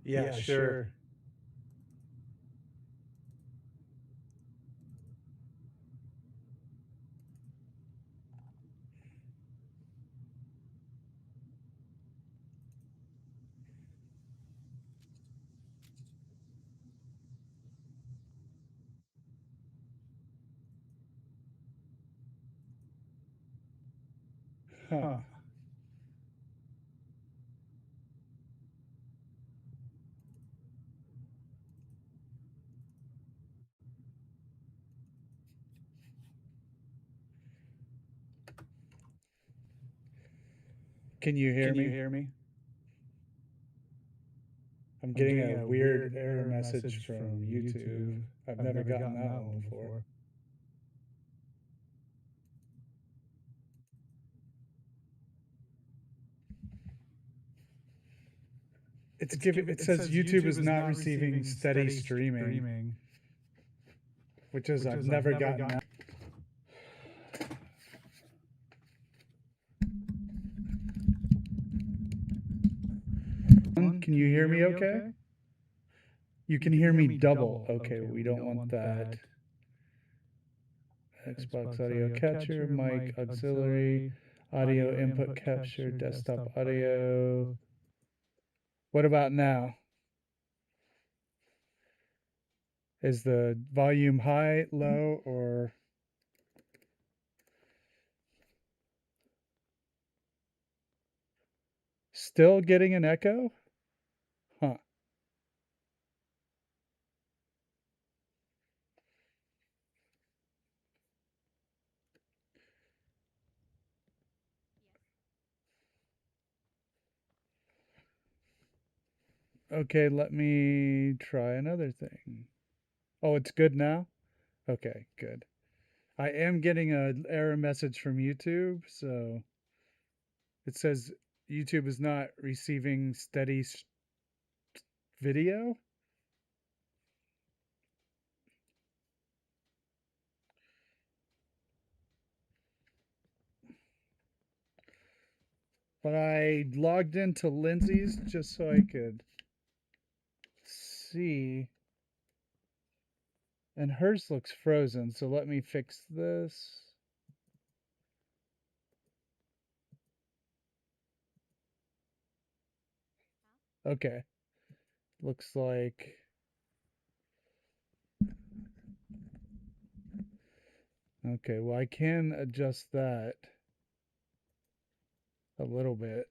Yeah, sure. Huh. Can you hear me? I'm getting a weird error message from YouTube. I've never gotten that one before. It says YouTube is not receiving steady streaming, which is I've never gotten that. Can you hear me okay? You can hear me double. Okay, we don't want that. Xbox audio catcher, mic auxiliary, audio input capture, desktop audio. What about now? Is the volume high, low, or still getting an echo? Huh. Okay, let me try another thing. Oh, it's good now? Okay, good. I am getting an error message from YouTube, so it says YouTube is not receiving steady video. But I logged into Lindsay's just so I could see. And hers looks frozen, so let me fix this. Okay. Looks like okay, well I can adjust that a little bit.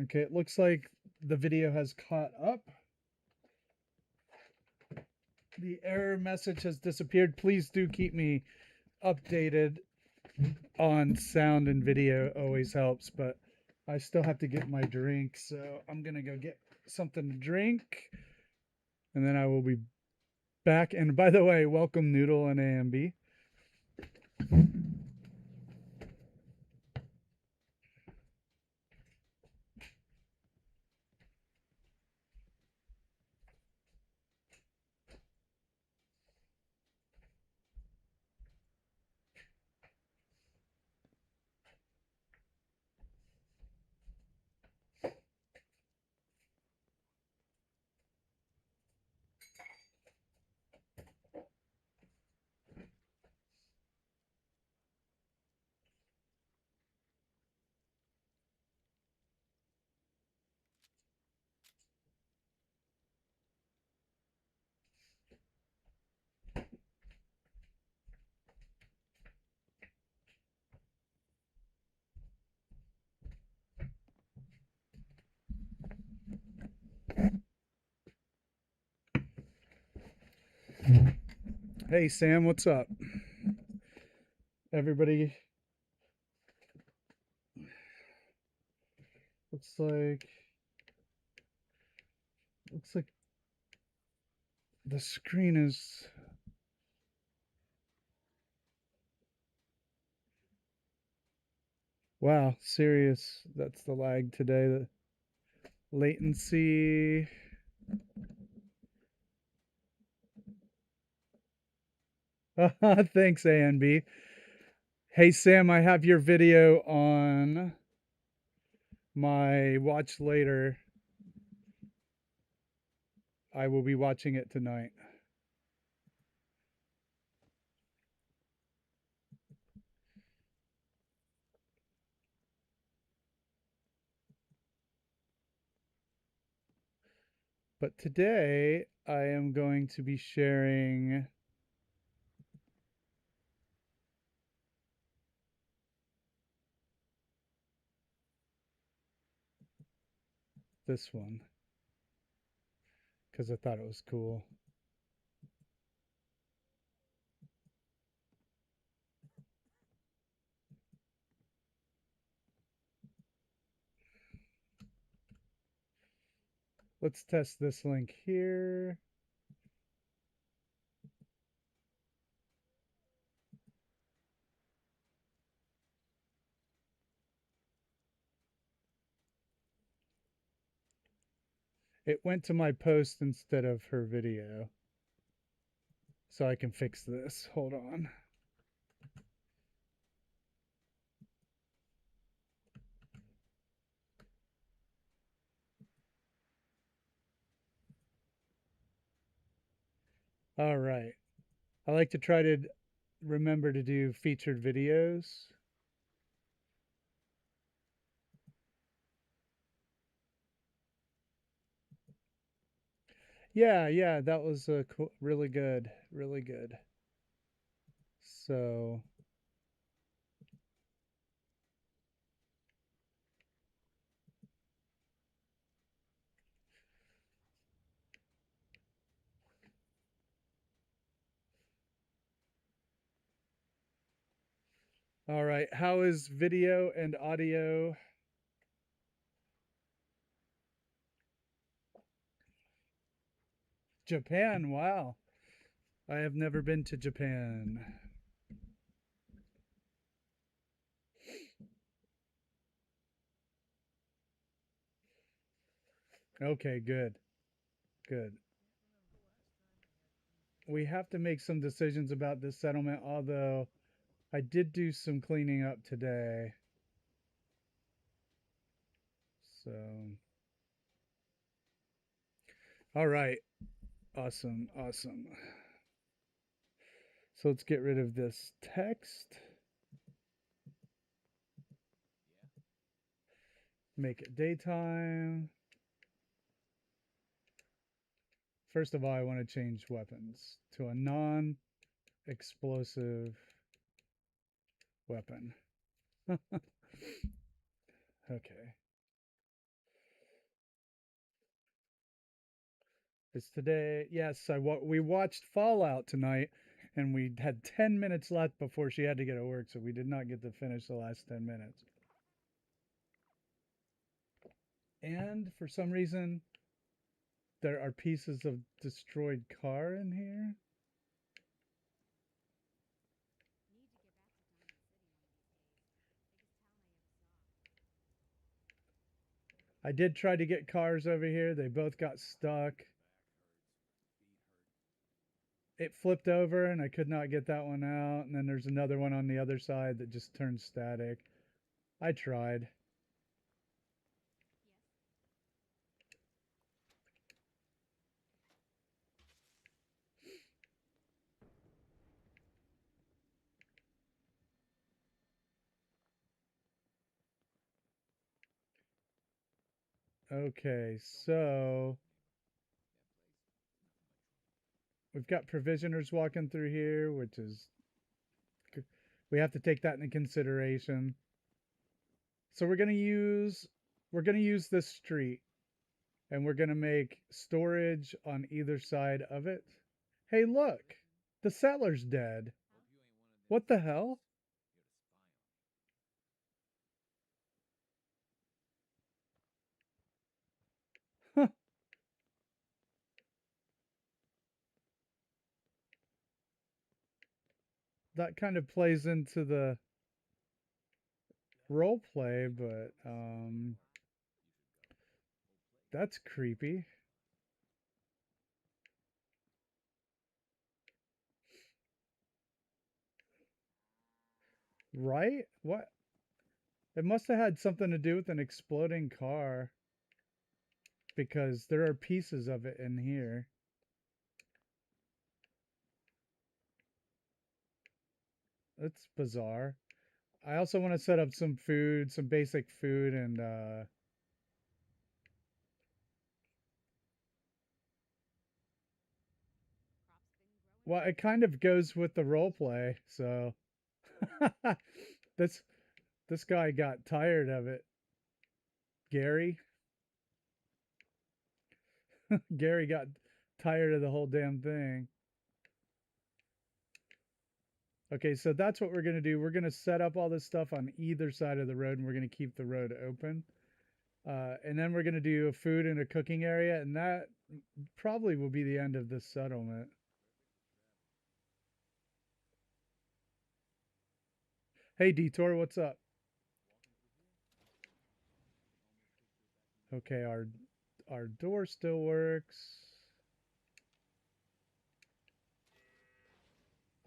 Okay, it looks like the video has caught up. The error message has disappeared. Please do keep me updated on sound and video, always helps, but I still have to get my drink, so I'm gonna go get something to drink and then I will be back. And by the way, welcome Noodle and AMB. Hey Sam, what's up? Everybody, looks like the screen is wow, serious. That's the lag today. The latency. Thanks, ANB. Hey Sam, I have your video on my watch later. I will be watching it tonight. But today I am going to be sharing this one because I thought it was cool. Let's test this link here. It went to my post instead of her video. So I can fix this. Hold on. All right. I like to try to remember to do featured videos. Yeah, that was really good, really good. So, all right, how is video and audio? Japan, wow. I have never been to Japan. Okay, good, good. We have to make some decisions about this settlement, although I did do some cleaning up today. So, all right. Awesome, awesome. So let's get rid of this text. Make it daytime. First of all, I want to change weapons to a non-explosive weapon. Okay. It's today. Yes, we watched Fallout tonight, and we had 10 minutes left before she had to get to work, so we did not get to finish the last 10 minutes. And for some reason, there are pieces of destroyed car in here. I did try to get cars over here. They both got stuck. It flipped over and I could not get that one out. And then there's another one on the other side that just turned static. I tried. Okay, so we've got provisioners walking through here, which is, we have to take that into consideration. So we're gonna use this street, and we're gonna make storage on either side of it. Hey, look, the settler's dead. What the hell? Huh. That kind of plays into the role play, but that's creepy. Right? What? It must have had something to do with an exploding car because there are pieces of it in here. It's bizarre. I also want to set up some food, some basic food, and well, it kind of goes with the role play. So this this guy got tired of it. Gary, Gary got tired of the whole damn thing. Okay, so that's what we're gonna do. We're gonna set up all this stuff on either side of the road, and we're gonna keep the road open. And then we're gonna do a food and a cooking area, and that probably will be the end of this settlement. Hey, Detour, what's up? Okay, our door still works.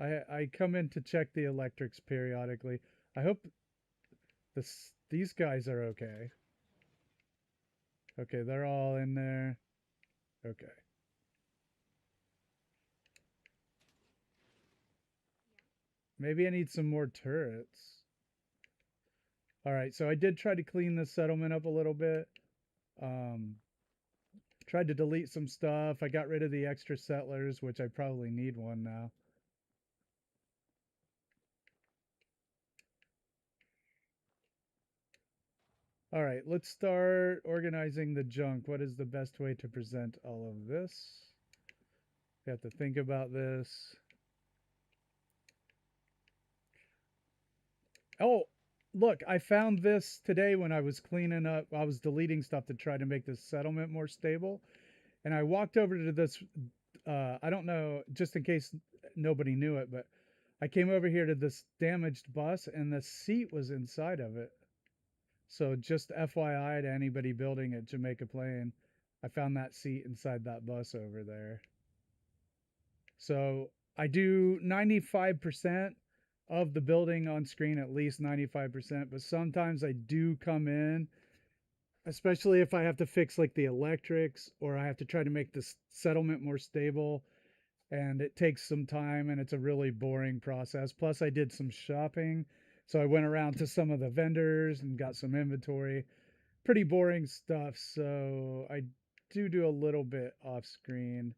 I come in to check the electrics periodically. I hope these guys are okay. Okay, they're all in there. Okay. Maybe I need some more turrets. All right, so I did try to clean the settlement up a little bit. Um, Tried to delete some stuff. I got rid of the extra settlers, which I probably need one now. All right, let's start organizing the junk. What is the best way to present all of this? We have to think about this. Oh, look, I found this today when I was cleaning up. I was deleting stuff to try to make this settlement more stable. And I walked over to this. I don't know, just in case nobody knew it, but I came over here to this damaged bus and the seat was inside of it. So just FYI to anybody building at Jamaica Plain, I found that seat inside that bus over there. So I do 95% of the building on screen, at least 95%, but sometimes I do come in, especially if I have to fix like the electrics or I have to try to make this settlement more stable, and it takes some time and it's a really boring process. Plus I did some shopping. So I went around to some of the vendors and got some inventory. Pretty boring stuff. So I do a little bit off screen.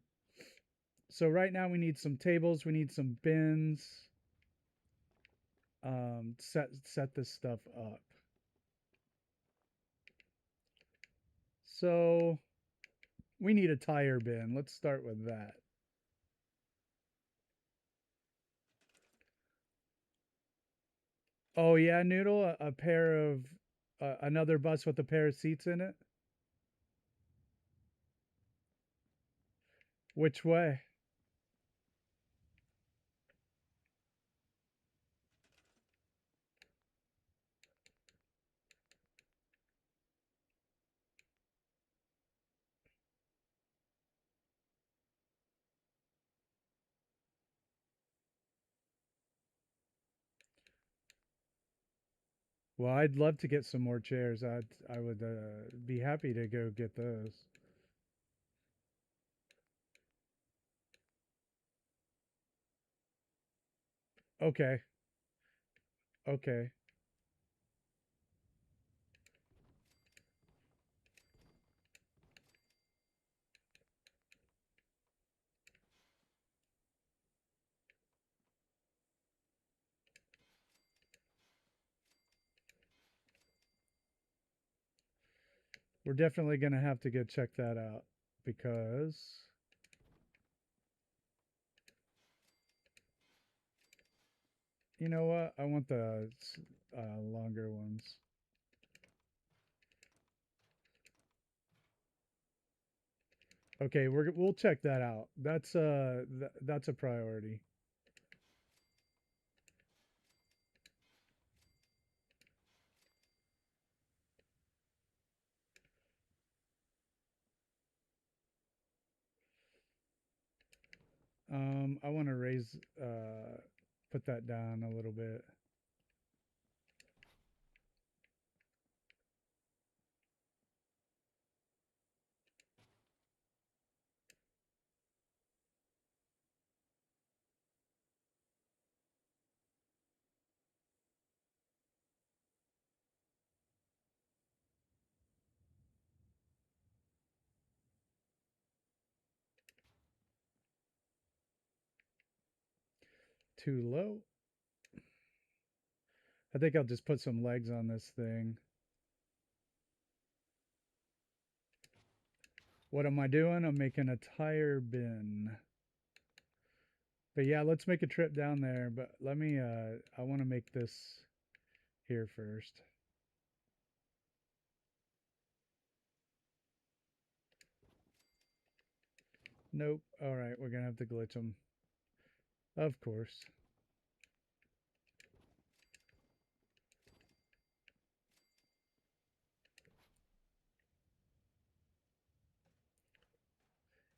So right now we need some tables, we need some bins. Set this stuff up. So we need a tire bin. Let's start with that. Oh yeah, Noodle, a pair of another bus with a pair of seats in it. Which way? Well, I'd love to get some more chairs. I would be happy to go get those. Okay. Okay. We're definitely going to have to go check that out because you know what? I want the longer ones. Okay, we'll check that out. That's a priority. I want to raise put that down a little bit. too low. I think I'll just put some legs on this thing. What am I doing? I'm making a tire bin. But yeah, let's make a trip down there. But let me, I want to make this here first. Nope. All right, we're going to have to glitch them. Of course.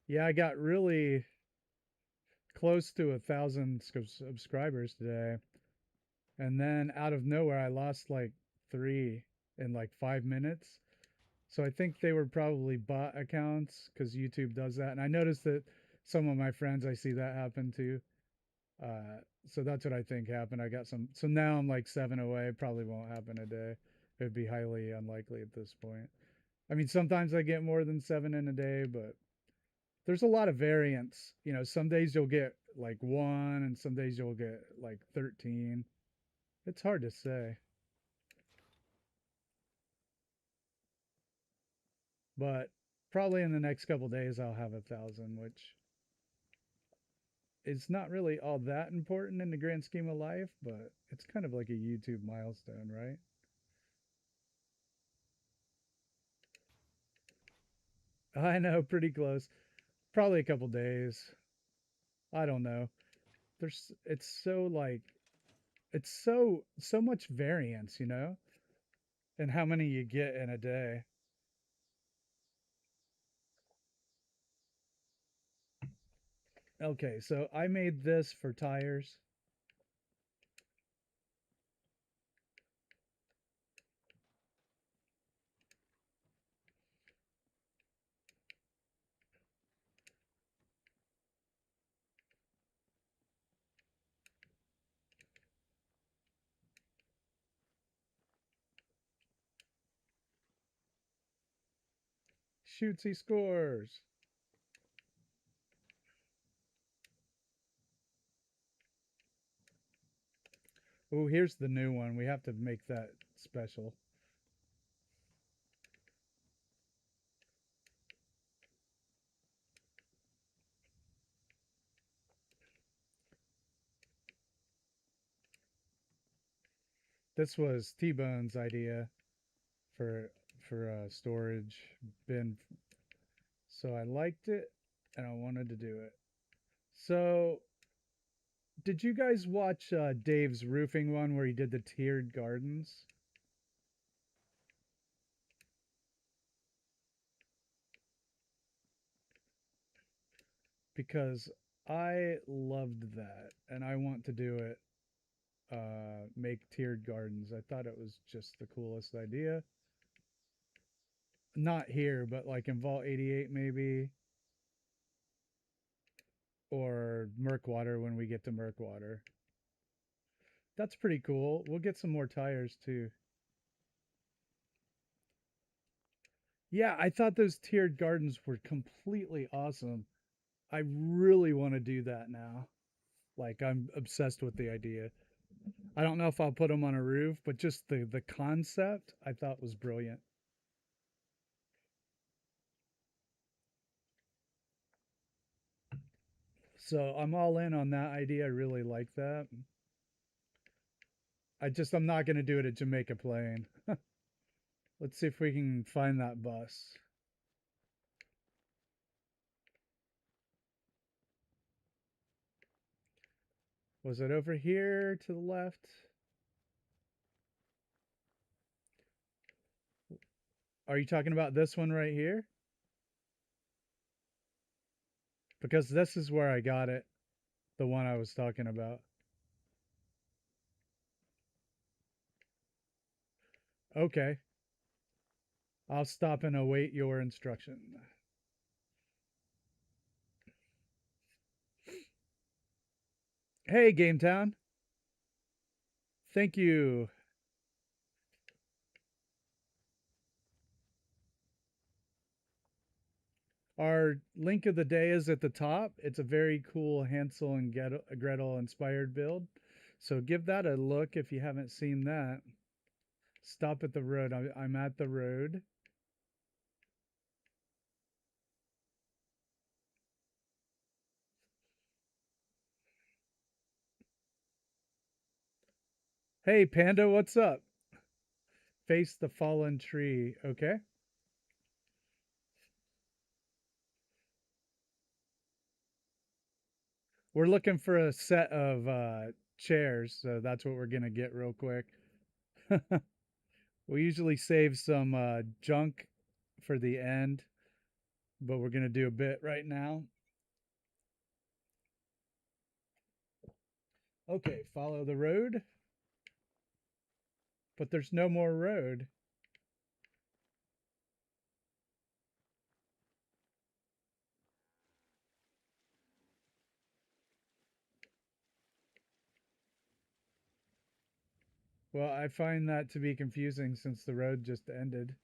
Yeah, I got really close to 1,000 subscribers today. And then out of nowhere, I lost like 3 in like 5 minutes. So I think they were probably bot accounts because YouTube does that. And I noticed that some of my friends, I see that happen too. So that's what I think happened. I got some. So now I'm like 7 away. Probably won't happen a day. It'd be highly unlikely at this point. I mean, sometimes I get more than 7 in a day, but there's a lot of variance. You know, some days you'll get like 1 and some days you'll get like 13. It's hard to say. But probably in the next couple days I'll have 1,000, which is not really all that important in the grand scheme of life, but it's kind of like a YouTube milestone, right? I know, pretty close. Probably a couple days. I don't know. There's it's so like it's so much variance, you know, and how many you get in a day. Okay, so I made this for tires. Shootsy scores. Oh, here's the new one. We have to make that special. This was T-Bone's idea for storage bin, so I liked it and I wanted to do it. So, did you guys watch Dave's roofing one where he did the tiered gardens? Because I loved that and I want to do it. Make tiered gardens. I thought it was just the coolest idea. Not here, but like in Vault 88 maybe, or Murkwater when we get to Murkwater. That's pretty cool. We'll get some more tires too. Yeah, I thought those tiered gardens were completely awesome. I really want to do that now. Like I'm obsessed with the idea. I don't know if I'll put them on a roof, but just the concept I thought was brilliant. So I'm all in on that idea. I really like that. I'm not going to do it at Jamaica Plain. Let's see if we can find that bus. Was it over here to the left? Are you talking about this one right here? Because this is where I got it. The one I was talking about. Okay. I'll stop and await your instruction. Hey, Gametown. Thank you. Our link of the day is at the top. It's a very cool Hansel and Gretel inspired build. So give that a look if you haven't seen that. Stop at the road. I'm at the road. Hey, Panda, what's up? Face the fallen tree. Okay. We're looking for a set of chairs, so that's what we're going to get real quick. We usually save some junk for the end, but we're going to do a bit right now. Okay, follow the road. But there's no more road. Well, I find that to be confusing since the road just ended.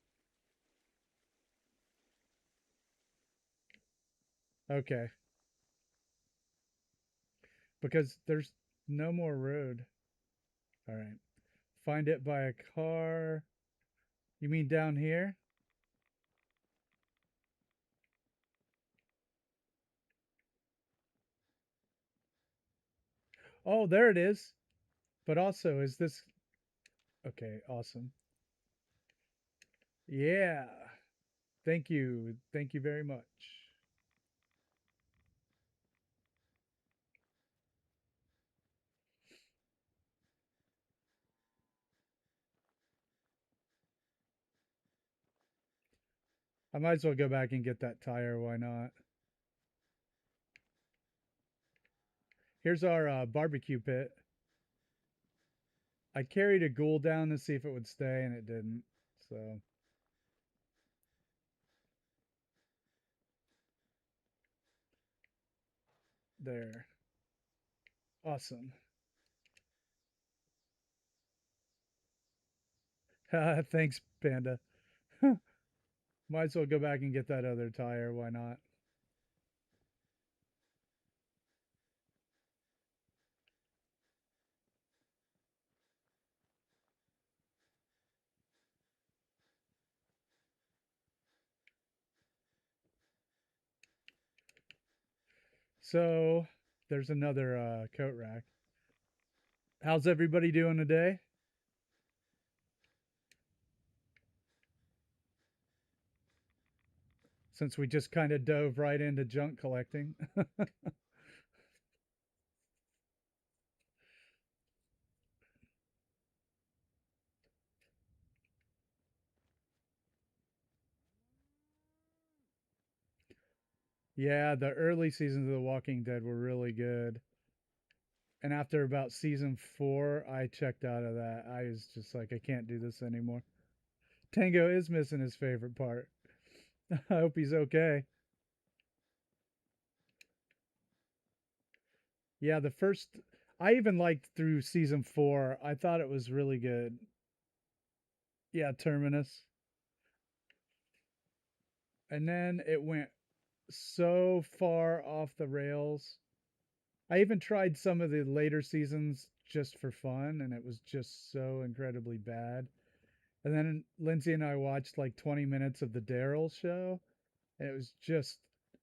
Okay, because there's no more road. All right. Find it by a car. You mean down here? Oh, there it is. But also, is this okay? Awesome. Yeah. Thank you. Thank you very much. I might as well go back and get that tire. Why not? Here's our barbecue pit. I carried a ghoul down to see if it would stay, and it didn't. So there. Awesome. Thanks, Panda. Might as well go back and get that other tire. Why not? So there's another coat rack. How's everybody doing today? Since we just kind of dove right into junk collecting. Yeah, the early seasons of The Walking Dead were really good. And after about season 4, I checked out of that. I was just like, I can't do this anymore. Tango is missing his favorite part. I hope he's okay. Yeah, the first, I even liked through season 4. I thought it was really good. Yeah, Terminus. And then it went so far off the rails. I even tried some of the later seasons just for fun, and it was just so incredibly bad. And then Lindsay and I watched like 20 minutes of the Daryl show, and it was just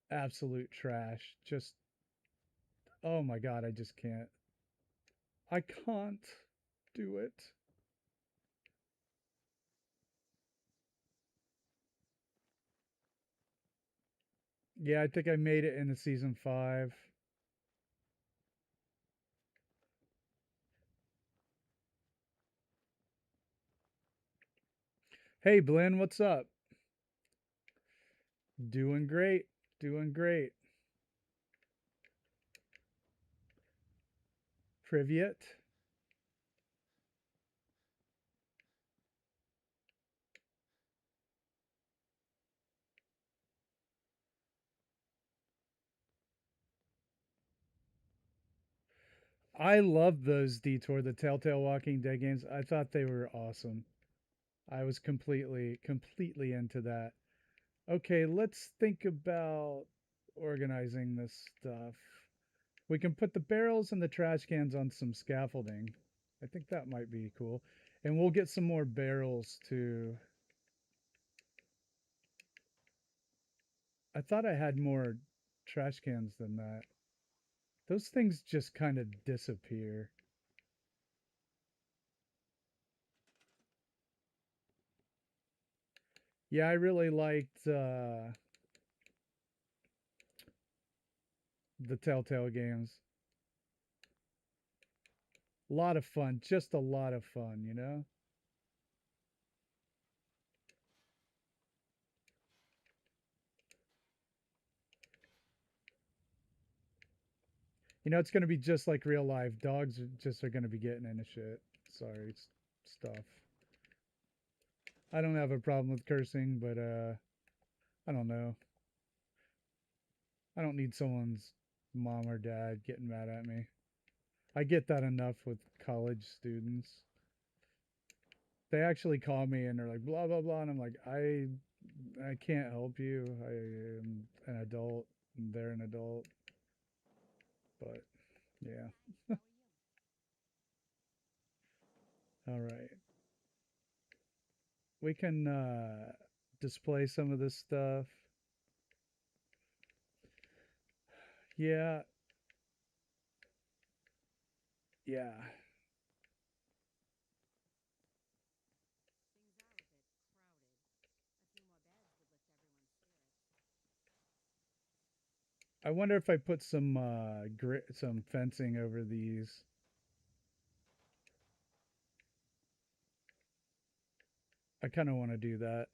absolute trash. Just, oh my God, I just can't. I can't do it. Yeah, I think I made it into season 5. Hey, Blinn, what's up? Doing great. Doing great. Privyet. I love those Detour, the Telltale Walking Dead games. I thought they were awesome. I was completely into that. Okay, let's think about organizing this stuff. We can put the barrels and the trash cans on some scaffolding. I think that might be cool. And we'll get some more barrels too. I thought I had more trash cans than that. Those things just kind of disappear. Yeah, I really liked the Telltale games. A lot of fun, just a lot of fun, you know? You know, it's going to be just like real life. Dogs just are going to be getting into shit. Sorry, stuff. I don't have a problem with cursing, but I don't know. I don't need someone's mom or dad getting mad at me. I get that enough with college students. They actually call me and they're like blah blah blah, and I'm like, I can't help you. I am an adult and they're an adult. But yeah. All right. We can display some of this stuff. Yeah. Yeah. I wonder if I put some some fencing over these. I kind of want to do that.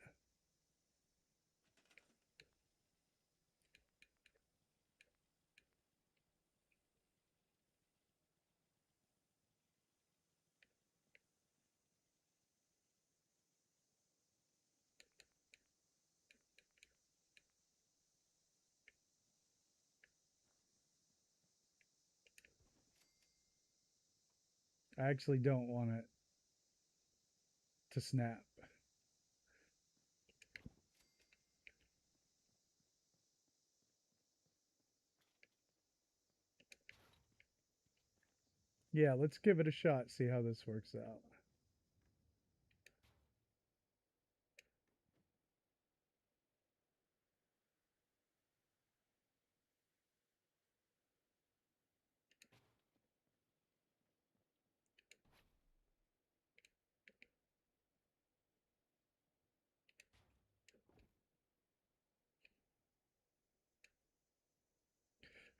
I actually don't want it to snap. Yeah, let's give it a shot, see how this works out.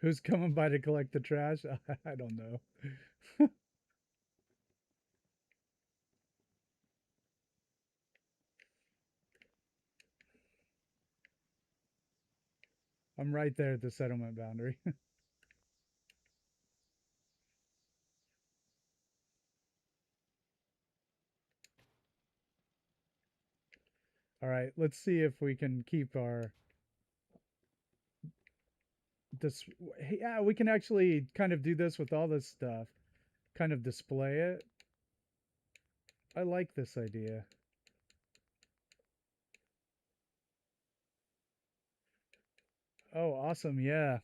Who's coming by to collect the trash? I don't know. I'm right there at the settlement boundary. All right, let's see if we can keep our this. Yeah, we can actually kind of do this with all this stuff. Kind of display it. I like this idea. Oh, awesome. Yeah.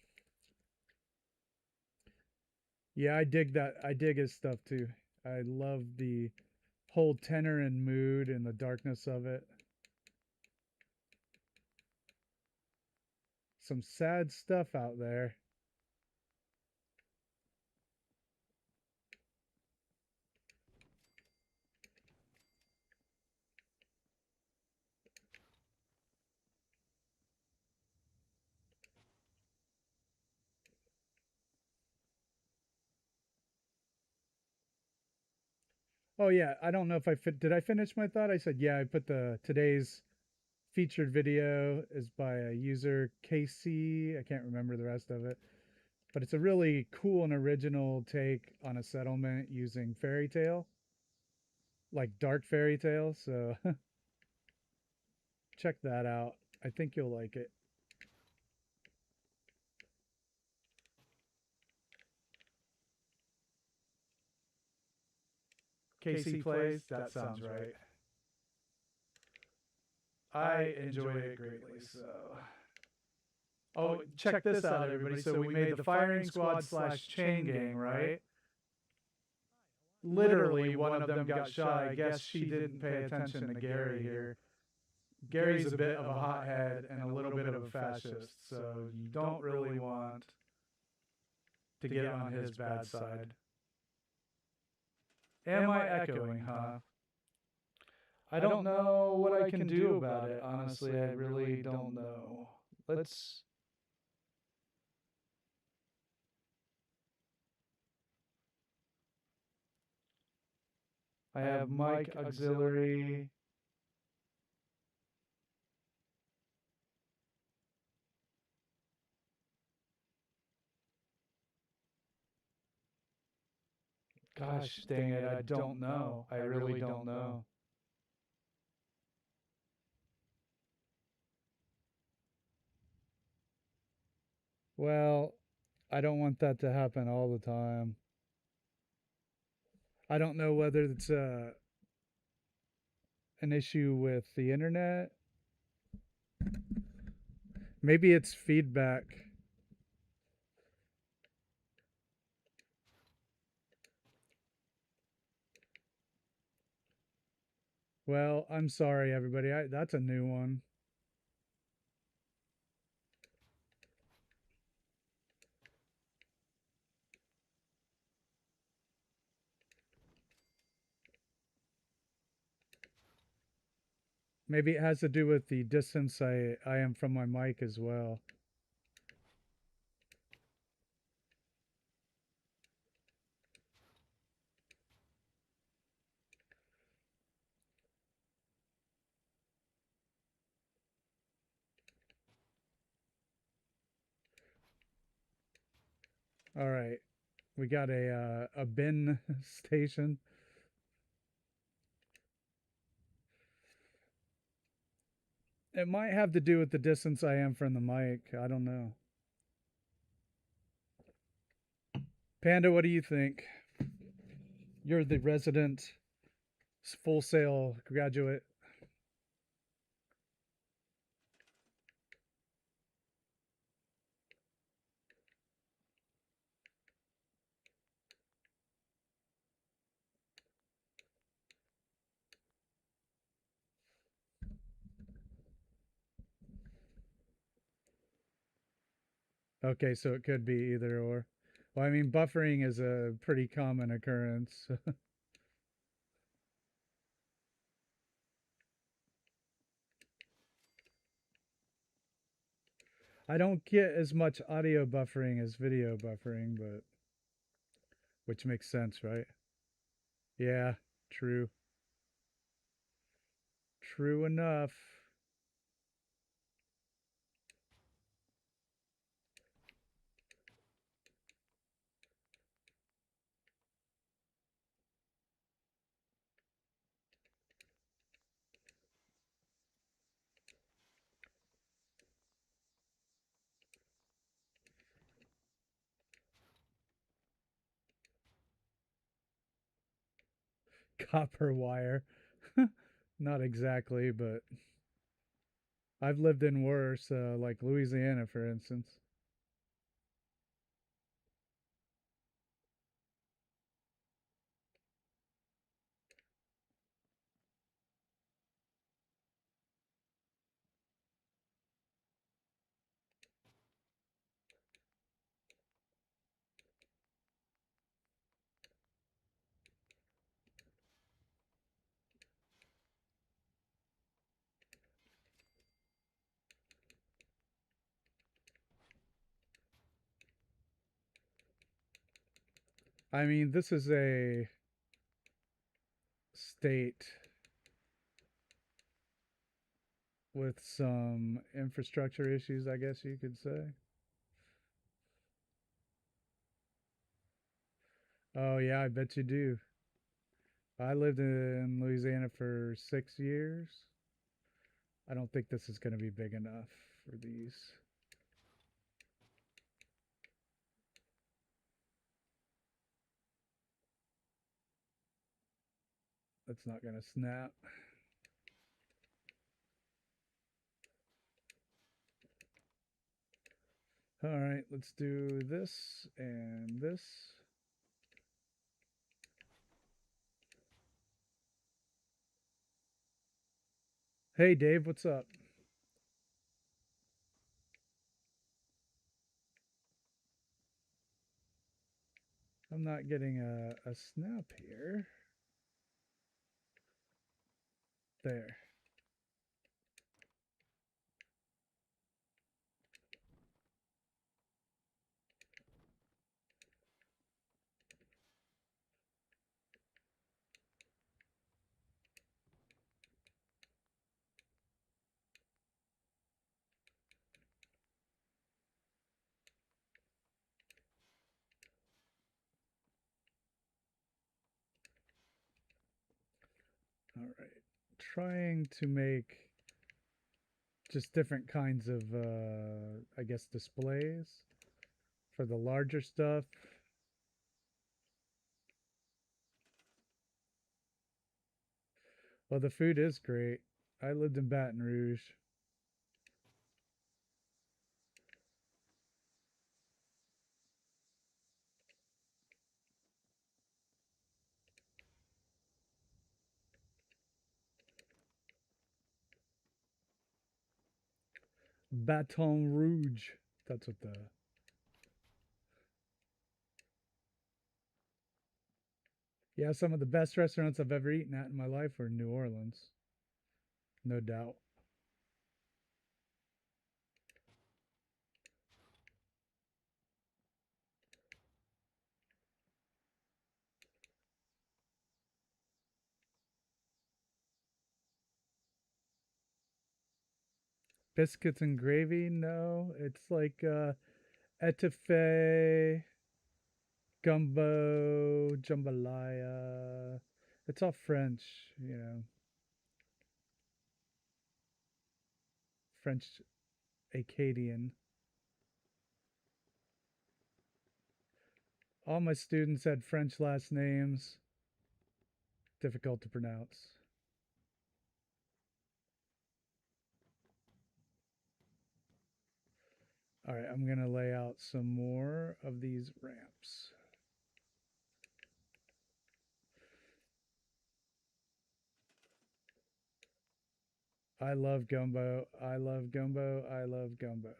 Yeah, I dig that. I dig his stuff too. I love the whole tenor and mood and the darkness of it. Some sad stuff out there. Oh yeah, I don't know if did I finish my thought? I said yeah, I put the today's featured video is by a user KC. I can't remember the rest of it, but it's a really cool and original take on a settlement using fairy tale, like dark fairy tale. So check that out. I think you'll like it. KC plays. That sounds right. I enjoy it greatly. So, oh, check this out, everybody. So we made the firing squad slash chain gang, right? Literally, one of them got shot. I guess she didn't pay attention to Gary here. Gary's a bit of a hothead and a little bit of a fascist, so you don't really want to get on his bad side. Am I echoing, huh? I don't know what I can do about it, honestly. I really don't know. Let's... I have mic auxiliary. Gosh dang it, I don't know. I really don't know. Well, I don't want that to happen all the time. I don't know whether it's an issue with the internet. Maybe it's feedback. Well, I'm sorry, everybody. That's a new one. Maybe it has to do with the distance I am from my mic as well. All right, we got a bin station. It might have to do with the distance I am from the mic. I don't know. Panda, what do you think? You're the resident Full Sail graduate. Okay, so it could be either or. Well, I mean, buffering is a pretty common occurrence. I don't get as much audio buffering as video buffering, but which makes sense, right? Yeah, true. True enough. Copper wire. Not exactly, but I've lived in worse, like Louisiana, for instance. I mean, this is a state with some infrastructure issues, I guess you could say. Oh, yeah, I bet you do. I lived in Louisiana for 6 years. I don't think this is going to be big enough for these. That's not going to snap. All right, let's do this and this. Hey, Dave, what's up? I'm not getting a snap here. There. All right. Trying to make just different kinds of, I guess, displays for the larger stuff. Well, the food is great. I lived in Baton Rouge. Baton Rouge. That's what the. Yeah, some of the best restaurants I've ever eaten at in my life were in New Orleans. No doubt. Biscuits and gravy? No. It's like etouffee, gumbo, jambalaya. It's all French, you know, French Acadian. All my students had French last names, difficult to pronounce. All right, I'm going to lay out some more of these ramps. I love gumbo. I love gumbo. I love gumbo.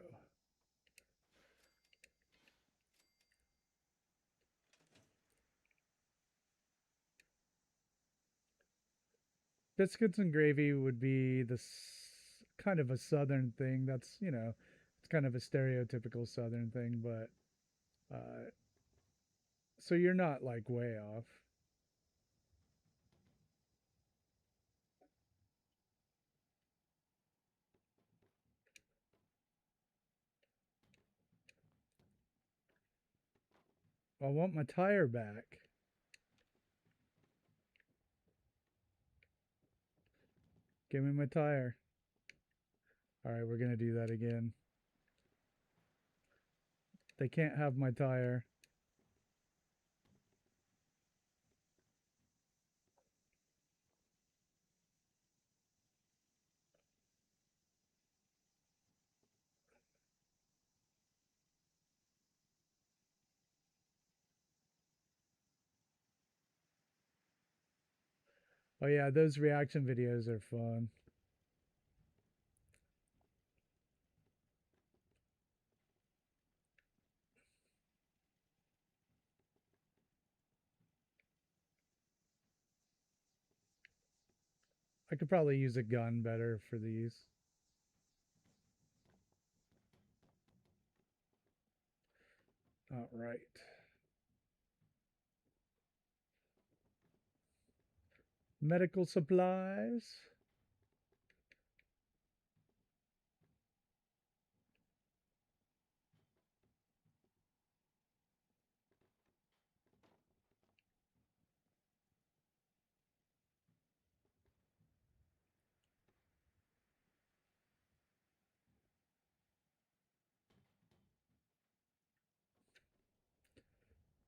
Biscuits and gravy would be kind of a southern thing. That's, you know, it's kind of a stereotypical southern thing, but so you're not like way off. I want my tire back. Give me my tire. All right, we're going to do that again. They can't have my tire. Oh yeah, those reaction videos are fun. I could probably use a gun better for these. All right. Medical supplies.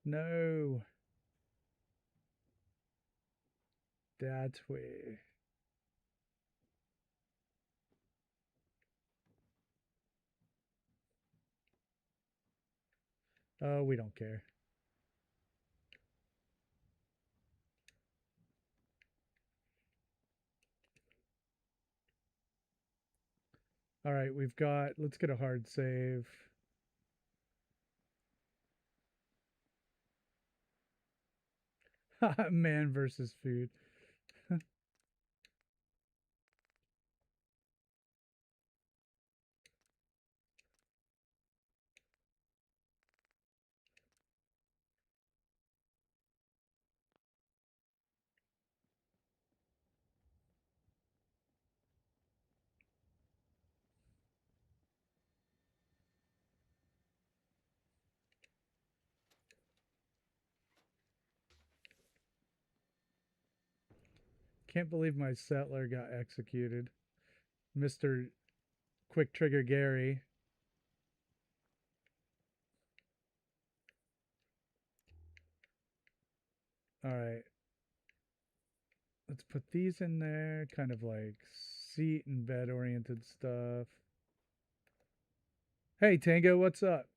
No. That way. Oh, we don't care. All right, we've got, let's get a hard save. Man versus food. Can't believe my settler got executed. Mr. Quick Trigger Gary. All right. Let's put these in there, kind of like seat and bed oriented stuff. Hey, Tango, what's up?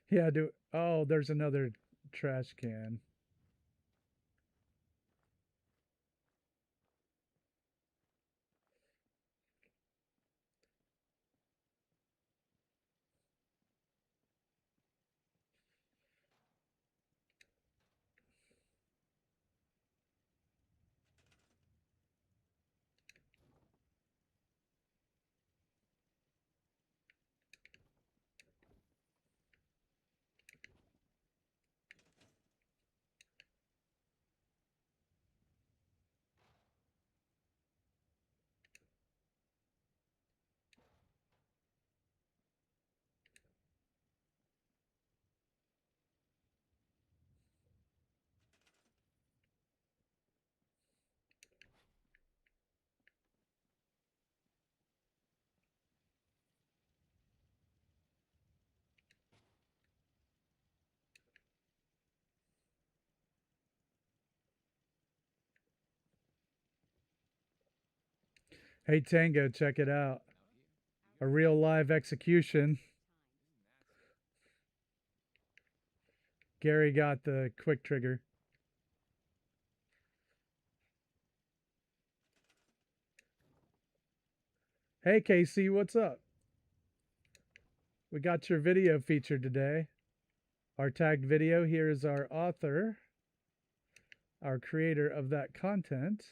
Yeah, do. Oh, there's another trash can. Hey, Tango, check it out. A real live execution. Gary got the quick trigger. Hey, Casey, what's up? We got your video featured today. Our tagged video. Here is our author, our creator of that content.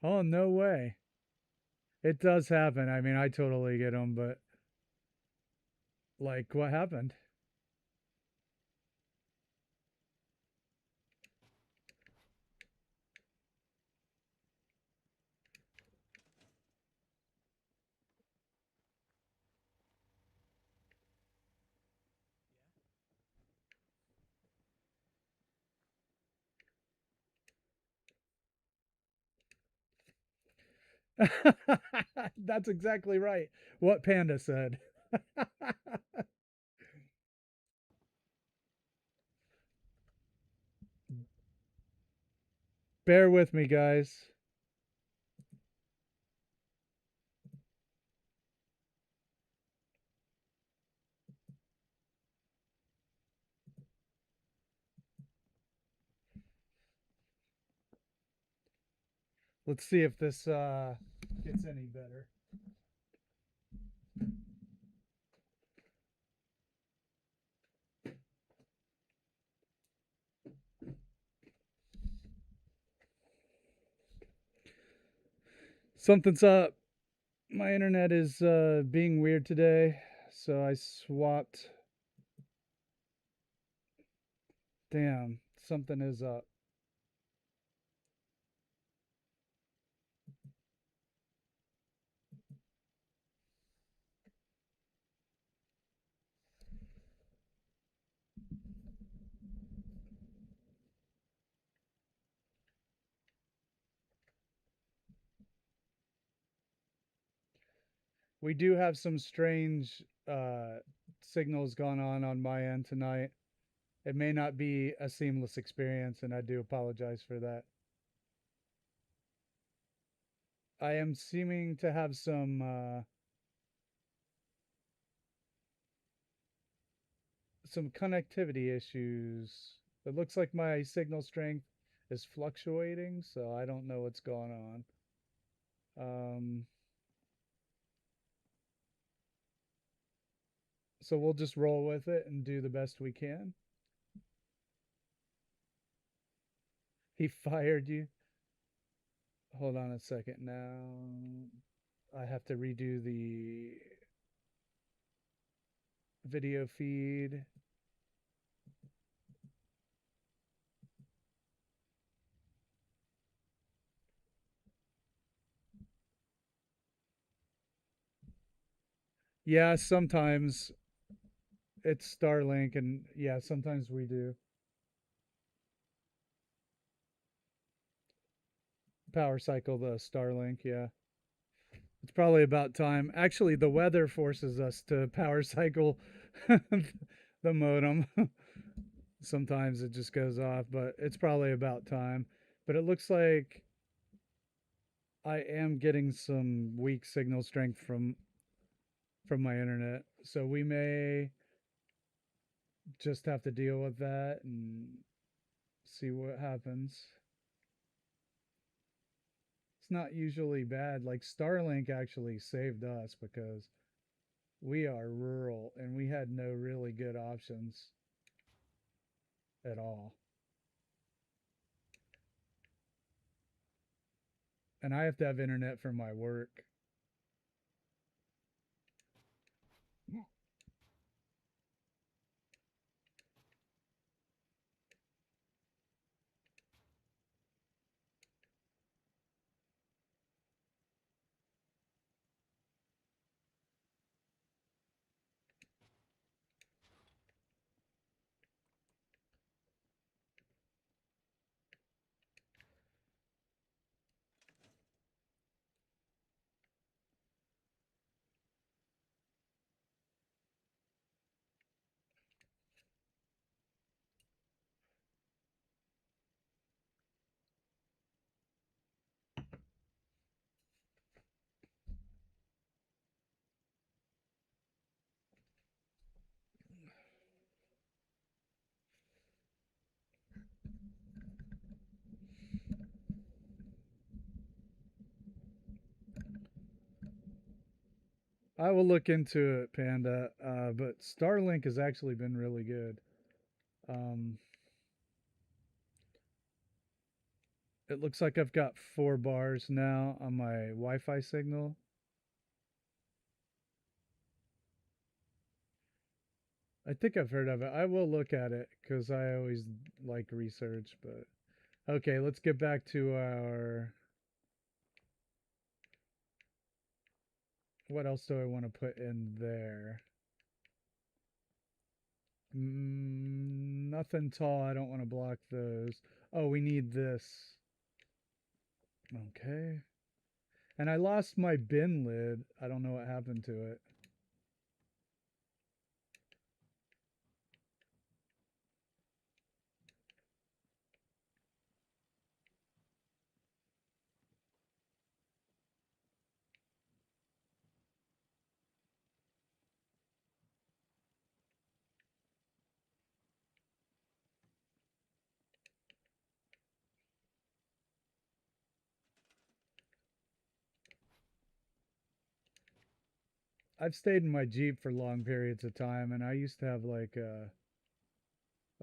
Oh, no way. It does happen. I mean, I totally get them, but like, what happened? That's exactly right. What Panda said. Bear with me, guys. Let's see if this gets any better. Something's up. My internet is being weird today, so I swapped. Damn, something is up. We do have some strange signals going on my end tonight. It may not be a seamless experience, and I do apologize for that. I am seeming to have some connectivity issues. It looks like my signal strength is fluctuating, so I don't know what's going on. So we'll just roll with it and do the best we can. He fired you. Hold on a second now. I have to redo the video feed. Yeah, sometimes it's Starlink, and yeah, sometimes we do. Power cycle the Starlink, yeah. It's probably about time. Actually, the weather forces us to power cycle the modem. Sometimes it just goes off, but it's probably about time. But it looks like I am getting some weak signal strength from my internet. So we may just have to deal with that and see what happens. It's not usually bad. Like Starlink actually saved us because we are rural and we had no really good options at all. And I have to have internet for my work. I will look into it, Panda. But Starlink has actually been really good. Um, it looks like I've got 4 bars now on my Wi-Fi signal. I think I've heard of it. I will look at it because I always like research. But okay, let's get back to our. What else do I want to put in there? Nothing tall. I don't want to block those. Oh, we need this. Okay. And I lost my bin lid. I don't know what happened to it. I've stayed in my Jeep for long periods of time, and I used to have like a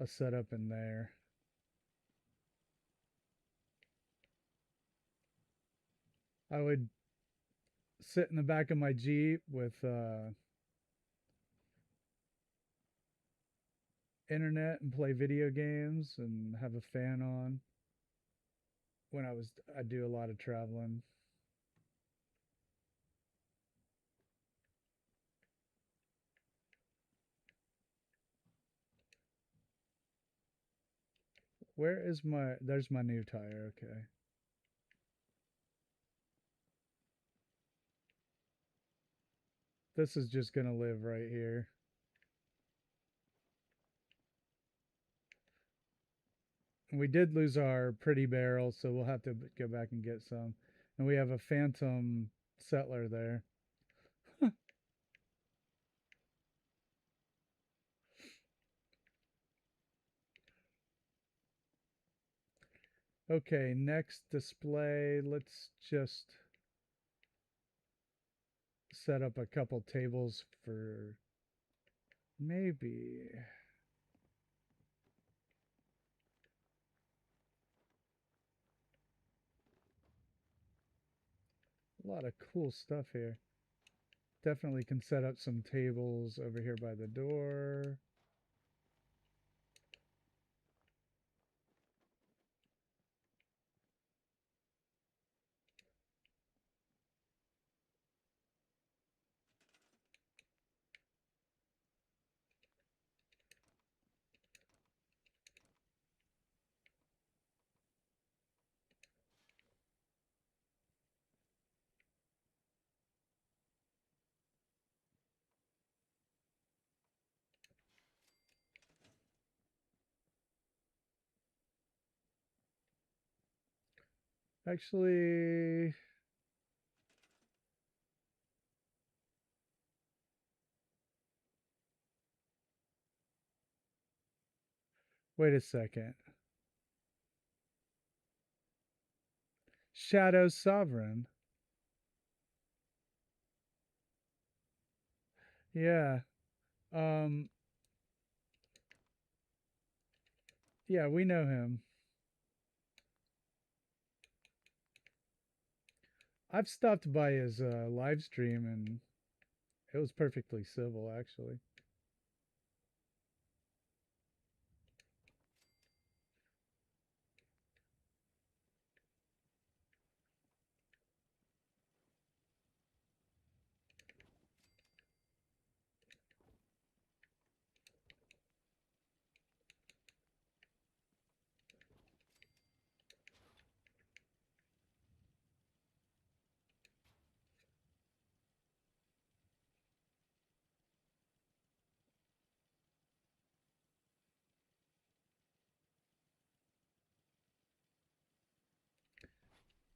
setup in there. I would sit in the back of my Jeep with internet and play video games and have a fan on when I do a lot of traveling. Where is there's my new tire, okay. This is just gonna live right here. We did lose our pretty barrel, so we'll have to go back and get some. And we have a phantom settler there. Okay, next display. Let's just set up a couple tables for maybe. A lot of cool stuff here. Definitely can set up some tables over here by the door. Actually, wait a second. Shadow Sovereign. Yeah. Um yeah, we know him. I've stopped by his live stream and it was perfectly civil actually.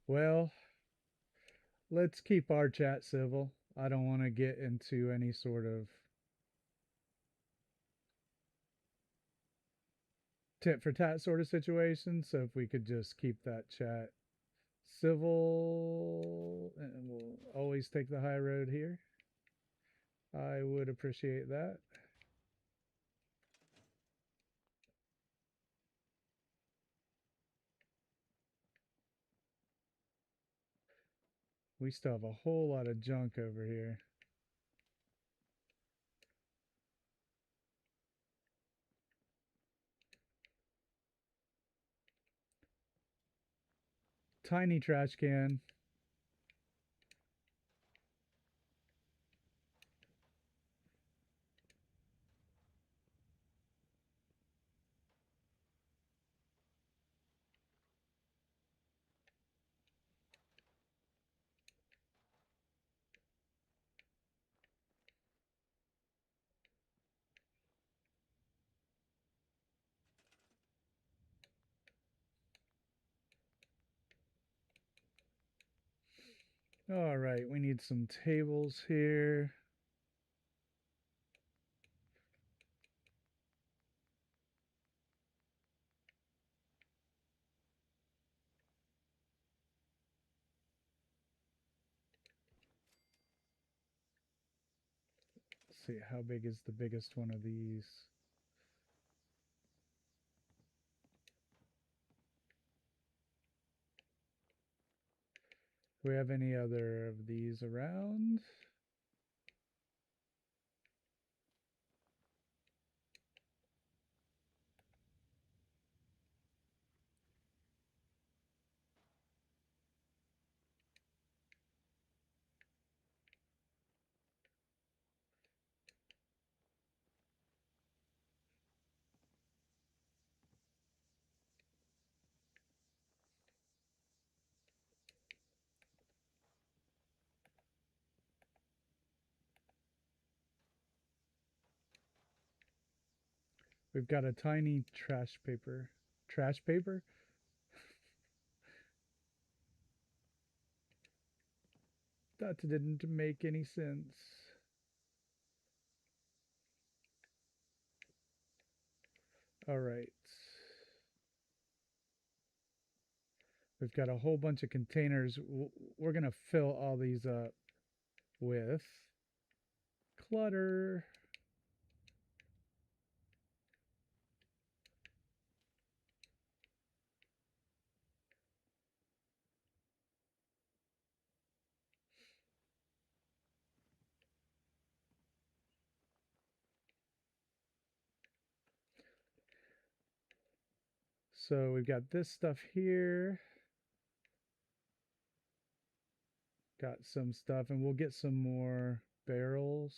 Well, let's keep our chat civil. I don't want to get into any sort of tit for tat sort of situation. So if we could just keep that chat civil and we'll always take the high road here, I would appreciate that. We still have a whole lot of junk over here. Tiny trash can. All right, we need some tables here. see, how big is the biggest one of these? Do we have any other of these around? We've got a tiny trash paper. Trash paper? That didn't make any sense. All right. We've got a whole bunch of containers. We're going to fill all these up with clutter. So we've got this stuff here. Got some stuff, and we'll get some more barrels.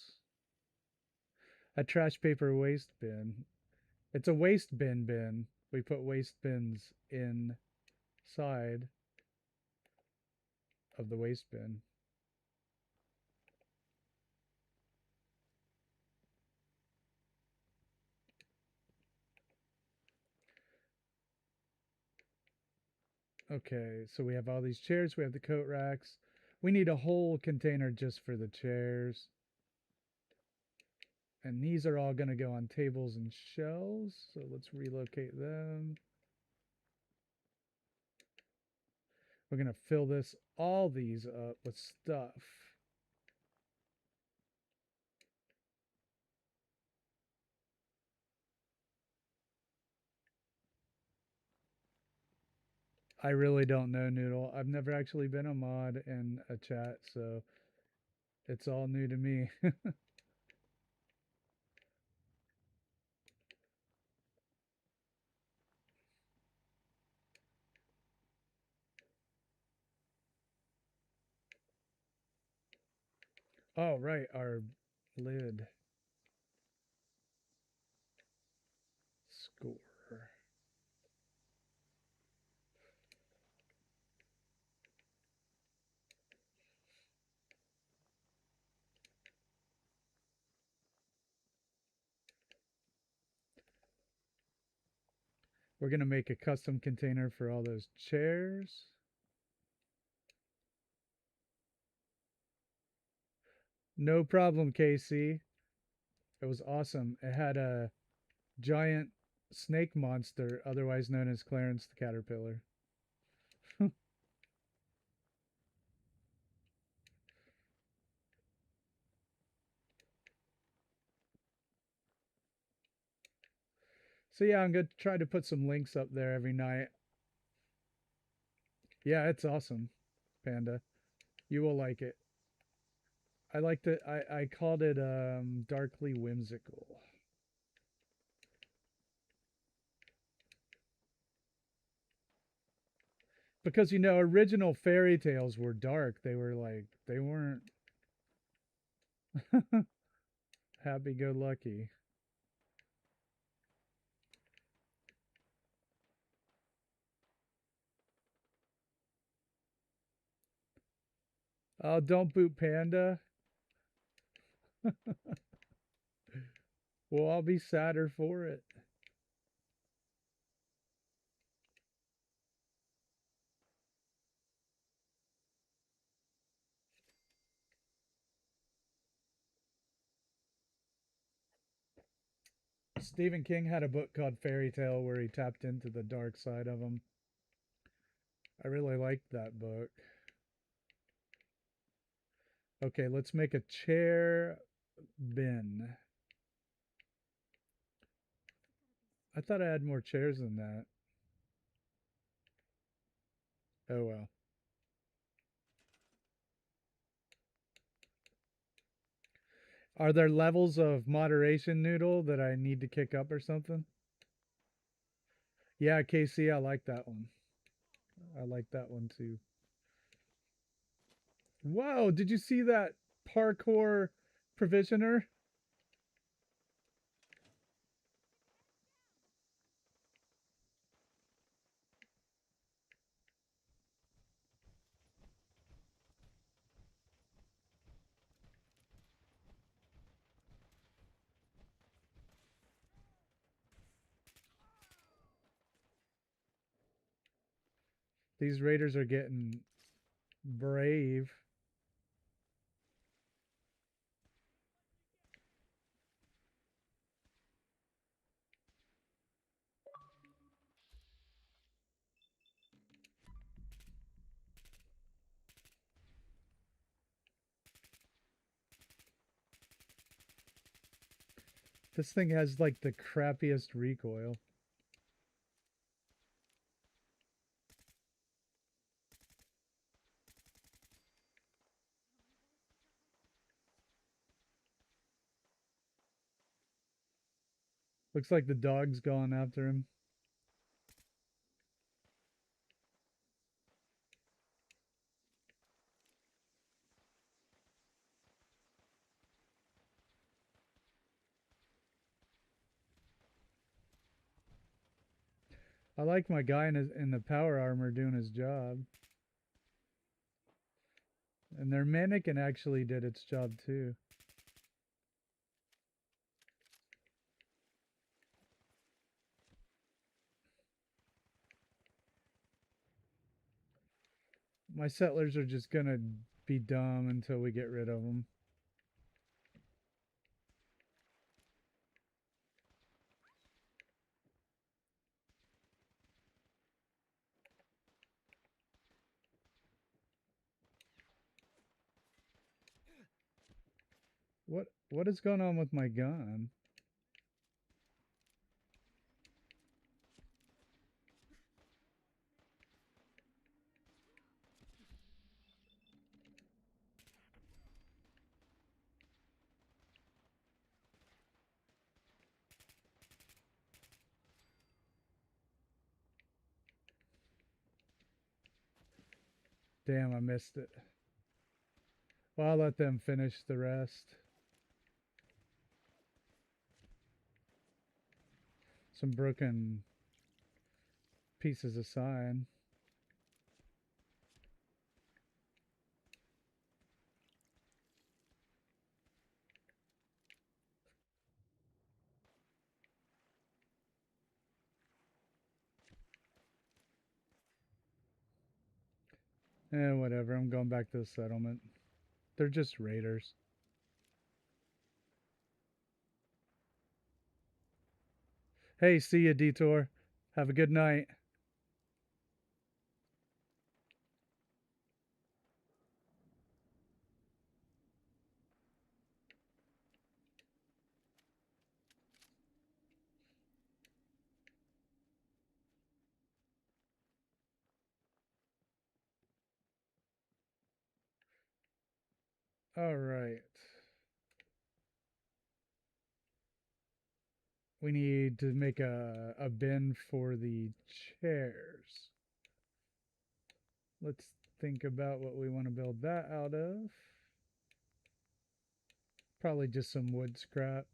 A trash paper waste bin. It's a waste bin. We put waste bins inside of the waste bin. Okay, so we have all these chairs. We have the coat racks. We need a whole container just for the chairs. And these are all going to go on tables and shelves. So let's relocate them. We're going to fill all these up with stuff. I really don't know, Noodle. I've never actually been a mod in a chat, so it's all new to me. Oh, right, our lid score. We're going to make a custom container for all those chairs. No problem, Casey. It was awesome. It had a giant snake monster, otherwise known as Clarence the Caterpillar. So yeah, I'm going to try to put some links up there every night. Yeah, it's awesome, Panda. You will like it. I liked it. I called it darkly whimsical. Because original fairy tales were dark. They were like they weren't happy go lucky. Oh, don't boot Panda. Well, I'll be sadder for it. Stephen King had a book called Fairy Tale where he tapped into the dark side of them. I really liked that book. Okay, let's make a chair. bin. I thought I had more chairs than that. Oh well. Are there levels of moderation, Noodle, that I need to kick up or something? Yeah, KC, I like that one. I like that one too. Whoa, did you see that parkour provisioner? These raiders are getting brave. This thing has like the crappiest recoil. Looks like the dog's going after him. I like my guy in the power armor doing his job. And their mannequin actually did its job too. My settlers are just gonna be dumb until we get rid of them. What is going on with my gun? Damn, I missed it. Well, I'll let them finish the rest. Some broken pieces of sign. Whatever. I'm going back to the settlement. They're just raiders. Hey, see ya, Detour. Have a good night. All right. We need to make a bin for the chairs. Let's think about what we want to build that out of. Probably just some wood scrap.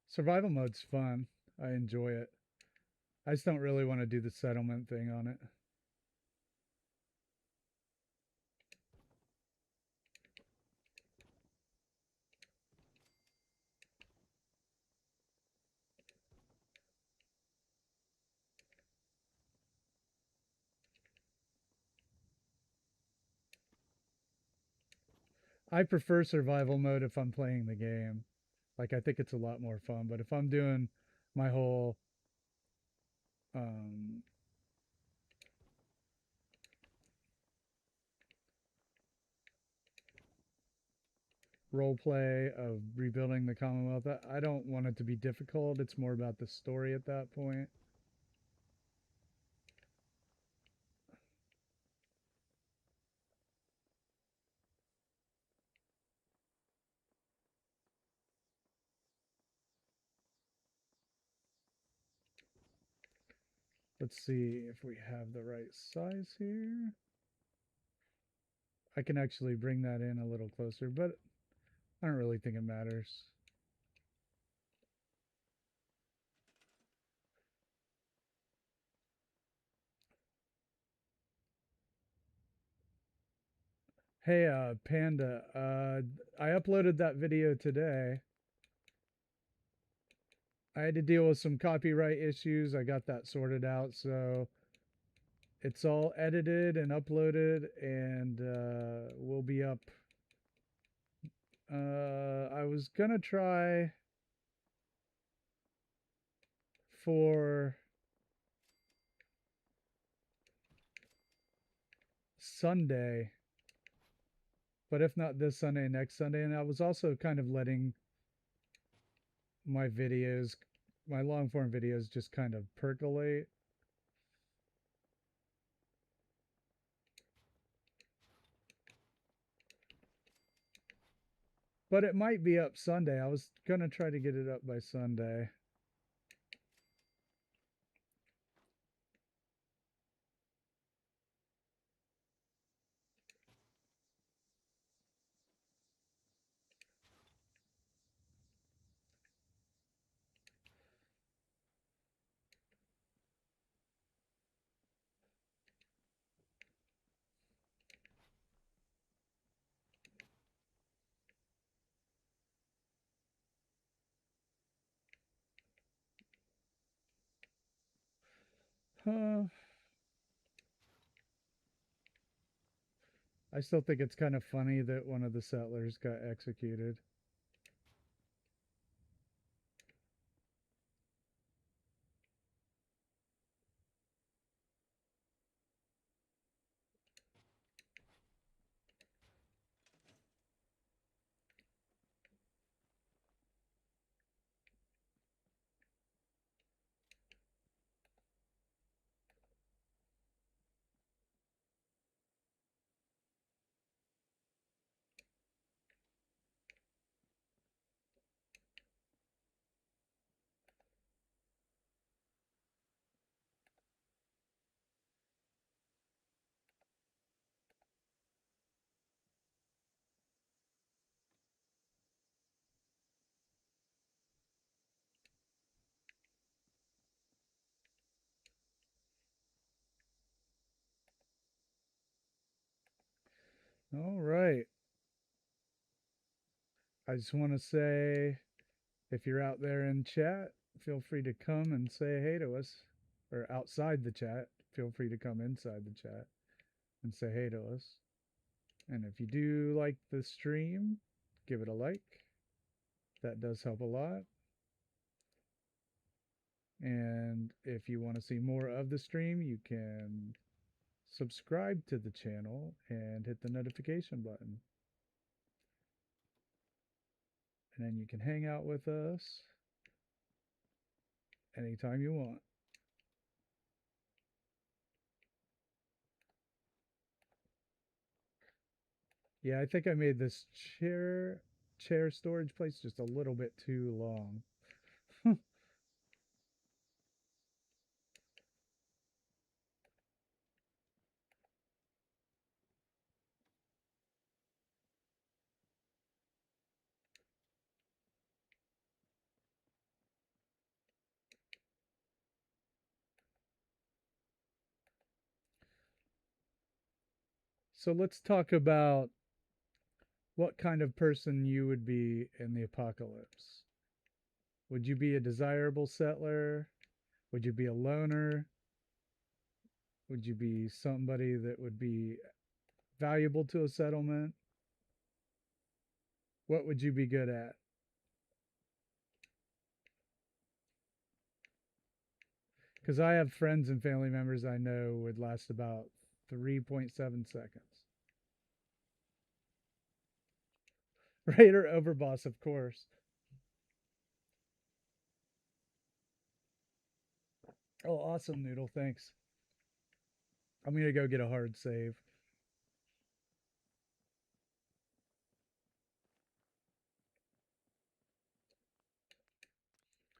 Survival mode's fun. I enjoy it. I just don't really want to do the settlement thing on it. I prefer survival mode if I'm playing the game. Like I think it's a lot more fun. But if I'm doing my whole um, role play of rebuilding the Commonwealth, I don't want it to be difficult. It's more about the story at that point. Let's see if we have the right size here. I can actually bring that in a little closer, but I don't really think it matters. Hey, Panda, I uploaded that video today. I had to deal with some copyright issues. I got that sorted out, so it's all edited and uploaded, and will be up. I was gonna try for Sunday, but if not this Sunday, next Sunday. And I was also kind of letting my videos, my long form videos, just kind of percolate. But it might be up Sunday. I was gonna try to get it up by Sunday. Uh, I still think it's kind of funny that one of the settlers got executed. All right. I just want to say if you're out there in chat, feel free to come and say hey to us. Or outside the chat, feel free to come inside the chat and say hey to us. And if you do like the stream, give it a like. That does help a lot. And if you want to see more of the stream, you can subscribe to the channel and hit the notification button. And then you can hang out with us anytime you want. Yeah, I think I made this chair storage place just a little bit too long. So let's talk about what kind of person you would be in the apocalypse. Would you be a desirable settler? Would you be a loner? Would you be somebody that would be valuable to a settlement? What would you be good at? Because I have friends and family members I know would last about 3.7 seconds. Raider Overboss, of course. Oh, awesome, Noodle. Thanks. I'm going to go get a hard save.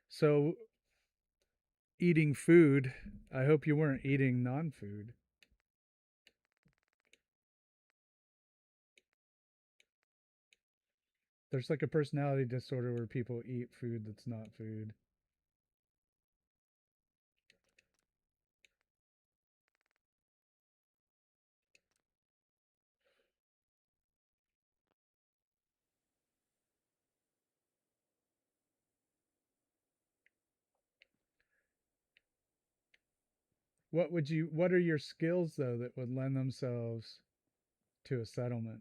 So, eating food, I hope you weren't eating non food. There's like a personality disorder where people eat food that's not food. What are your skills though that would lend themselves to a settlement?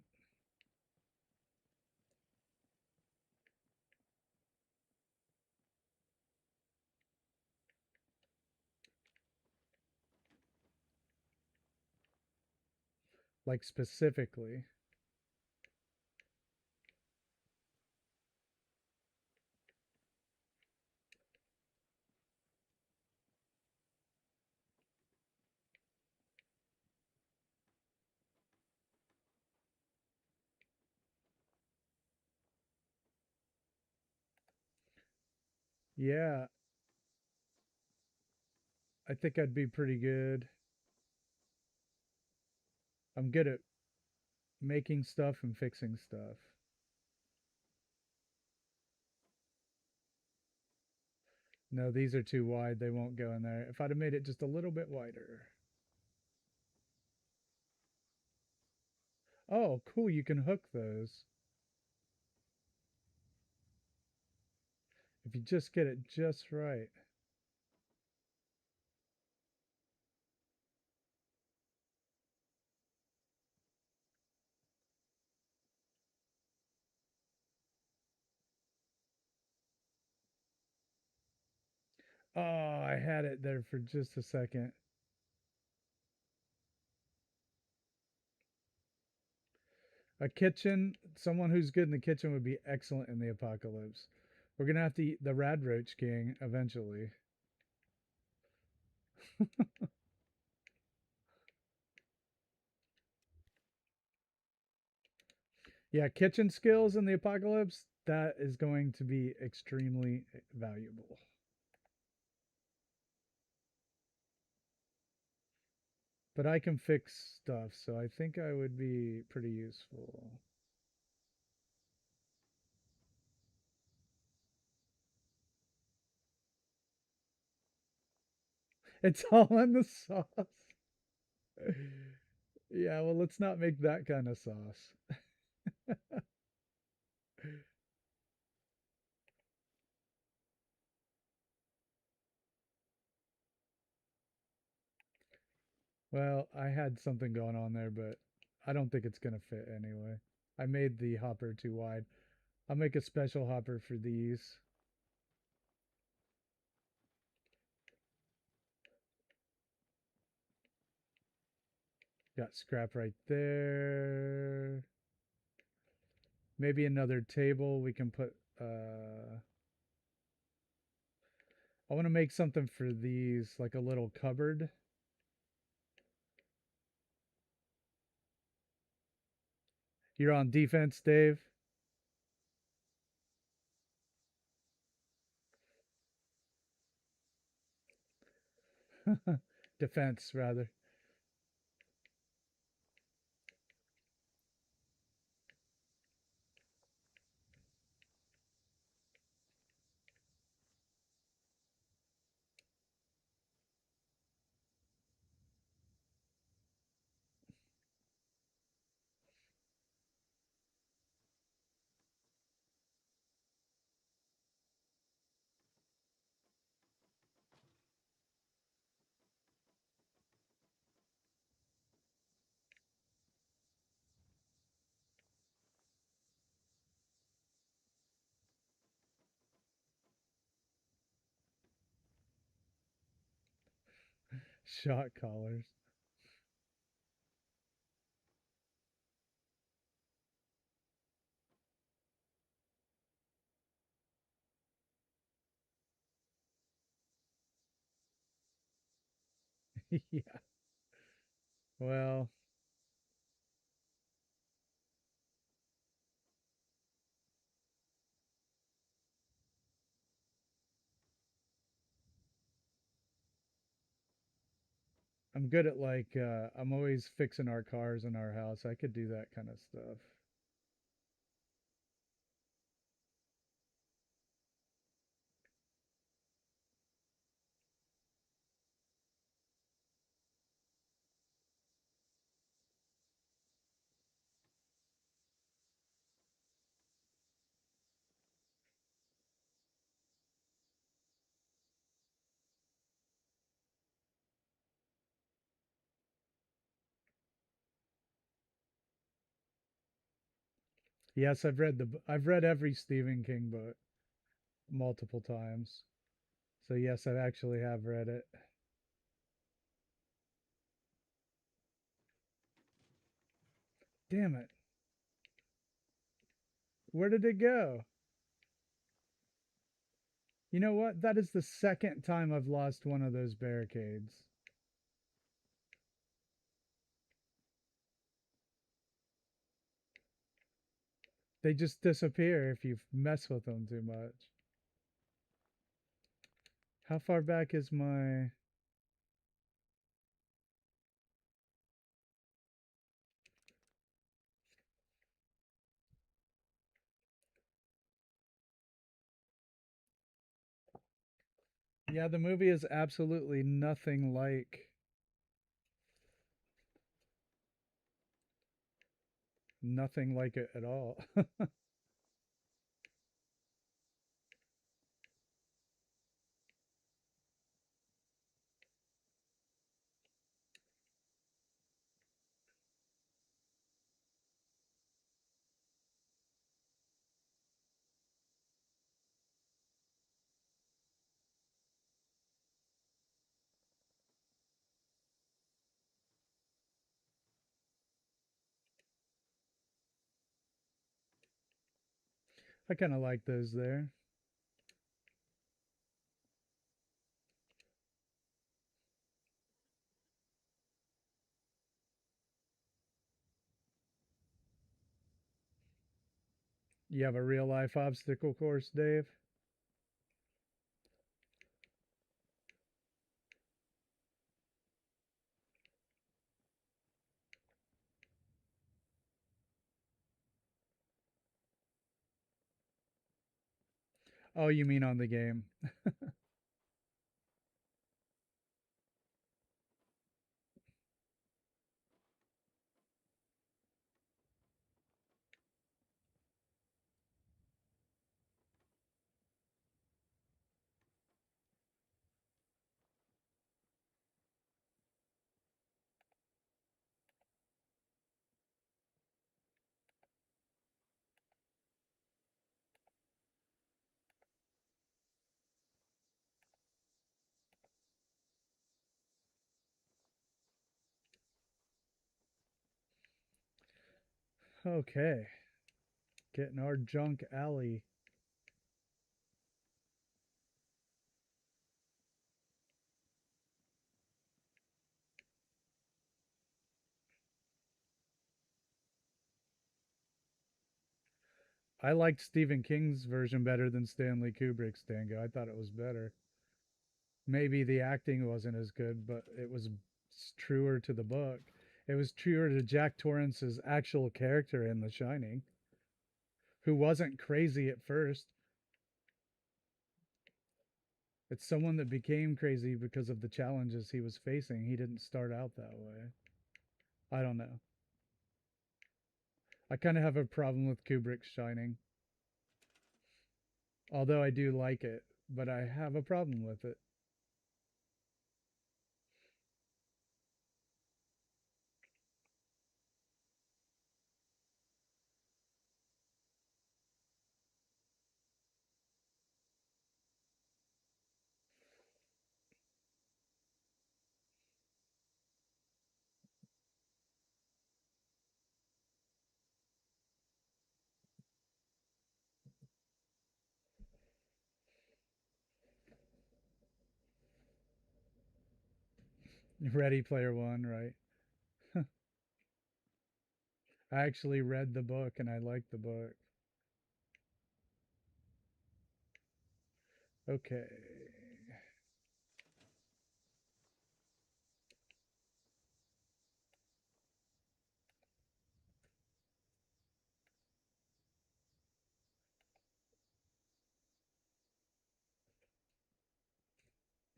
Like specifically? Yeah, I think I'd be pretty good. I'm good at making stuff and fixing stuff. No, these are too wide. They won't go in there. If I'd have made it just a little bit wider. Oh, cool. You can hook those. If you just get it just right. Oh, I had it there for just a second. A kitchen, someone who's good in the kitchen would be excellent in the apocalypse. We're going to have to eat the Rad Roach King eventually. Yeah, kitchen skills in the apocalypse, that is going to be extremely valuable. But I can fix stuff, so I think I would be pretty useful. It's all in the sauce. Yeah, well, let's not make that kind of sauce. Well, I had something going on there, but I don't think it's going to fit anyway. I made the hopper too wide. I'll make a special hopper for these. Got scrap right there. Maybe another table we can put. I want to make something for these, like a little cupboard. You're on defense, Dave. Defense, rather. Shot callers. Yeah. Well, I'm good at like I'm always fixing our cars in our house. I could do that kind of stuff. Yes, I've read every Stephen King book multiple times. So yes, I actually have read it. Damn it. Where did it go? You know what? That is the second time I've lost one of those barricades. They just disappear if you mess with them too much. How far back is my... Yeah, the movie is absolutely nothing like it at all. I kind of like those there. You have a real life obstacle course, Dave? Oh, you mean on the game? Okay. Getting our junk alley. I liked Stephen King's version better than Stanley Kubrick's Tango. I thought it was better. Maybe the acting wasn't as good, but it was truer to the book. It was truer to Jack Torrance's actual character in The Shining, who wasn't crazy at first. It's someone that became crazy because of the challenges he was facing. He didn't start out that way. I don't know. I kind of have a problem with Kubrick's Shining, although I do like it, but I have a problem with it. Ready Player One, right? I actually read the book and I liked the book. Okay.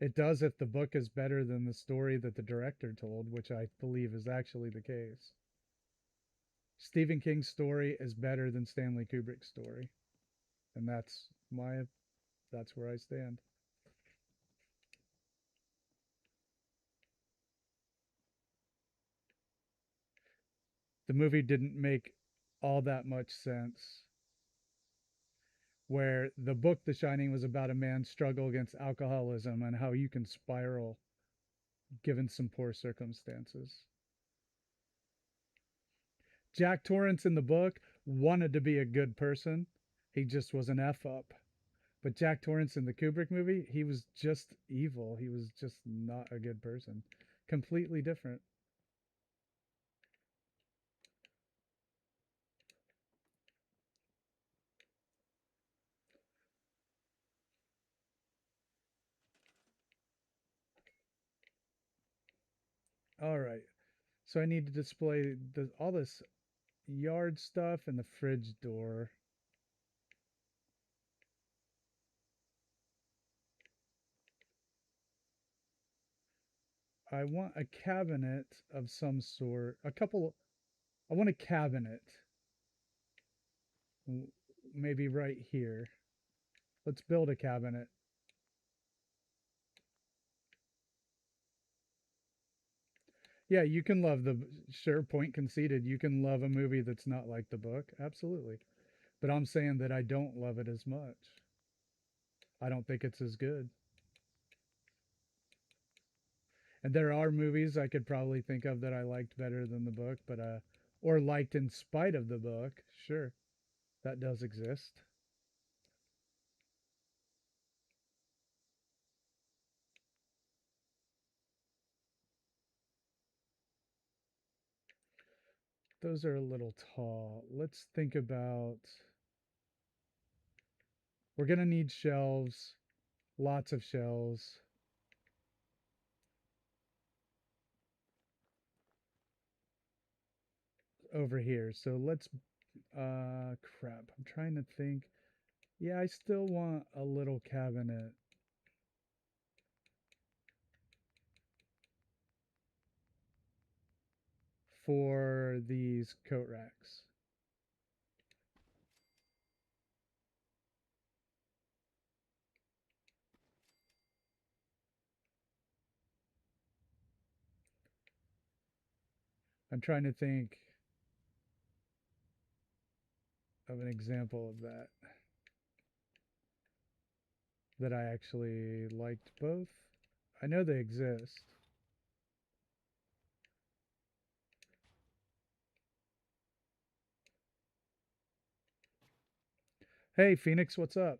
It does if the book is better than the story that the director told, which I believe is actually the case. Stephen King's story is better than Stanley Kubrick's story, and that's where I stand. The movie didn't make all that much sense. Where the book The Shining was about a man's struggle against alcoholism and how you can spiral given some poor circumstances. Jack Torrance in the book wanted to be a good person. He just was an F up. But Jack Torrance in the Kubrick movie, he was just evil. He was just not a good person. Completely different. All right. So I need to display all this yard stuff and the fridge door. I want a cabinet of some sort. I want a cabinet. Maybe right here. Let's build a cabinet. Yeah, you can love sure, point conceded. You can love a movie that's not like the book. Absolutely. But I'm saying that I don't love it as much. I don't think it's as good. And there are movies I could probably think of that I liked better than the book, but or liked in spite of the book. Sure, that does exist. Those are a little tall. Let's think about we're going to need shelves, lots of shelves over here. So let's crap. I'm trying to think. Yeah, I still want a little cabinet for these coat racks. I'm trying to think of an example of that I actually liked both. I know they exist. Hey, Phoenix, what's up?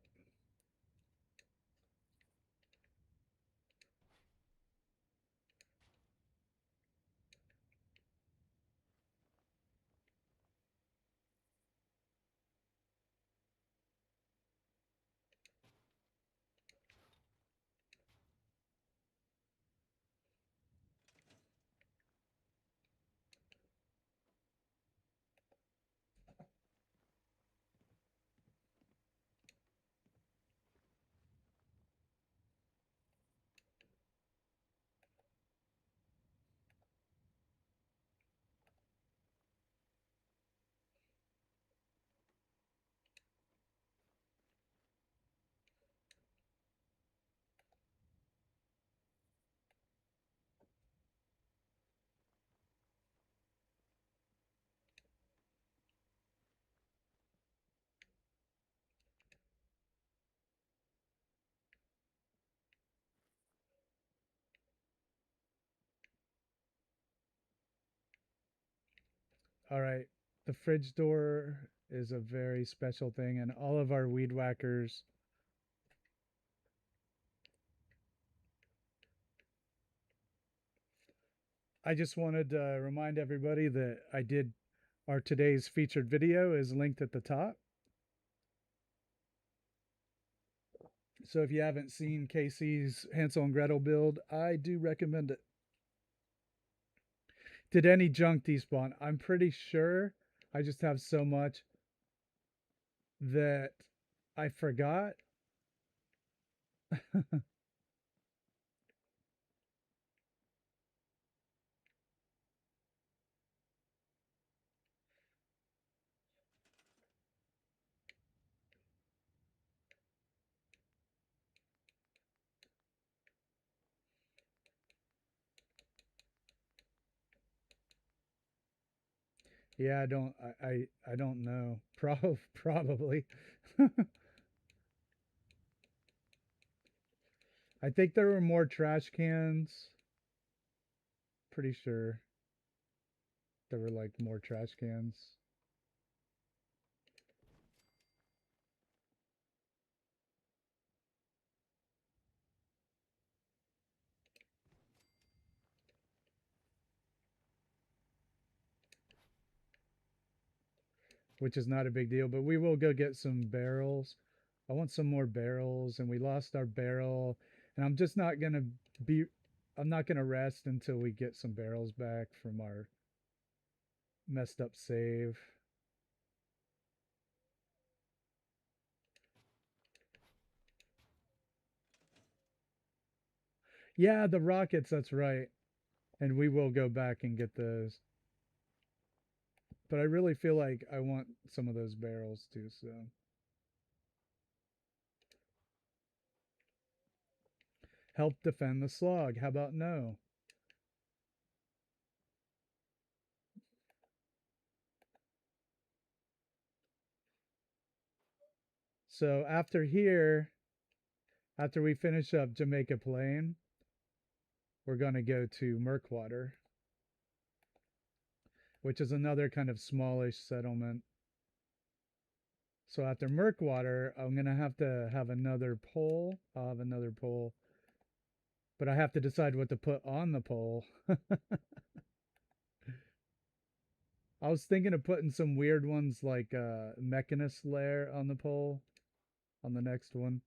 All right. The fridge door is a very special thing, and all of our weed whackers. I just wanted to remind everybody that our today's featured video is linked at the top. So if you haven't seen Casey's Hansel and Gretel build, I do recommend it. Did any junk despawn? I'm pretty sure. I just have so much that I forgot. Yeah, I don't know. Probably. I think there were more trash cans. Pretty sure there were like more trash cans. Which is not a big deal, but we will go get some barrels. I want some more barrels, and we lost our barrel, and be I'm not gonna rest until we get some barrels back from our messed up save. Yeah, the rockets, that's right. And we will go back and get those. But I really feel like I want some of those barrels too, so help defend the slog. How about no? So after we finish up Jamaica Plain, we're going to go to Murkwater, which is another kind of smallish settlement. So after Murkwater, I'm going to have another pole. I'll have another pole, but I have to decide what to put on the pole. I was thinking of putting some weird ones like Mechanist Lair on the pole on the next one.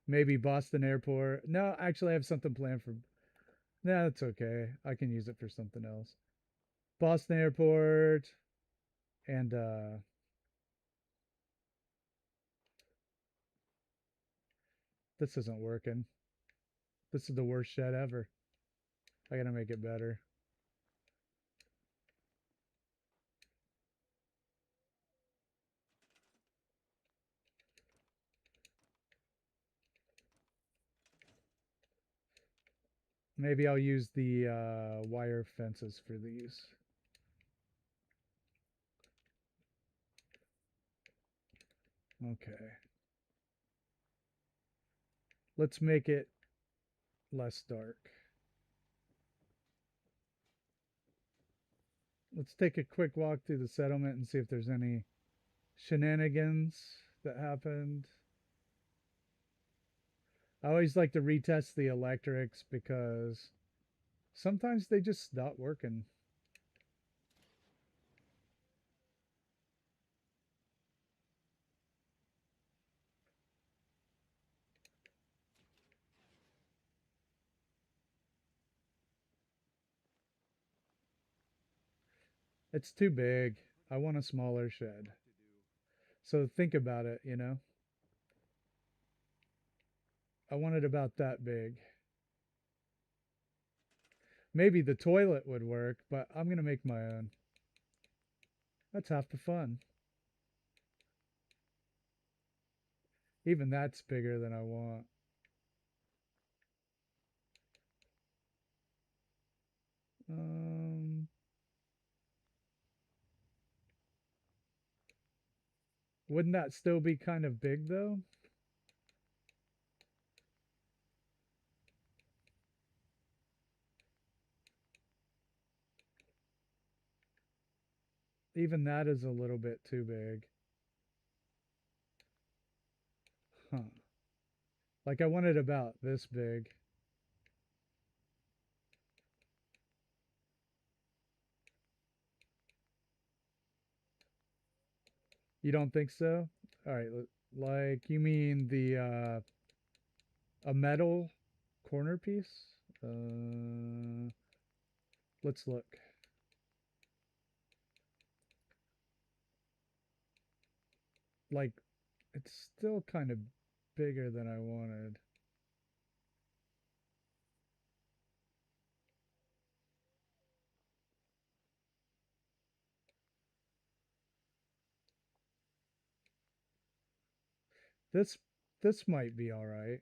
Maybe Boston Airport. No, actually, I have something planned for. No, it's okay. I can use it for something else. Boston Airport and this isn't working. This is the worst shed ever. I gotta make it better. Maybe I'll use the wire fences for these. Okay. Let's make it less dark. Let's take a quick walk through the settlement and see if there's any shenanigans that happened. I always like to retest the electrics because sometimes they just stop working. It's too big. I want a smaller shed. So think about it, you know. I want it about that big. Maybe the toilet would work, but I'm going to make my own. That's half the fun. Even that's bigger than I want. Um, wouldn't that still be kind of big though? Even that is a little bit too big. Huh. Like I want it about this big. You don't think so? All right, like you mean the a metal corner piece? Let's look. Like it's still kind of bigger than I wanted. This this might be all right.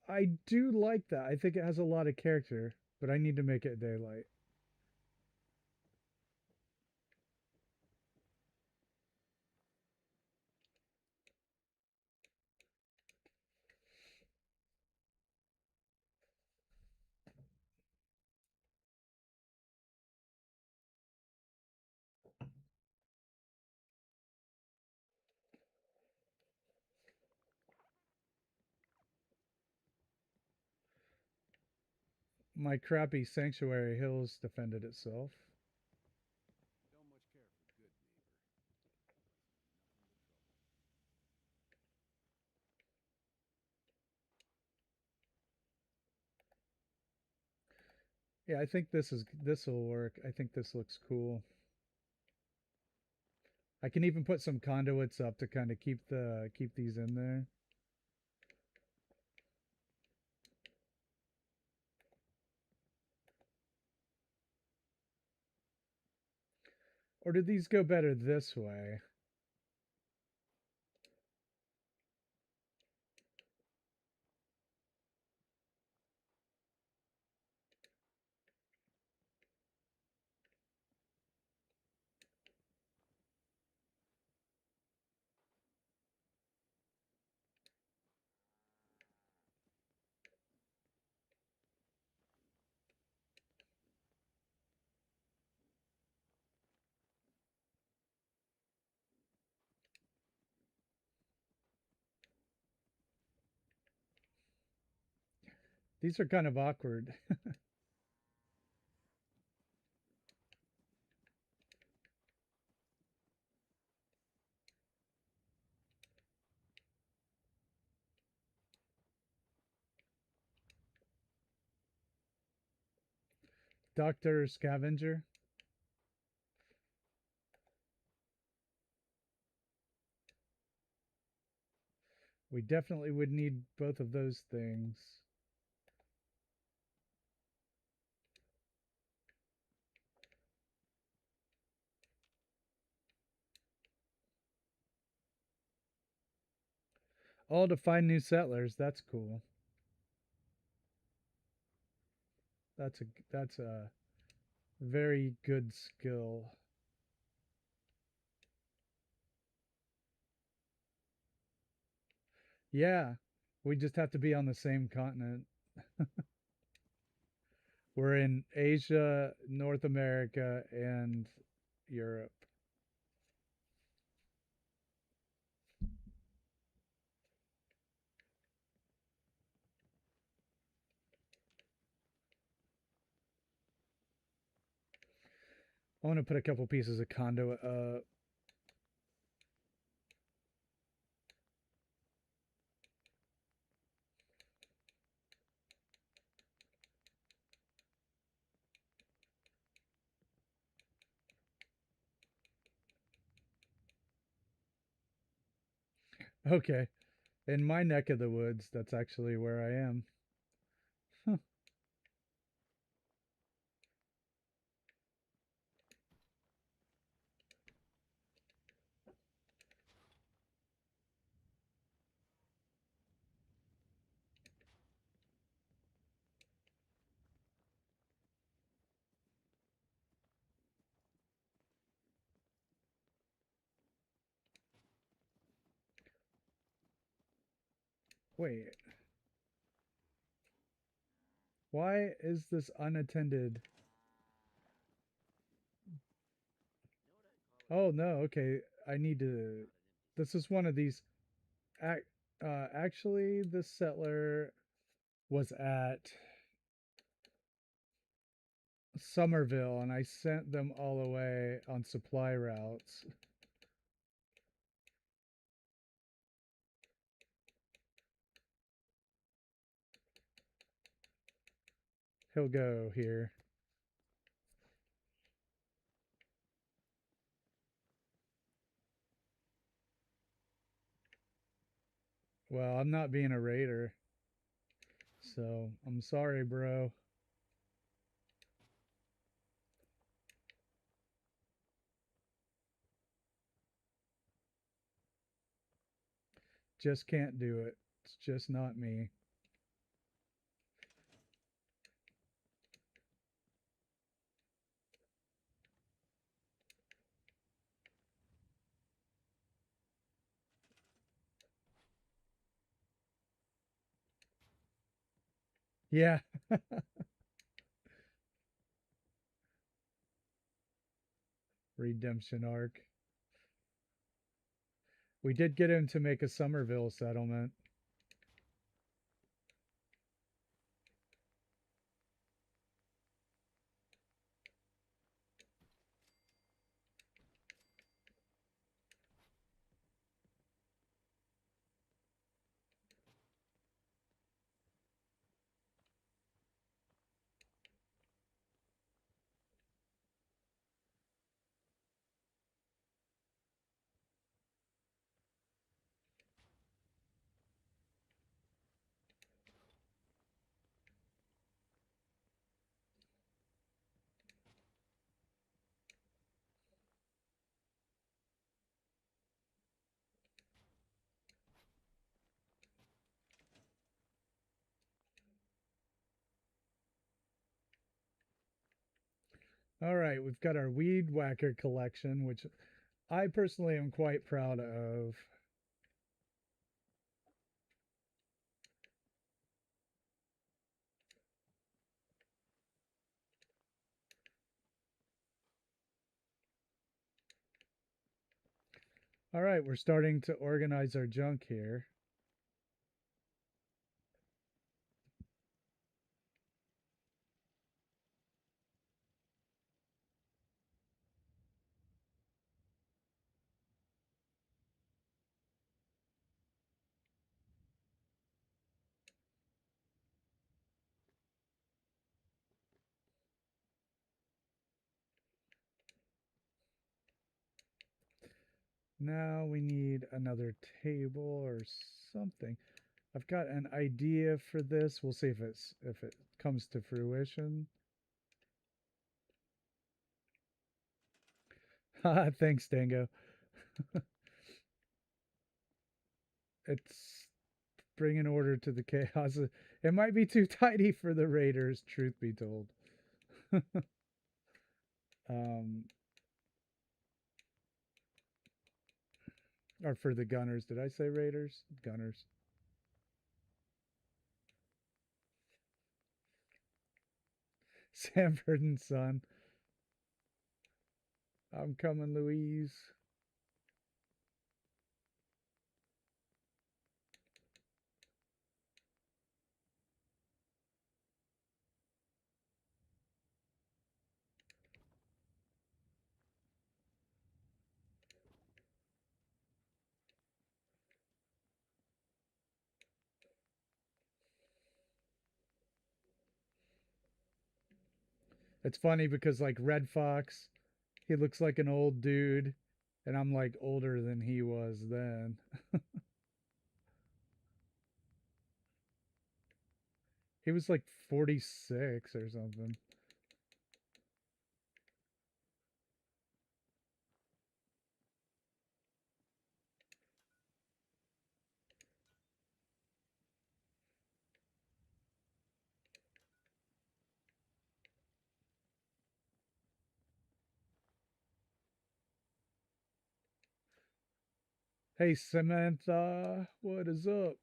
I do like that. I think it has a lot of character, but I need to make it daylight. My crappy sanctuary hills defended itself. Yeah, I think this will work. I think this looks cool. I can even put some conduits up to kind of keep these in there. Or did these go better this way? These are kind of awkward. Dr. Scavenger. We definitely would need both of those things. All to find new settlers. That's cool. That's a very good skill. Yeah, we just have to be on the same continent. We're in Asia, North America, and Europe. I want to put a couple pieces of conduit up. Okay. In my neck of the woods, that's actually where I am. Huh. Wait. Why is this unattended? Oh no, okay. I need to. This is one of these. Actually, this settler was at Somerville, and I sent them all away on supply routes. He'll go here. Well, I'm not being a raider, so I'm sorry, bro. Just can't do it. It's just not me. Yeah. Redemption arc. We did get him to make a Somerville settlement. All right, we've got our weed whacker collection, which I personally am quite proud of. All right, we're starting to organize our junk here. Now we need another table or something. I've got an idea for this. We'll see if it comes to fruition. Thanks, Dango. It's bringing order to the chaos. It might be too tidy for the raiders, truth be told. um, or for the gunners. Did I say raiders? Gunners. Sanford and Son. I'm coming, Louise. It's funny because like Red Fox, he looks like an old dude, and I'm like older than he was then. He was like 46 or something. Hey Samantha, what is up?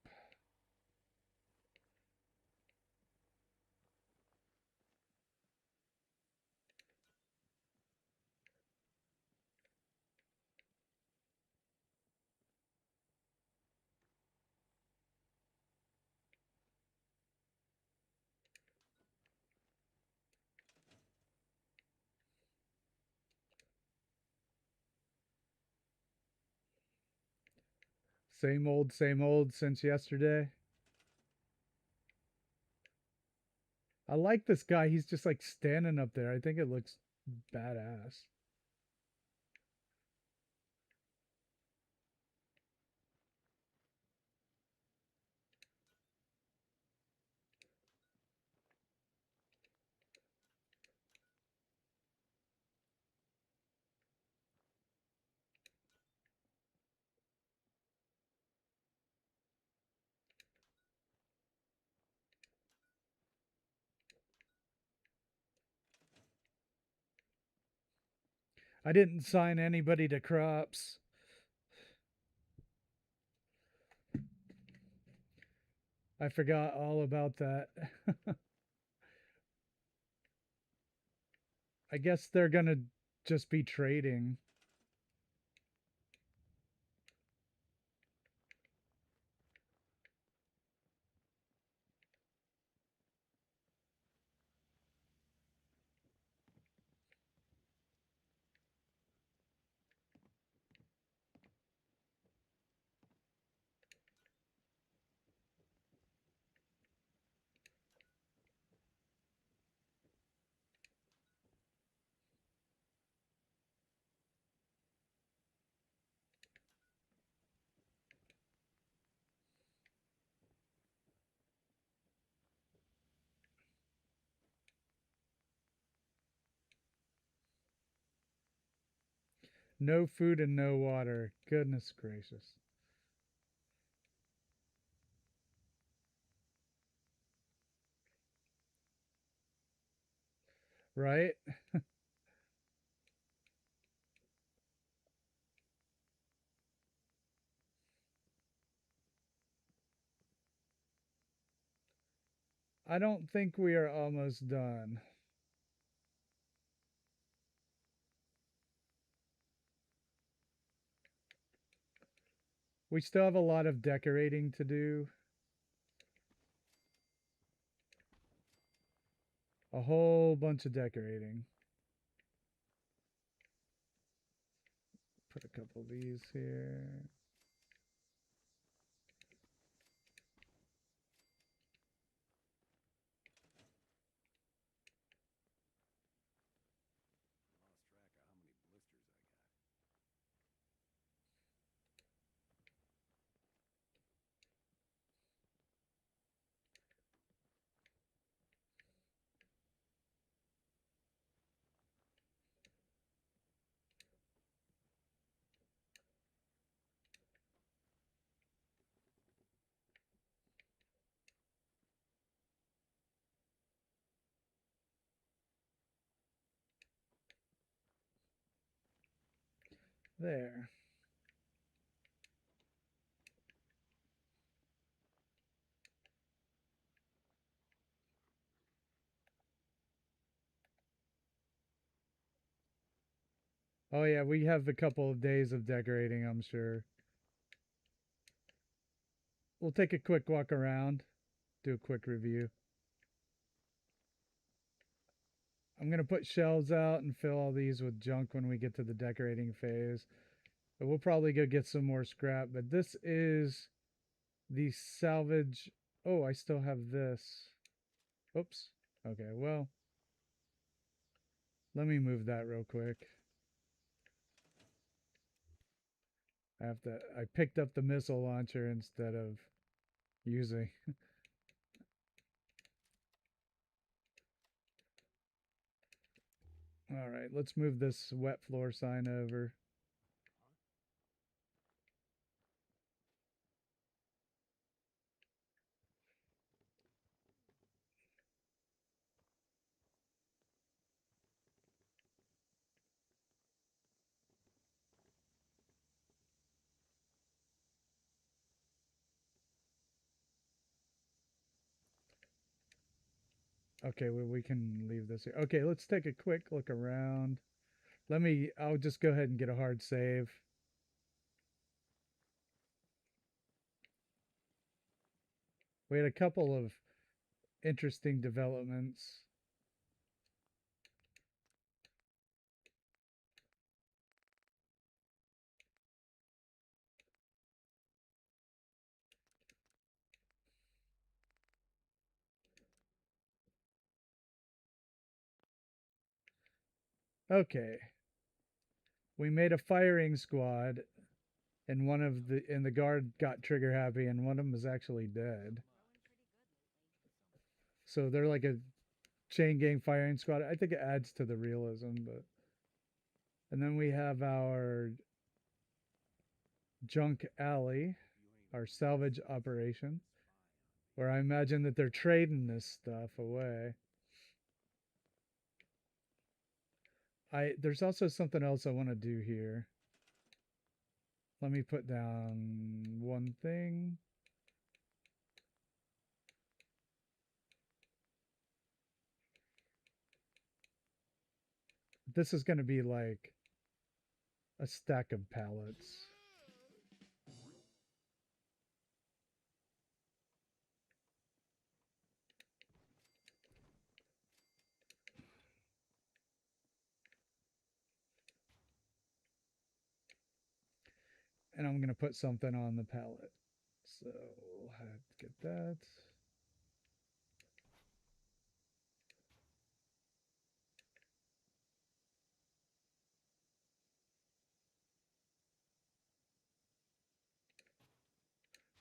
Same old since yesterday. I like this guy. He's just like standing up there. I think it looks badass. I didn't sign anybody to crops. I forgot all about that. I guess they're gonna just be trading. No food and no water. Goodness gracious. Right? I don't think we are almost done. We still have a lot of decorating to do. A whole bunch of decorating. Put a couple of these here. There. Oh yeah, we have a couple of days of decorating, I'm sure. We'll take a quick walk around, do a quick review. I'm going to put shelves out and fill all these with junk when we get to the decorating phase. But we'll probably go get some more scrap. But this is the salvage. Oh, I still have this. Oops. Okay, well, let me move that real quick. I picked up the missile launcher instead of using. All right, let's move this wet floor sign over. Okay, well, we can leave this here. Okay, let's take a quick look around. I'll just go ahead and get a hard save. We had a couple of interesting developments. Okay. We made a firing squad, and the guard got trigger happy, and one of them is actually dead. So they're like a chain gang firing squad. I think it adds to the realism, but and then we have our junk alley, our salvage operation, where I imagine that they're trading this stuff away. There's also something else I want to do here. Let me put down one thing. This is going to be like a stack of pallets. And I'm going to put something on the pallet. So we'll have to get that.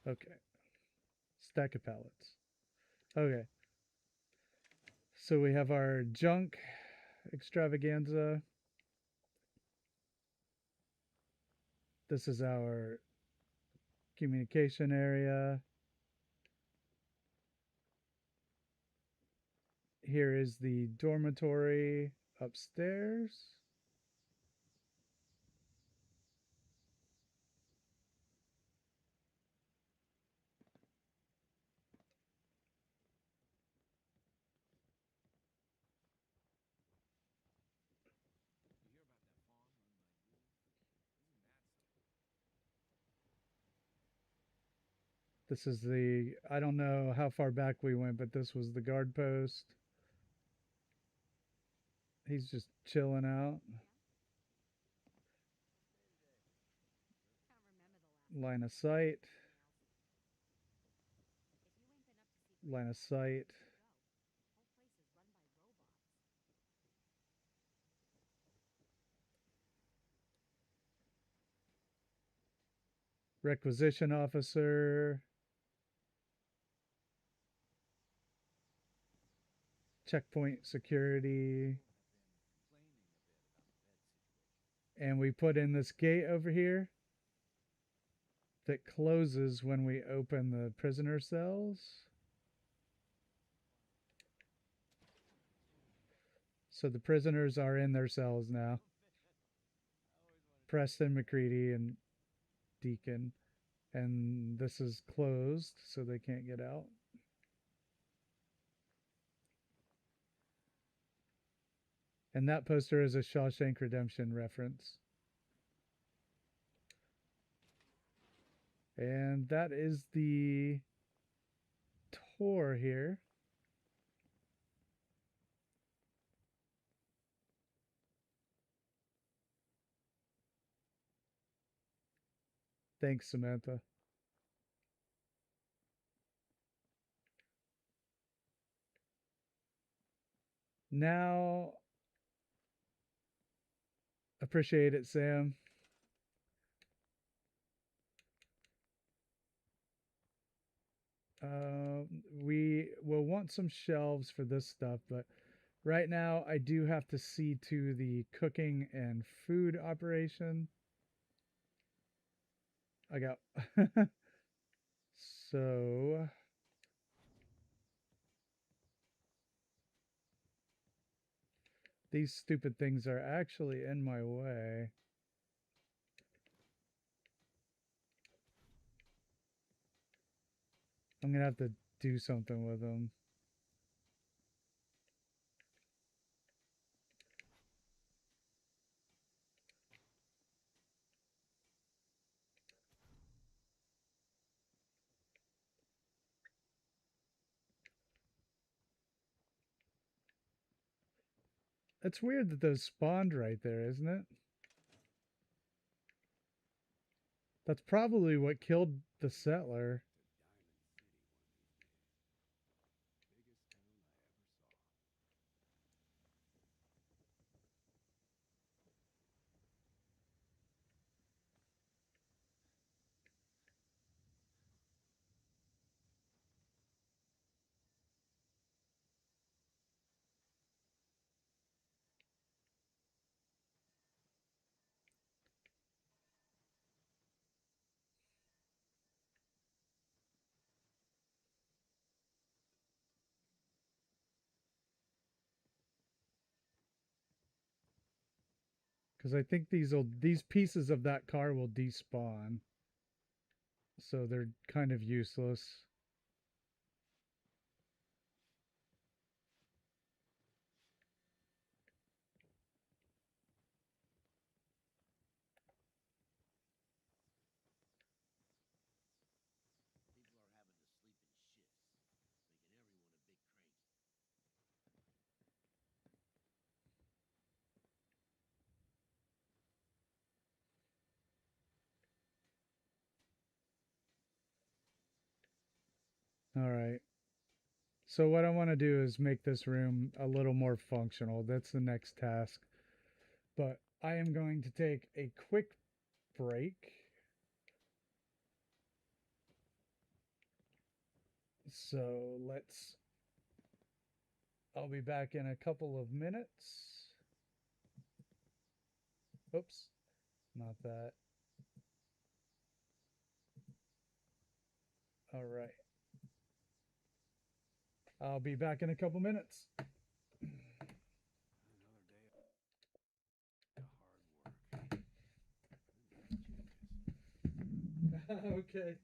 Okay. Stack of pallets. Okay. So we have our junk extravaganza. This is our communication area. Here is the dormitory upstairs. This is I don't know how far back we went, but this was the guard post. He's just chilling out. Line of sight. Line of sight. Requisition officer. Checkpoint security. And we put in this gate over here that closes when we open the prisoner cells. So the prisoners are in their cells now. Preston, McCready, and Deacon. And this is closed, so they can't get out. And that poster is a Shawshank Redemption reference. And that is the tour here. Thanks, Samantha. Now, appreciate it, Sam. We will want some shelves for this stuff, but right now I do have to see to the cooking and food operation. I got so these stupid things are actually in my way. I'm gonna have to do something with them. It's weird that those spawned right there, isn't it? That's probably what killed the settler. because I think these pieces of that car will despawn, so they're kind of useless. All right. So what I want to do is make this room a little more functional. That's the next task. But I am going to take a quick break. So I'll be back in a couple of minutes. Oops, not that. All right. I'll be back in a couple minutes. Okay.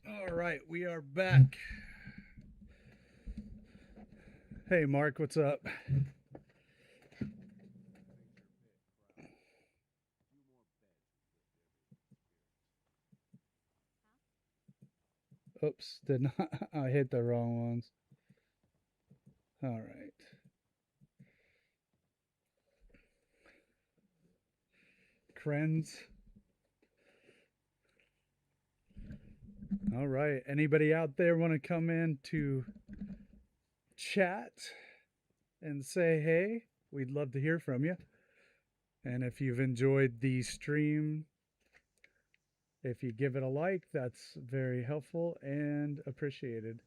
All right, we are back. Hey, Mark, what's up? Oops, did not. I hit the wrong ones. All right. Krenz. All right. Anybody out there want to come in to chat and say hey? We'd love to hear from you. And if you've enjoyed the stream, if you give it a like, that's very helpful and appreciated.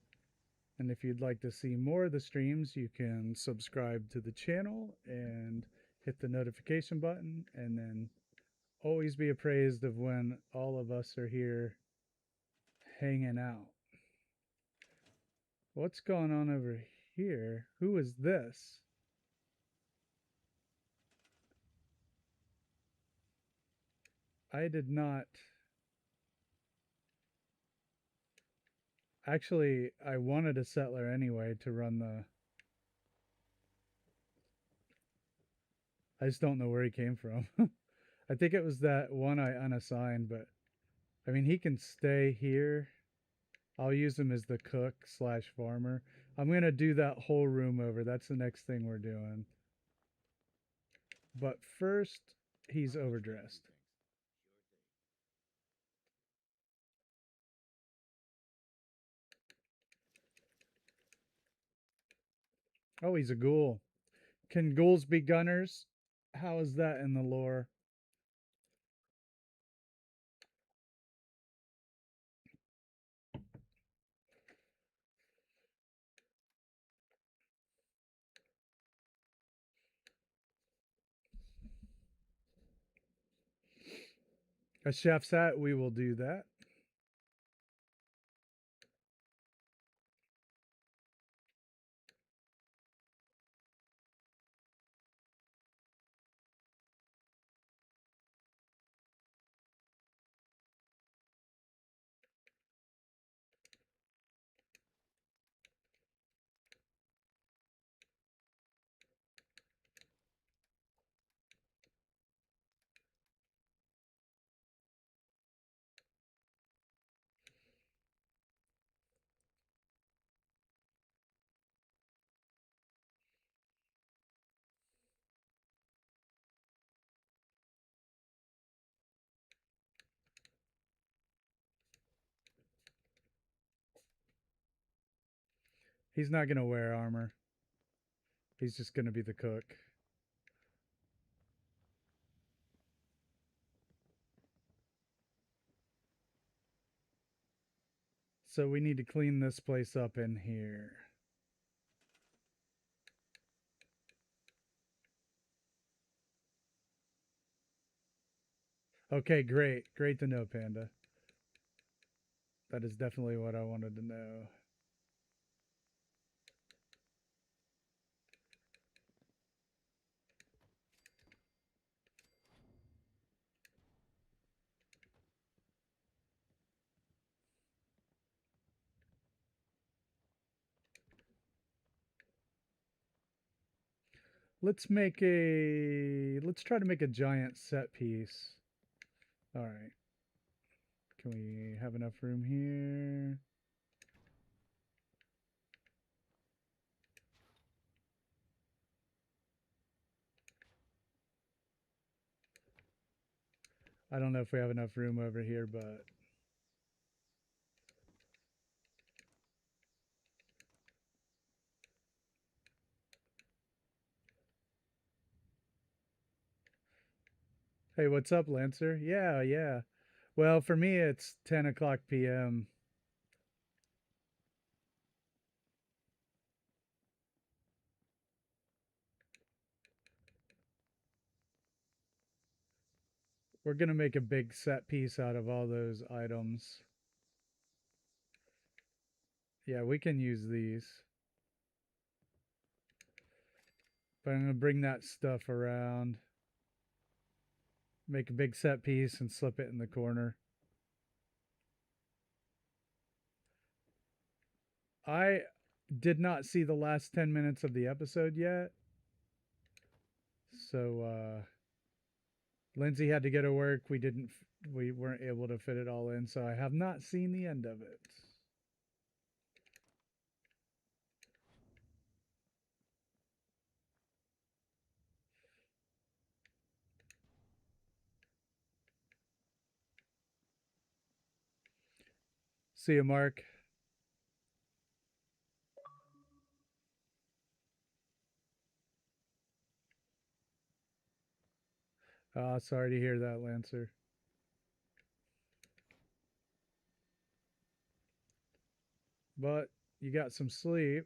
And if you'd like to see more of the streams, you can subscribe to the channel and hit the notification button, and then always be appraised of when all of us are here hanging out. What's going on over here? Who is this? I did not. Actually, I wanted a settler anyway to run the. I just don't know where he came from. I think it was that one I unassigned, but I mean, he can stay here. I'll use him as the cook slash farmer. I'm going to do that whole room over. That's the next thing we're doing. But first, he's overdressed. Oh, he's a ghoul. Can ghouls be gunners? How is that in the lore? A chef's hat, we will do that. He's not going to wear armor. He's just going to be the cook. So we need to clean this place up in here. Okay, great. Great to know, Panda. That is definitely what I wanted to know. Let's try to make a giant set piece. All right. Can we have enough room here? I don't know if we have enough room over here, but hey, what's up, Lancer? Yeah, yeah. Well, for me, it's 10 o'clock p.m. We're going to make a big set piece out of all those items. Yeah, we can use these. But I'm going to bring that stuff around. Make a big set piece and slip it in the corner. I did not see the last 10 minutes of the episode yet. So Lindsay had to go to work. We weren't able to fit it all in, so I have not seen the end of it. See you, Mark. Sorry to hear that, Lancer. But you got some sleep.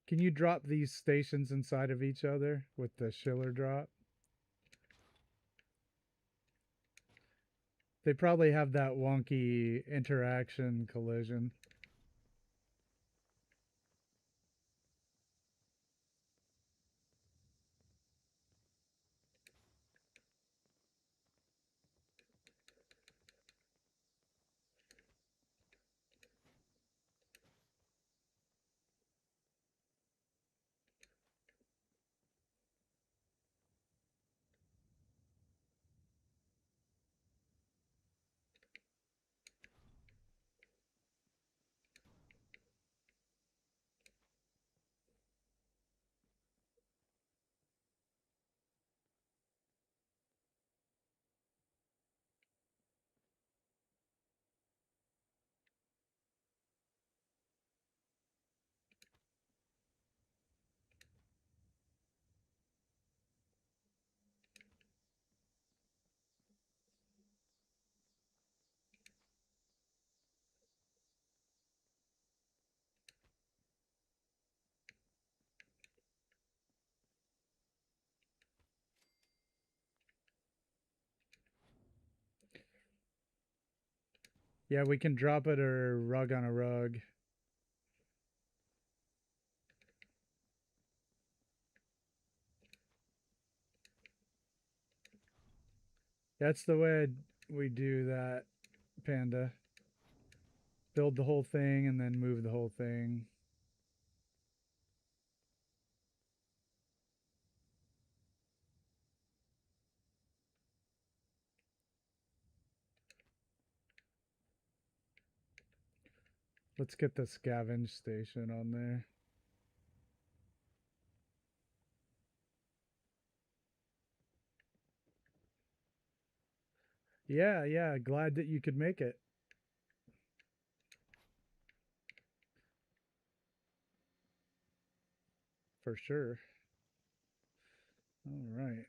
Can you drop these stations inside of each other with the Schiller drop? They probably have that wonky interaction collision. Yeah, we can drop it or rug on a rug. That's the way we do that, Panda. Build the whole thing and then move the whole thing. Let's get the scavenge station on there. Yeah, glad that you could make it. For sure. All right.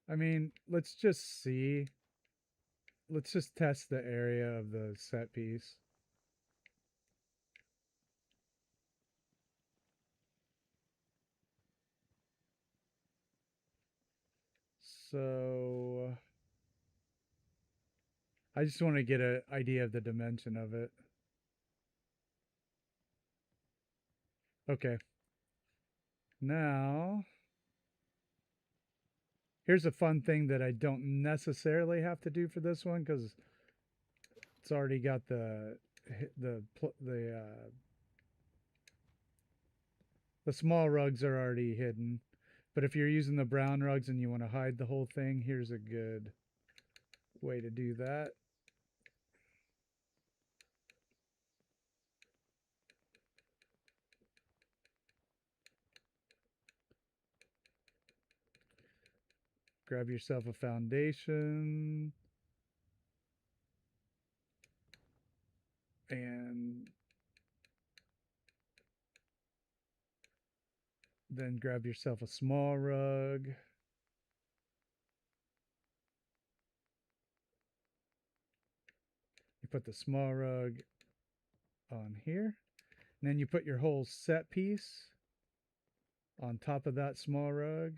I mean, let's just see. Let's just test the area of the set piece. So I just want to get an idea of the dimension of it. Okay. Now, here's a fun thing that I don't necessarily have to do for this one because it's already got the small rugs are already hidden. But if you're using the brown rugs and you want to hide the whole thing, here's a good way to do that. Grab yourself a foundation and then grab yourself a small rug. You put the small rug on here. And then you put your whole set piece on top of that small rug.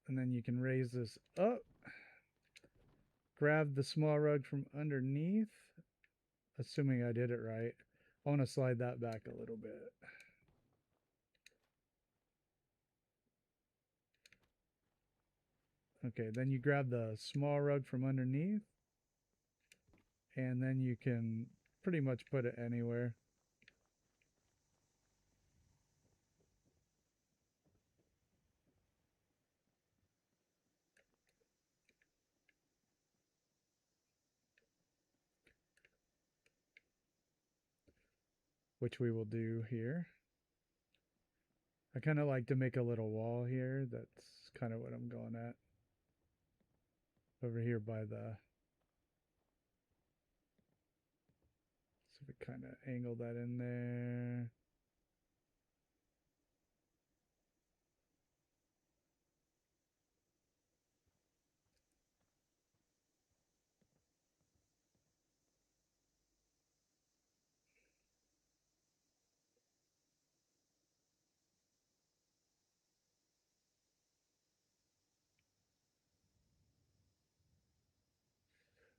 And then you can raise this up. Grab the small rug from underneath. Assuming I did it right. I want to slide that back a little bit. Okay, then you grab the small rug from underneath. And then you can pretty much put it anywhere. which we will do here. I kind of like to make a little wall here. That's kind of what I'm going at. Over here by the... So we kind of angle that in there.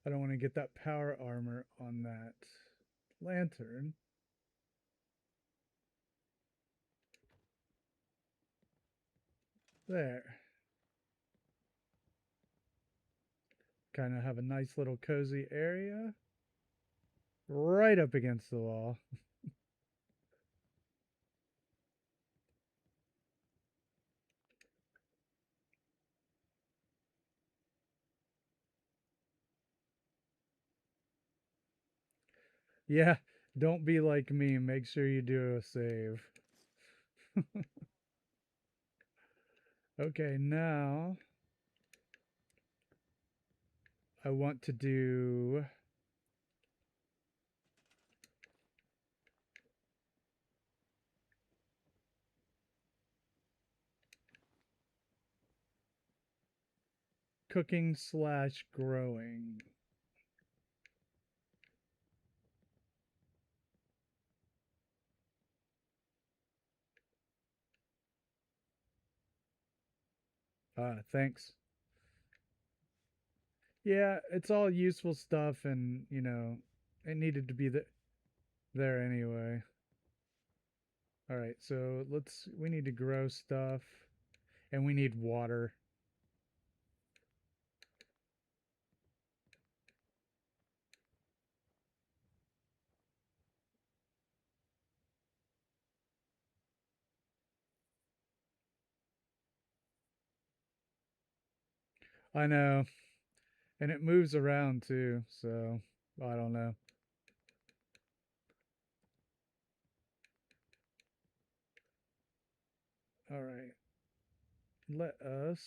I don't want to get that power armor on that lantern. There. Kind of have a nice little cozy area right up against the wall. Yeah, don't be like me. Make sure you do a save. Okay, now I want to do cooking slash growing. Thanks. Yeah, it's all useful stuff, and you know, it needed to be there anyway. All right, so we need to grow stuff, and we need water. I know, and it moves around too, so I don't know. All right, let us.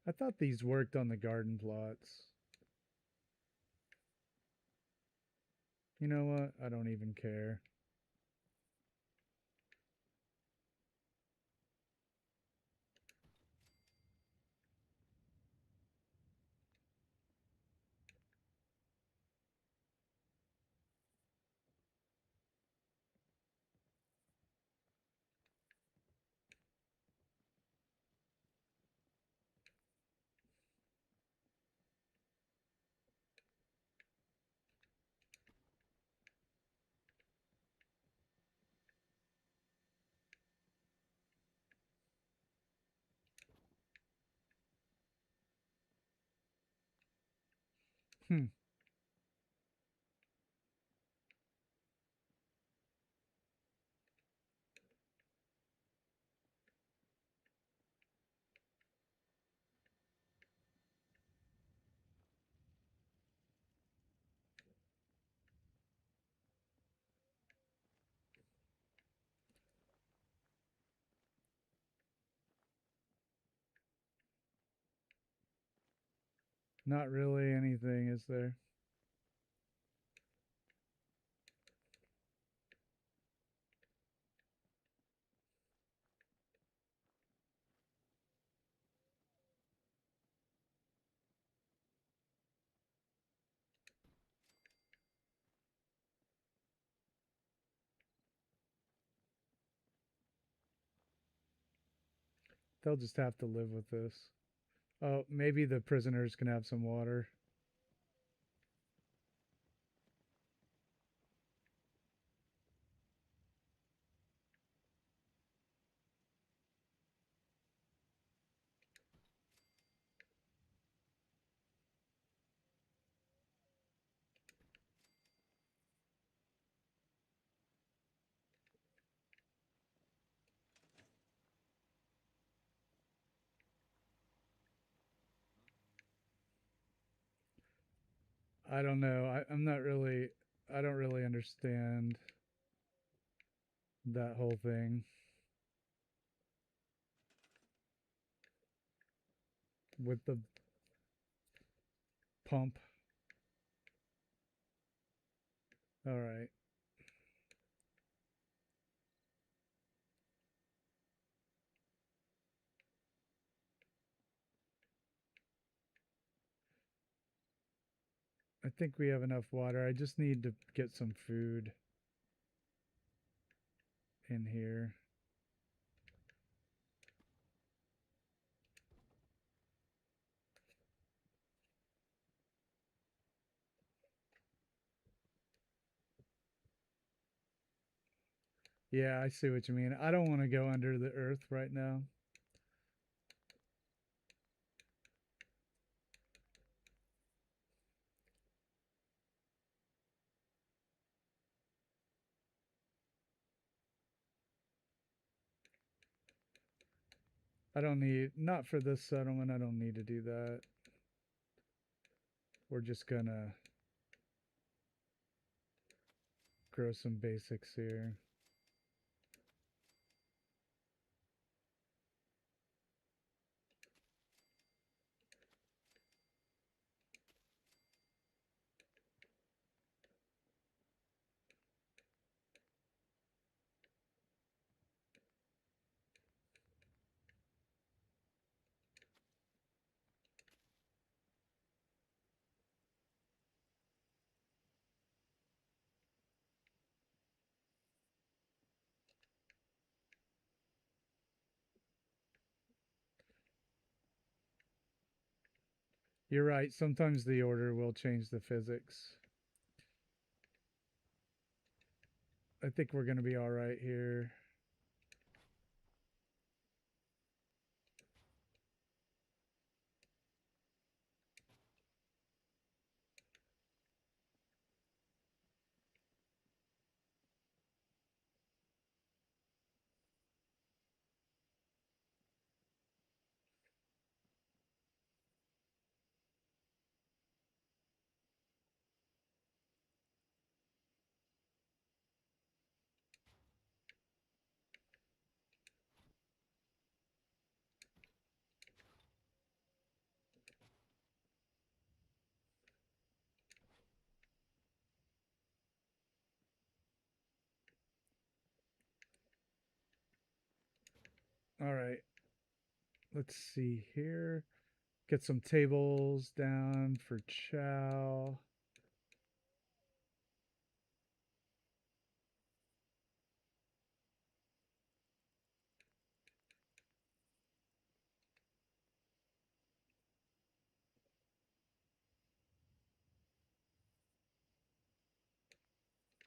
I thought these worked on the garden plots. You know what? I don't even care. Hmm. Not really anything, is there? They'll just have to live with this. Oh, maybe the prisoners can have some water. I don't know. I'm not really. I don't really understand that whole thing with the pump. All right. I think we have enough water. I just need to get some food in here. Yeah, I see what you mean. I don't want to go under the earth right now. I don't need, not for this settlement, I don't need to do that. We're just gonna grow some basics here. You're right, sometimes the order will change the physics. I think we're gonna be all right here. All right, let's see here. Get some tables down for chow.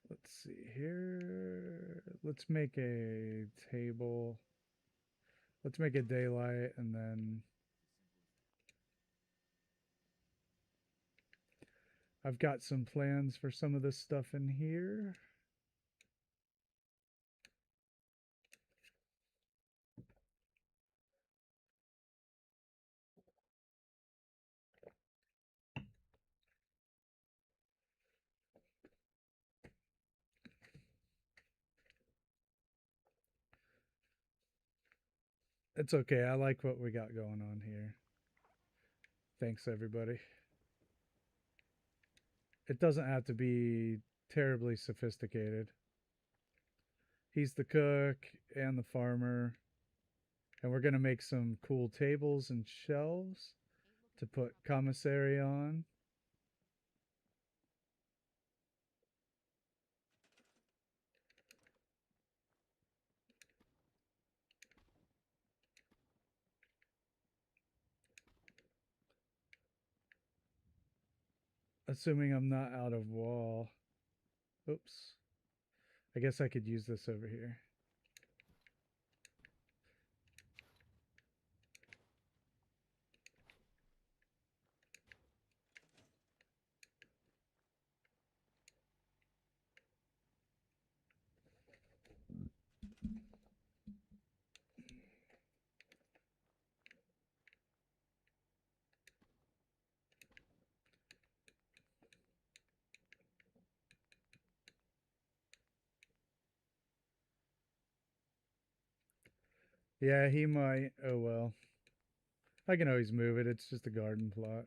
Let's see here. Let's make a table. Let's make it daylight and then I've got some plans for some of this stuff in here. It's okay. I like what we got going on here. Thanks, everybody. It doesn't have to be terribly sophisticated. He's the cook and the farmer. And we're going to make some cool tables and shelves to put commissary on. Assuming I'm not out of wall. Oops. I guess I could use this over here. Yeah, he might. Oh well. I can always move it. It's just a garden plot.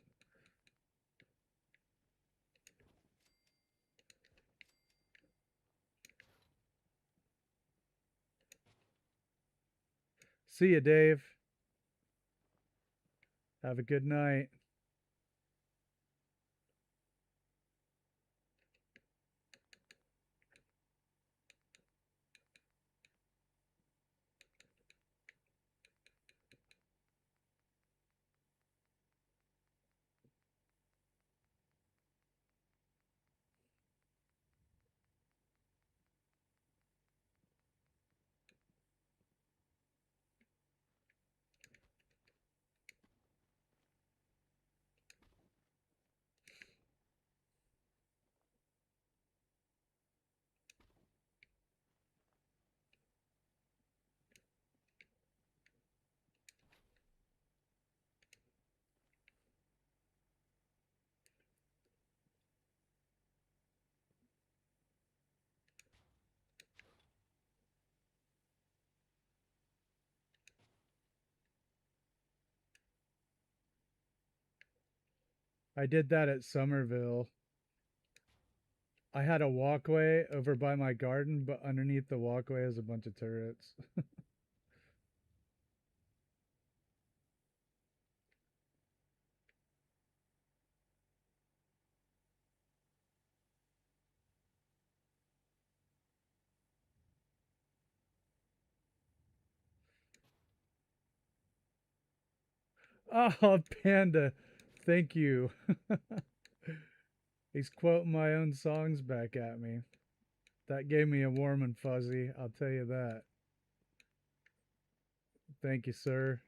See ya, Dave. Have a good night. I did that at Somerville. I had a walkway over by my garden, but underneath the walkway is a bunch of turrets. Oh, Panda. Thank you. He's quoting my own songs back at me. That gave me a warm and fuzzy, I'll tell you that. Thank you, sir.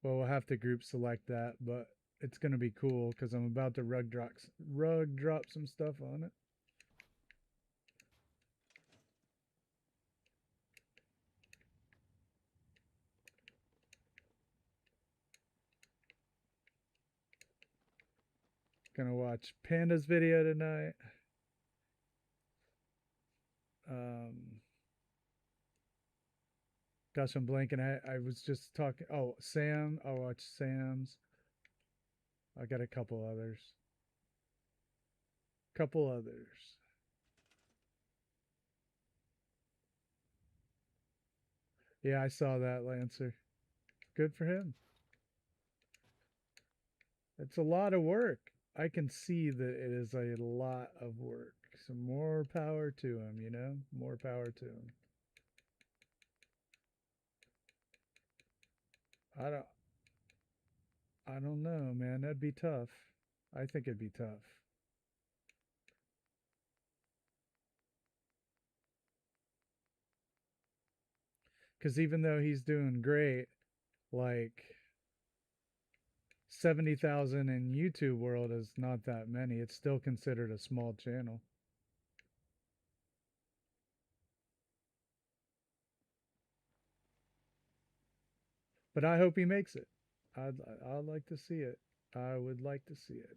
Well, we'll have to group select that, but it's going to be cool because I'm about to rug drop some stuff on it. Gonna watch Panda's video tonight. Um, Gosh, I'm blanking. I was just talking. Oh, Sam. I'll watch Sam's. I got a couple others. Couple others. Yeah, I saw that, Lancer. Good for him. It's a lot of work. I can see that it is a lot of work. So more power to him, you know? More power to him. I don't I don't know, man. That'd be tough. I think it'd be tough. Cuz even though he's doing great, like 70,000 in YouTube world is not that many. It's still considered a small channel. But I hope he makes it. I'd like to see it. I would like to see it.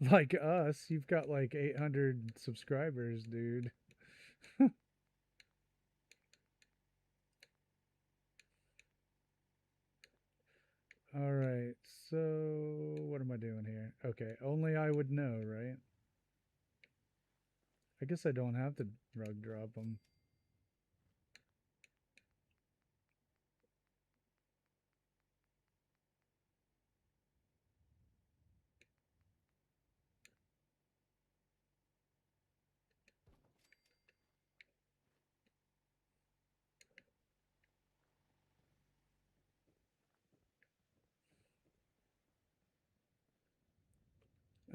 Like us, you've got like 800 subscribers, dude. All right, so what am I doing here? Okay, only I would know, right? I guess I don't have to rug drop them.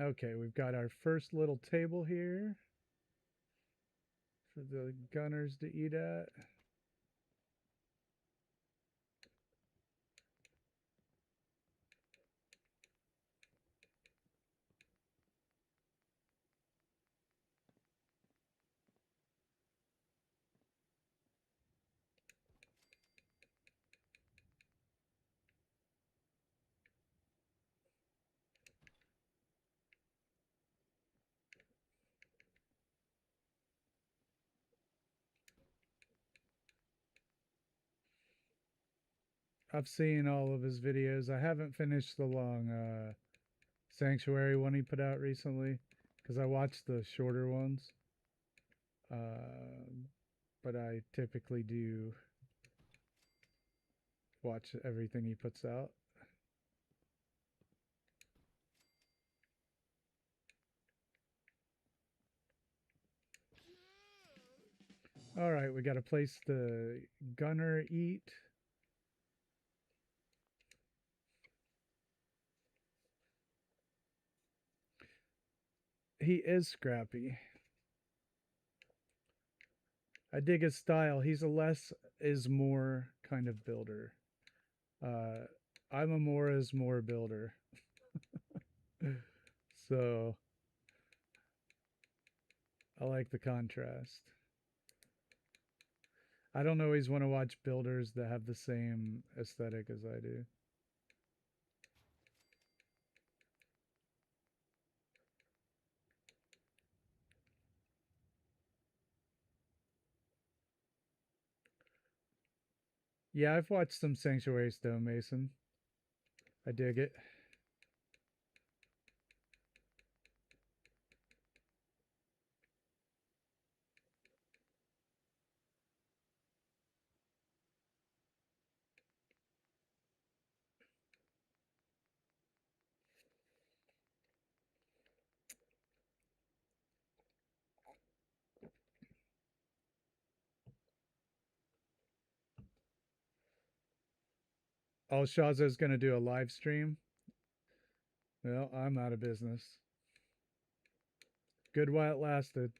Okay, we've got our first little table here for the gunners to eat at. I've seen all of his videos. I haven't finished the long Sanctuary one he put out recently because I watched the shorter ones. Uh, but I typically do watch everything he puts out. All right, we got to place the gunner eat. He is scrappy. I dig his style. He's a less is more kind of builder. Uh, I'm a more is more builder. So I like the contrast. I don't always want to watch builders that have the same aesthetic as I do. Yeah, I've watched some Sanctuary Stonemason. I dig it. Oh, Shazo's going to do a live stream. Well, I'm out of business. Good while it lasted.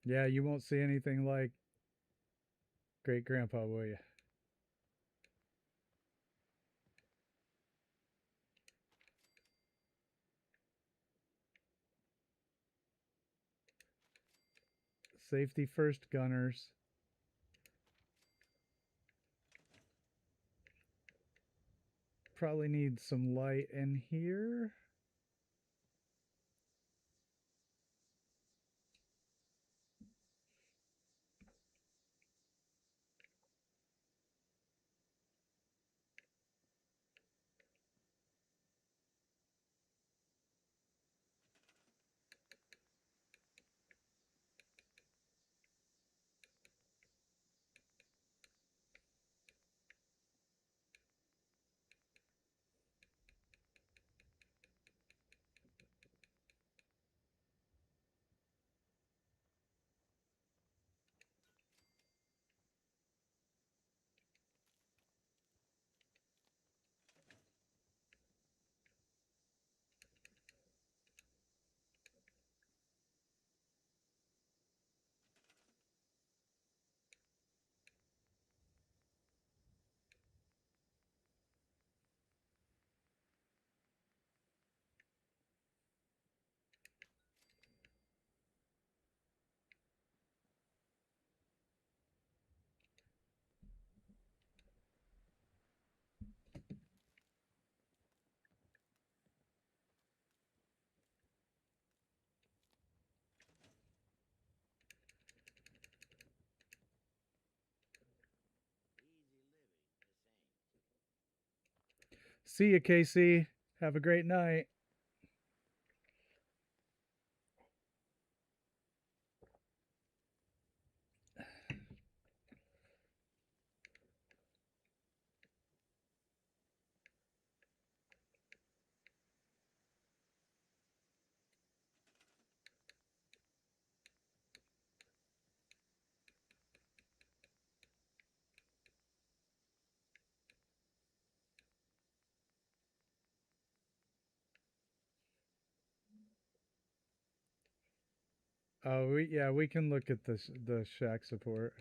Yeah, you won't see anything like great grandpa, will you? Safety first, gunners. Probably need some light in here. See you, Casey. Have a great night. Oh, we can look at the shack support.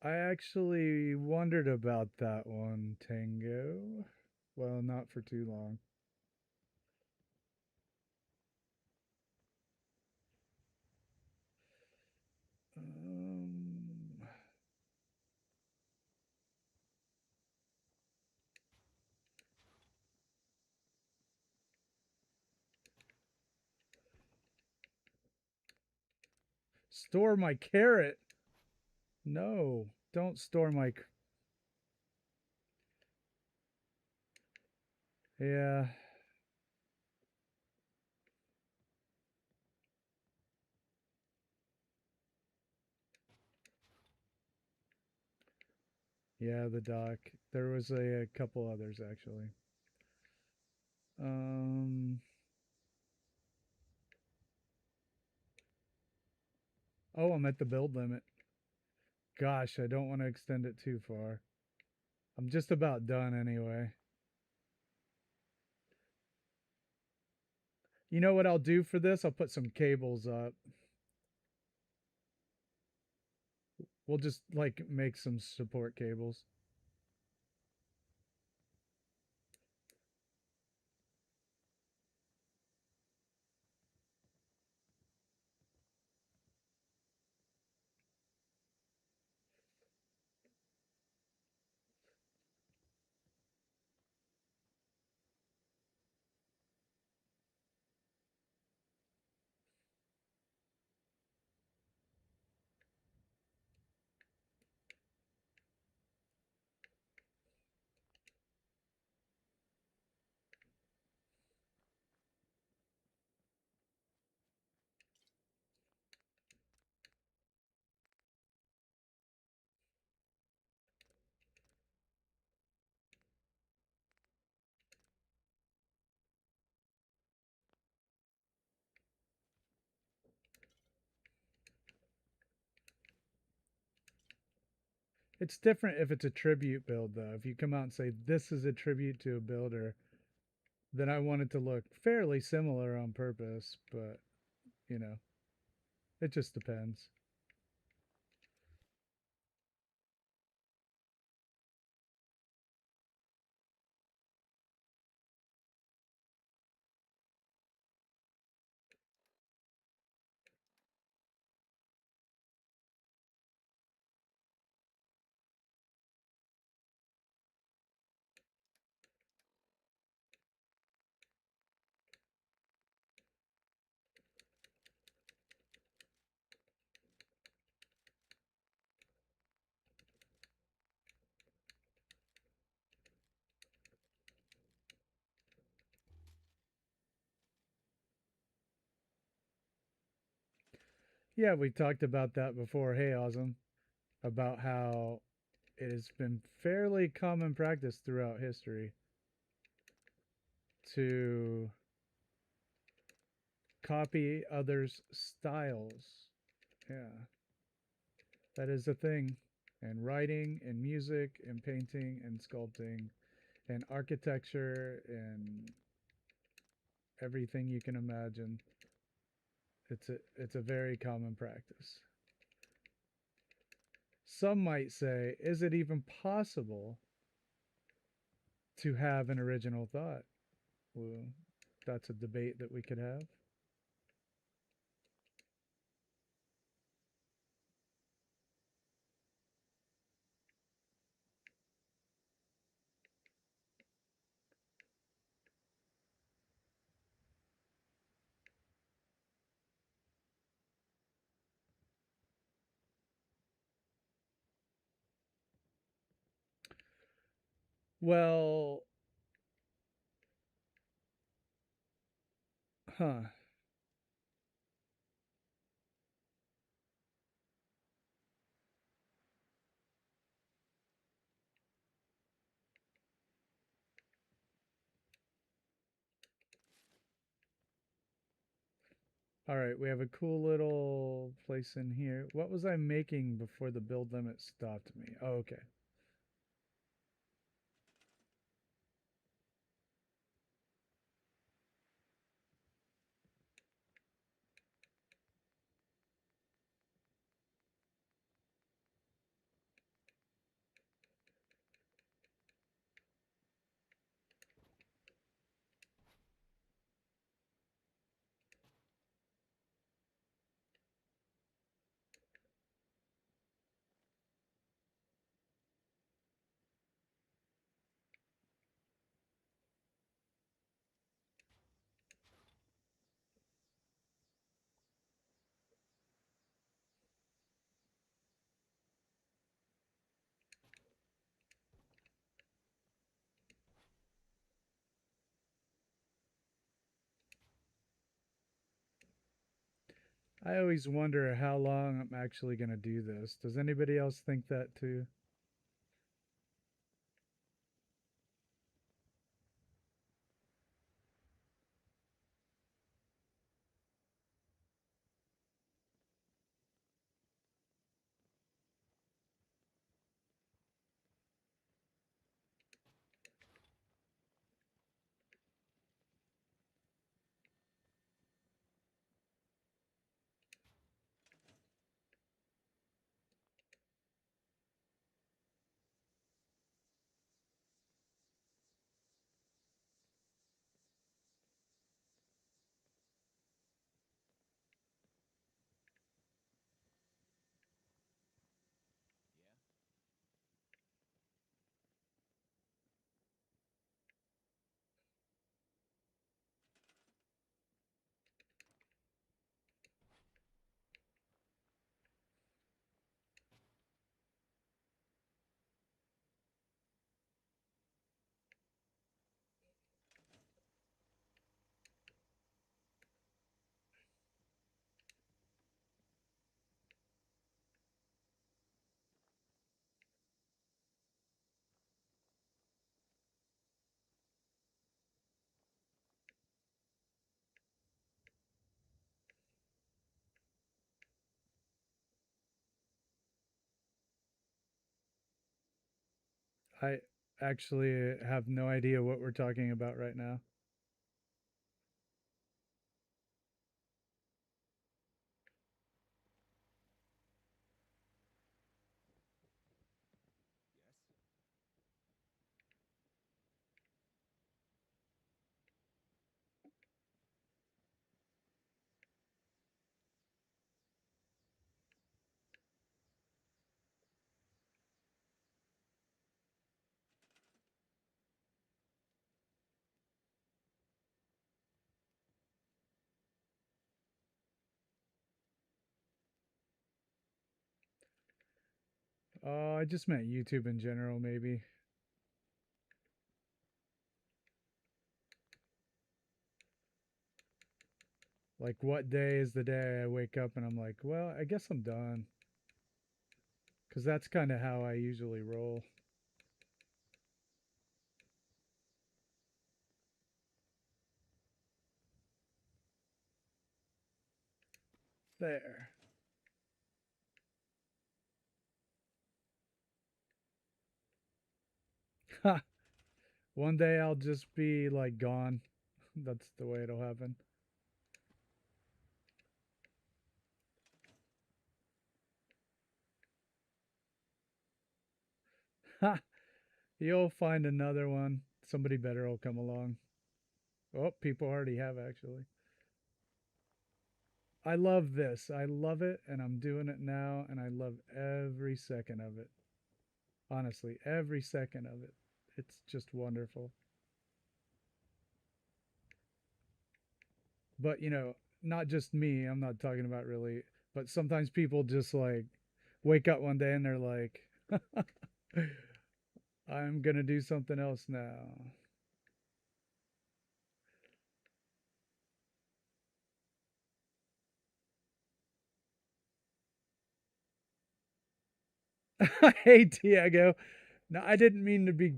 I actually wondered about that one, Tango. Well, not for too long. Um, Store my carrot. No, don't store my. Yeah, yeah, the dock. There was a couple others actually. Um. Oh, I'm at the build limit. Gosh, I don't want to extend it too far. I'm just about done anyway. You know what I'll do for this? I'll put some cables up. We'll just like make some support cables. It's different if it's a tribute build, though. If you come out and say, this is a tribute to a builder, then I want it to look fairly similar on purpose, but, you know, it just depends. Yeah, we talked about that before. Hey, Awesome. About how it has been fairly common practice throughout history to copy others' styles. Yeah, that is a thing. In writing, in music, in painting, in sculpting, in architecture, in everything you can imagine. It's a very common practice. Some might say, is it even possible to have an original thought? Well, that's a debate that we could have. Well, huh. All right, we have a cool little place in here. What was I making before the build limit stopped me? Oh, okay. I always wonder how long I'm actually going to do this. Does anybody else think that too? I actually have no idea what we're talking about right now. Oh, I just meant YouTube in general, maybe. Like, what day is the day I wake up and I'm like, well, I guess I'm done. Because that's kind of how I usually roll. There. Ha! One day I'll just be like gone. That's the way it'll happen. Ha! You'll find another one. Somebody better will come along. Oh, people already have actually. I love this. I love it, and I'm doing it now, and I love every second of it. Honestly, every second of it. It's just wonderful. But, not just me, I'm not talking about really, but sometimes people just like wake up one day and they're like, I'm going to do something else now. Hey, Diego. No, I didn't mean to be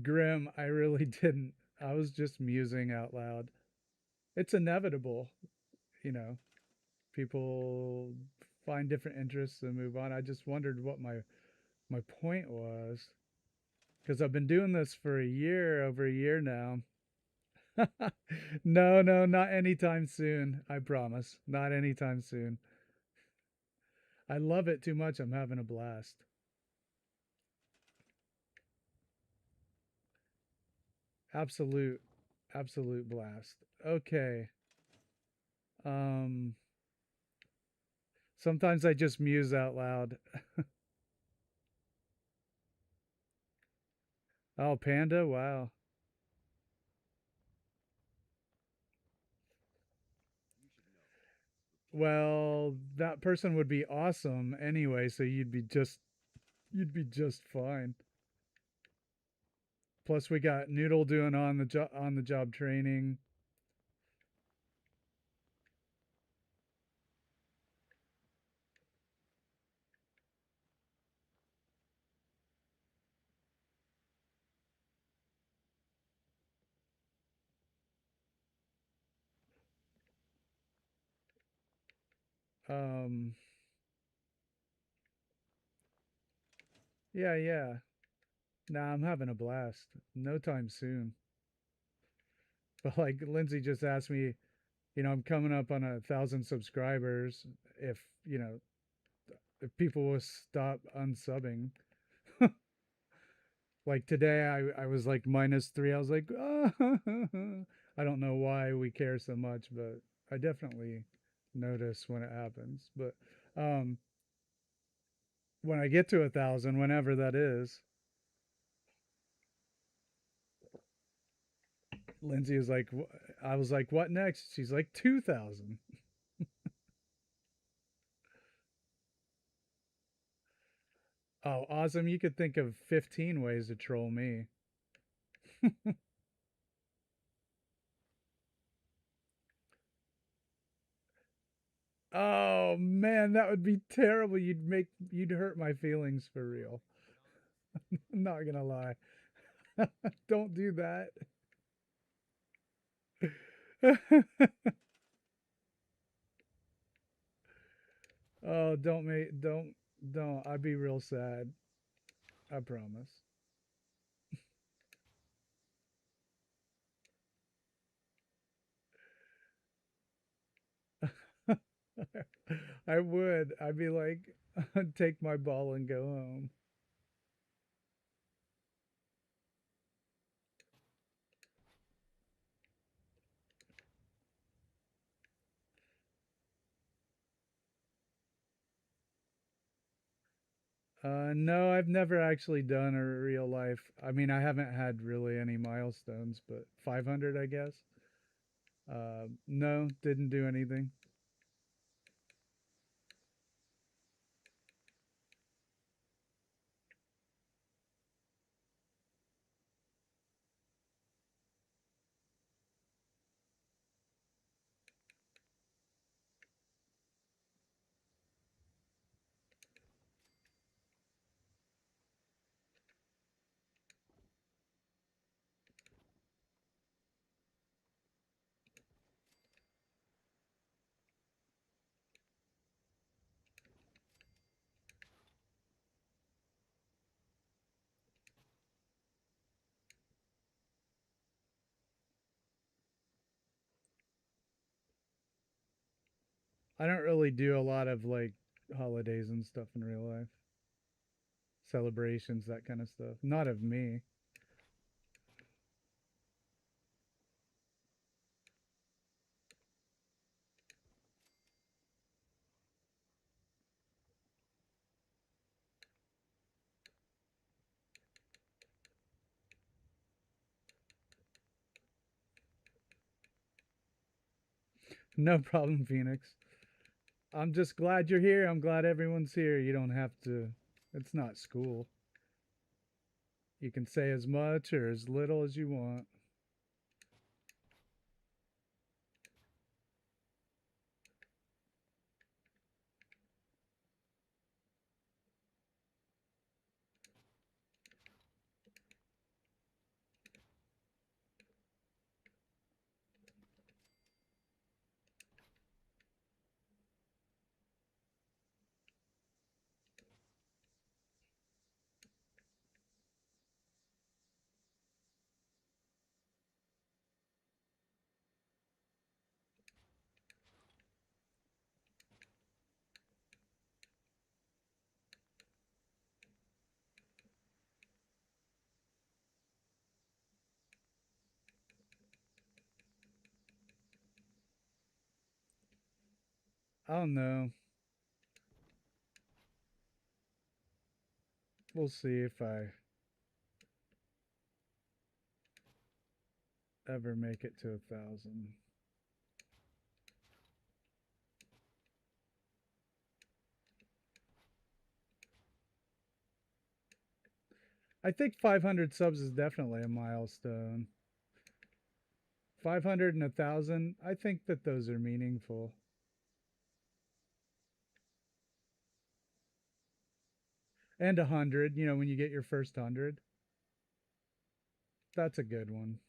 grim. I really didn't. I was just musing out loud. It's inevitable, you know. People find different interests and move on. I just wondered what my point was because I've been doing this for a year, over a year now. No, no, not anytime soon. I promise. Not anytime soon. I love it too much. I'm having a blast. Absolute, absolute blast. Okay. Um, Sometimes I just muse out loud. Oh, panda. Wow. Well, that person would be awesome anyway, so you'd be just fine. Plus, we got Noodle doing on the job training. Um, yeah, yeah. Nah, I'm having a blast. No time soon. But like Lindsay just asked me, I'm coming up on 1,000 subscribers. If if people will stop unsubbing, like today, I was like -3. I was like, oh. I don't know why we care so much, but I definitely notice when it happens. But um, when I get to 1,000, whenever that is, Lindsay is like, I was like, what next? She's like 2,000. Oh, awesome! You could think of 15 ways to troll me. Oh man, that would be terrible. You'd hurt my feelings for real. I'm not gonna lie. Don't do that. Oh, don't make don't. I'd be real sad. I promise. I would. I'd be like, take my ball and go home. No, I've never actually done a real life. I mean, I haven't had really any milestones, but 500, I guess. No, didn't do anything. I don't really do a lot of like holidays and stuff in real life, celebrations, that kind of stuff. Not of me. No problem, Phoenix. I'm just glad you're here. I'm glad everyone's here. You don't have to, it's not school. You can say as much or as little as you want. I don't know. We'll see if I ever make it to 1,000. I think 500 subs is definitely a milestone. 500 and 1,000, I think that those are meaningful. And 100, when you get your first 100, that's a good one.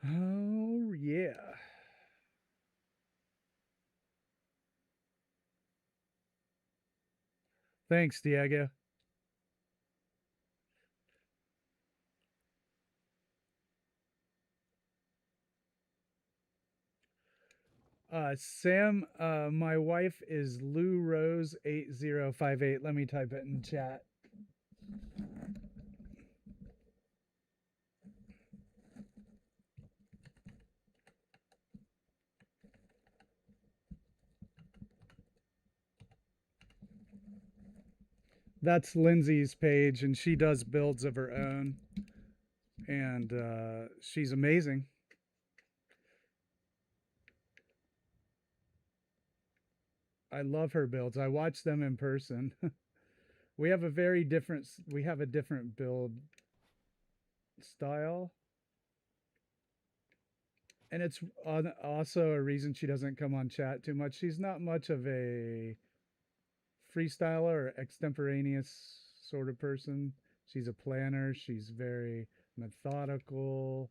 Oh, yeah. Thanks, Diego. Sam, my wife is Lou Rose 8058. Let me type it in chat. That's Lindsay's page, and she does builds of her own, and she's amazing. I love her builds. I watch them in person. We have a different build style, and it's also a reason she doesn't come on chat too much. She's not much of a freestyler or extemporaneous sort of person. She's a planner. She's very methodical.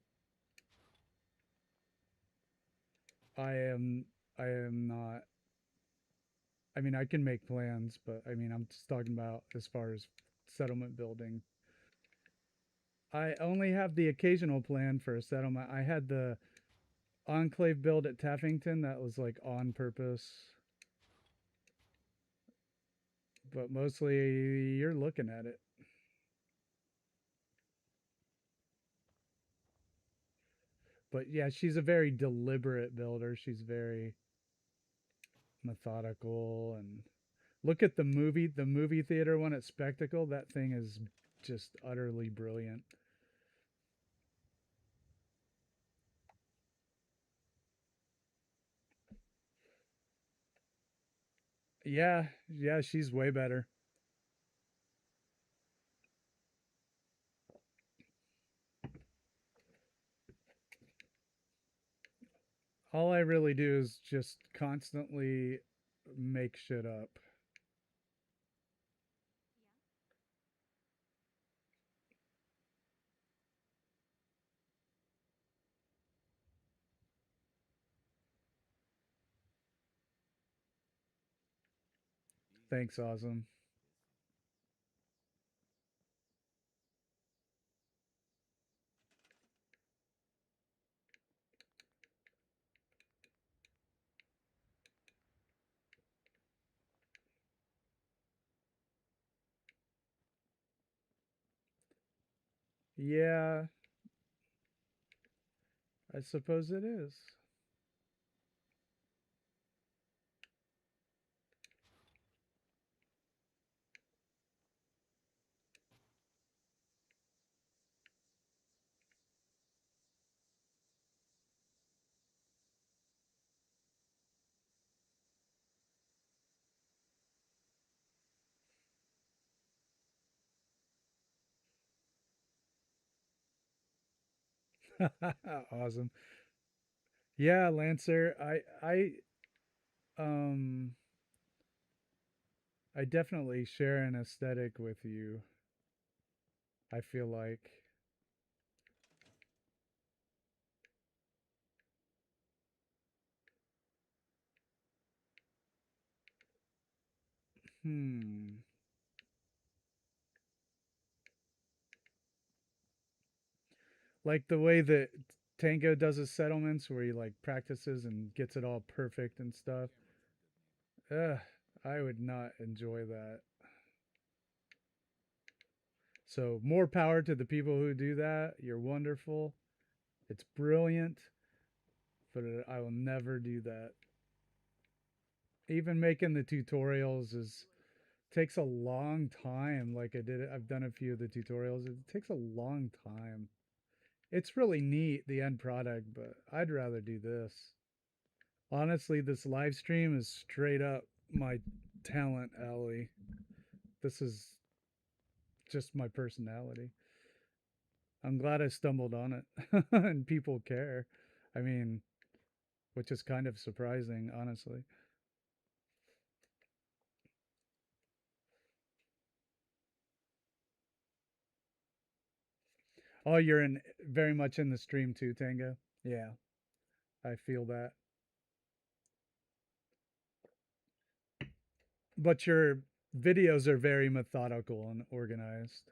I am I am not. I mean, I can make plans, but I mean, I'm just talking about as far as settlement building. I only have the occasional plan for a settlement. I had the enclave build at Taffington that was like on purpose, but mostly you're looking at it. But yeah, she's a very deliberate builder. She's very methodical, and look at the movie theater one at Spectacle. That thing is just utterly brilliant. Yeah, yeah, she's way better. All I really do is just constantly make shit up. Thanks, awesome. Yeah, I suppose it is. Awesome. Yeah, Lancer, um I definitely share an aesthetic with you. I feel like hmm like the way that Tango does his settlements where he like practices and gets it all perfect and stuff. Ugh, I would not enjoy that. So more power to the people who do that. You're wonderful. It's brilliant, but I will never do that. Even making the tutorials is takes a long time. Like I've done a few of the tutorials. It takes a long time. It's really neat, the end product, but I'd rather do this. Honestly, this live stream is straight up my talent alley. This is just my personality. I'm glad I stumbled on it and people care. I mean, which is kind of surprising, honestly. Oh, you're in very much in the stream too, Tango. Yeah, I feel that. But your videos are very methodical and organized.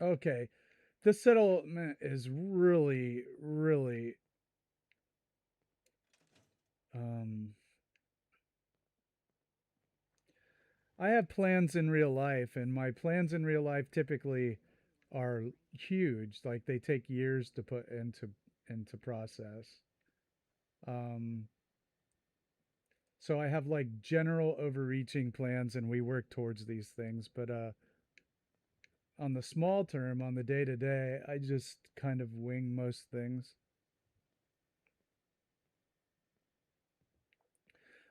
Okay, this settlement is really, really um I have plans in real life, and my plans in real life typically are huge. Like they take years to put into process. Um, so I have like general overreaching plans, and we work towards these things. But on the small term, on the day to day, I just kind of wing most things.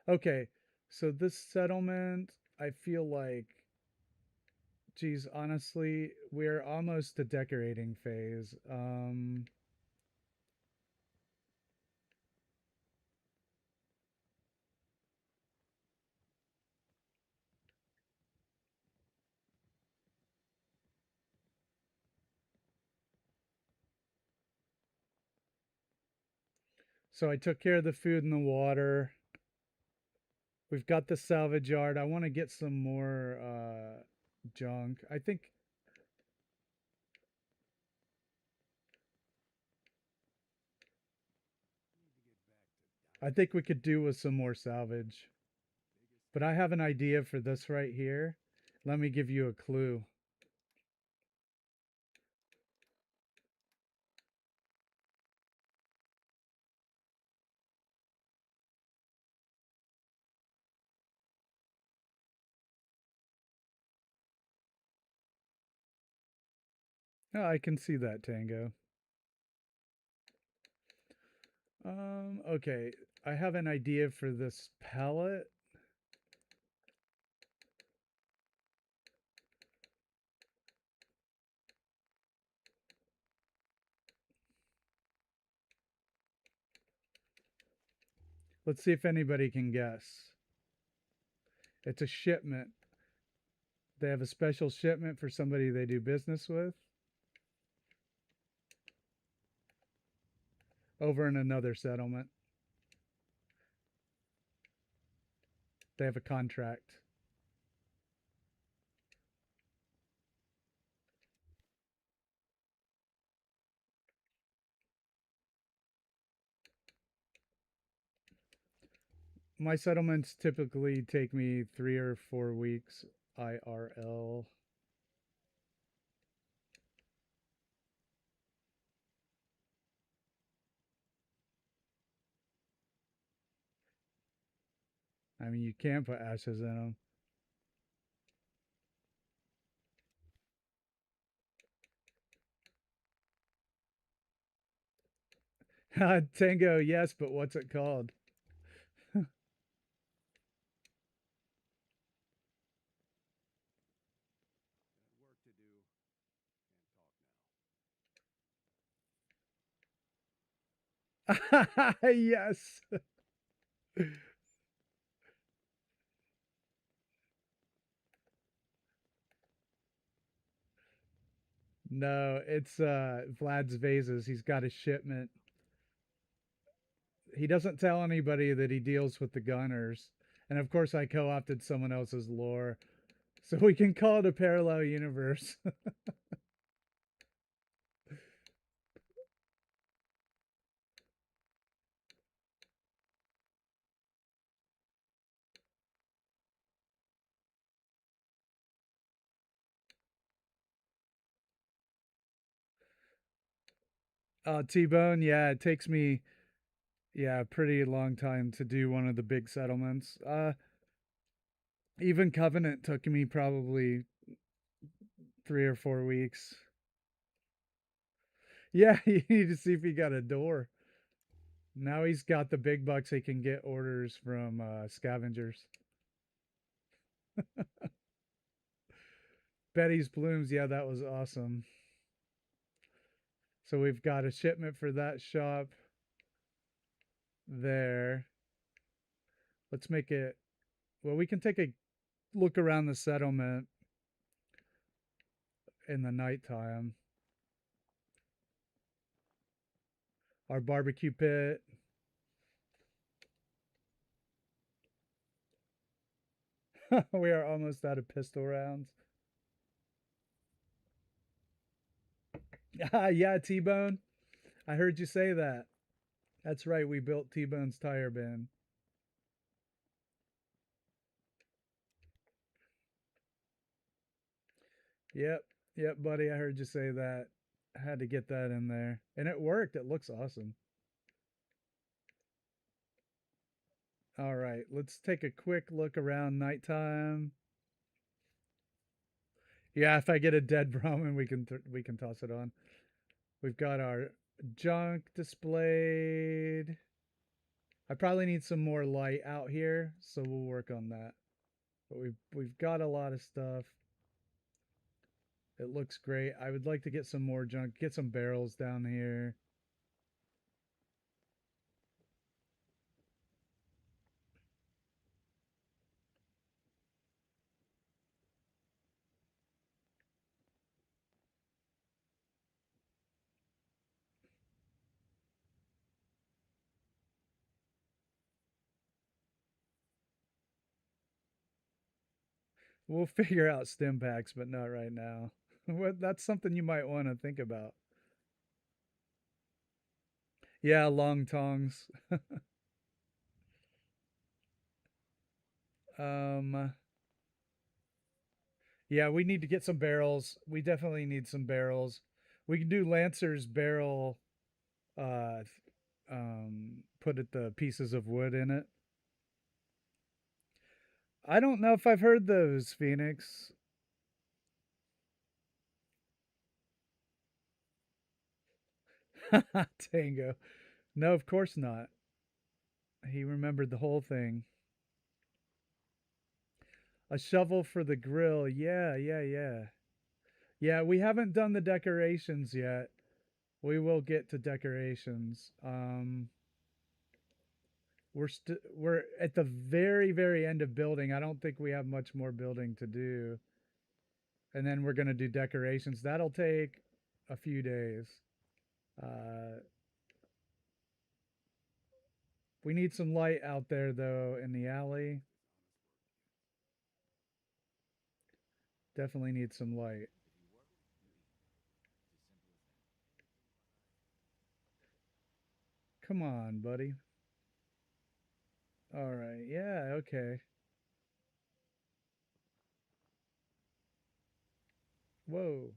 Okay, so this settlement, I feel like, geez, honestly, we're almost to decorating phase. So I took care of the food and the water. We've got the salvage yard. I want to get some more junk. I think we could do with some more salvage. But I have an idea for this right here. Let me give you a clue. Oh, I can see that, Tango. Okay. I have an idea for this pallet. Let's see if anybody can guess. It's a shipment. They have a special shipment for somebody they do business with over in another settlement. They have a contract. My settlements typically take me 3 or 4 weeks IRL. I mean, you can put ashes in them. Tango, yes, but what's it called? Yes. No, it's Vlad's vases. He's got a shipment. He doesn't tell anybody that he deals with the gunners. And of course I co-opted someone else's lore. So we can call it a parallel universe. T-Bone, yeah, it takes me a pretty long time to do one of the big settlements. Even Covenant took me probably 3 or 4 weeks. Yeah, you need to see if he got a door. Now he's got the big bucks. He can get orders from scavengers. Betty's Blooms, yeah, that was awesome. So we've got a shipment for that shop there. Let's make it. Well, we can take a look around the settlement in the nighttime. Our barbecue pit. We are almost out of pistol rounds. Yeah, T-Bone. I heard you say that. That's right. We built T-Bone's tire bin. Yep. Yep, buddy. I heard you say that. I had to get that in there. And it worked. It looks awesome. All right. Let's take a quick look around nighttime. Yeah, if I get a dead Brahmin, we can toss it on. We've got our junk displayed. I probably need some more light out here, so we'll work on that. But we've got a lot of stuff. It looks great. I would like to get some more junk, get some barrels down here. We'll figure out stim packs, but not right now. That's something you might want to think about. Yeah, long tongs. Um, yeah, we need to get some barrels. We definitely need some barrels. We can do Lancer's barrel. Put the pieces of wood in it. I don't know if I've heard those, Phoenix. Tango. No, of course not. He remembered the whole thing. A shovel for the grill. Yeah, yeah, yeah. Yeah, we haven't done the decorations yet. We will get to decorations. We're at the very end of building. I don't think we have much more building to do. And then we're going to do decorations. That'll take a few days. Uh, we need some light out there though in the alley. Definitely need some light. Come on, buddy. All right. Yeah, okay. Whoa.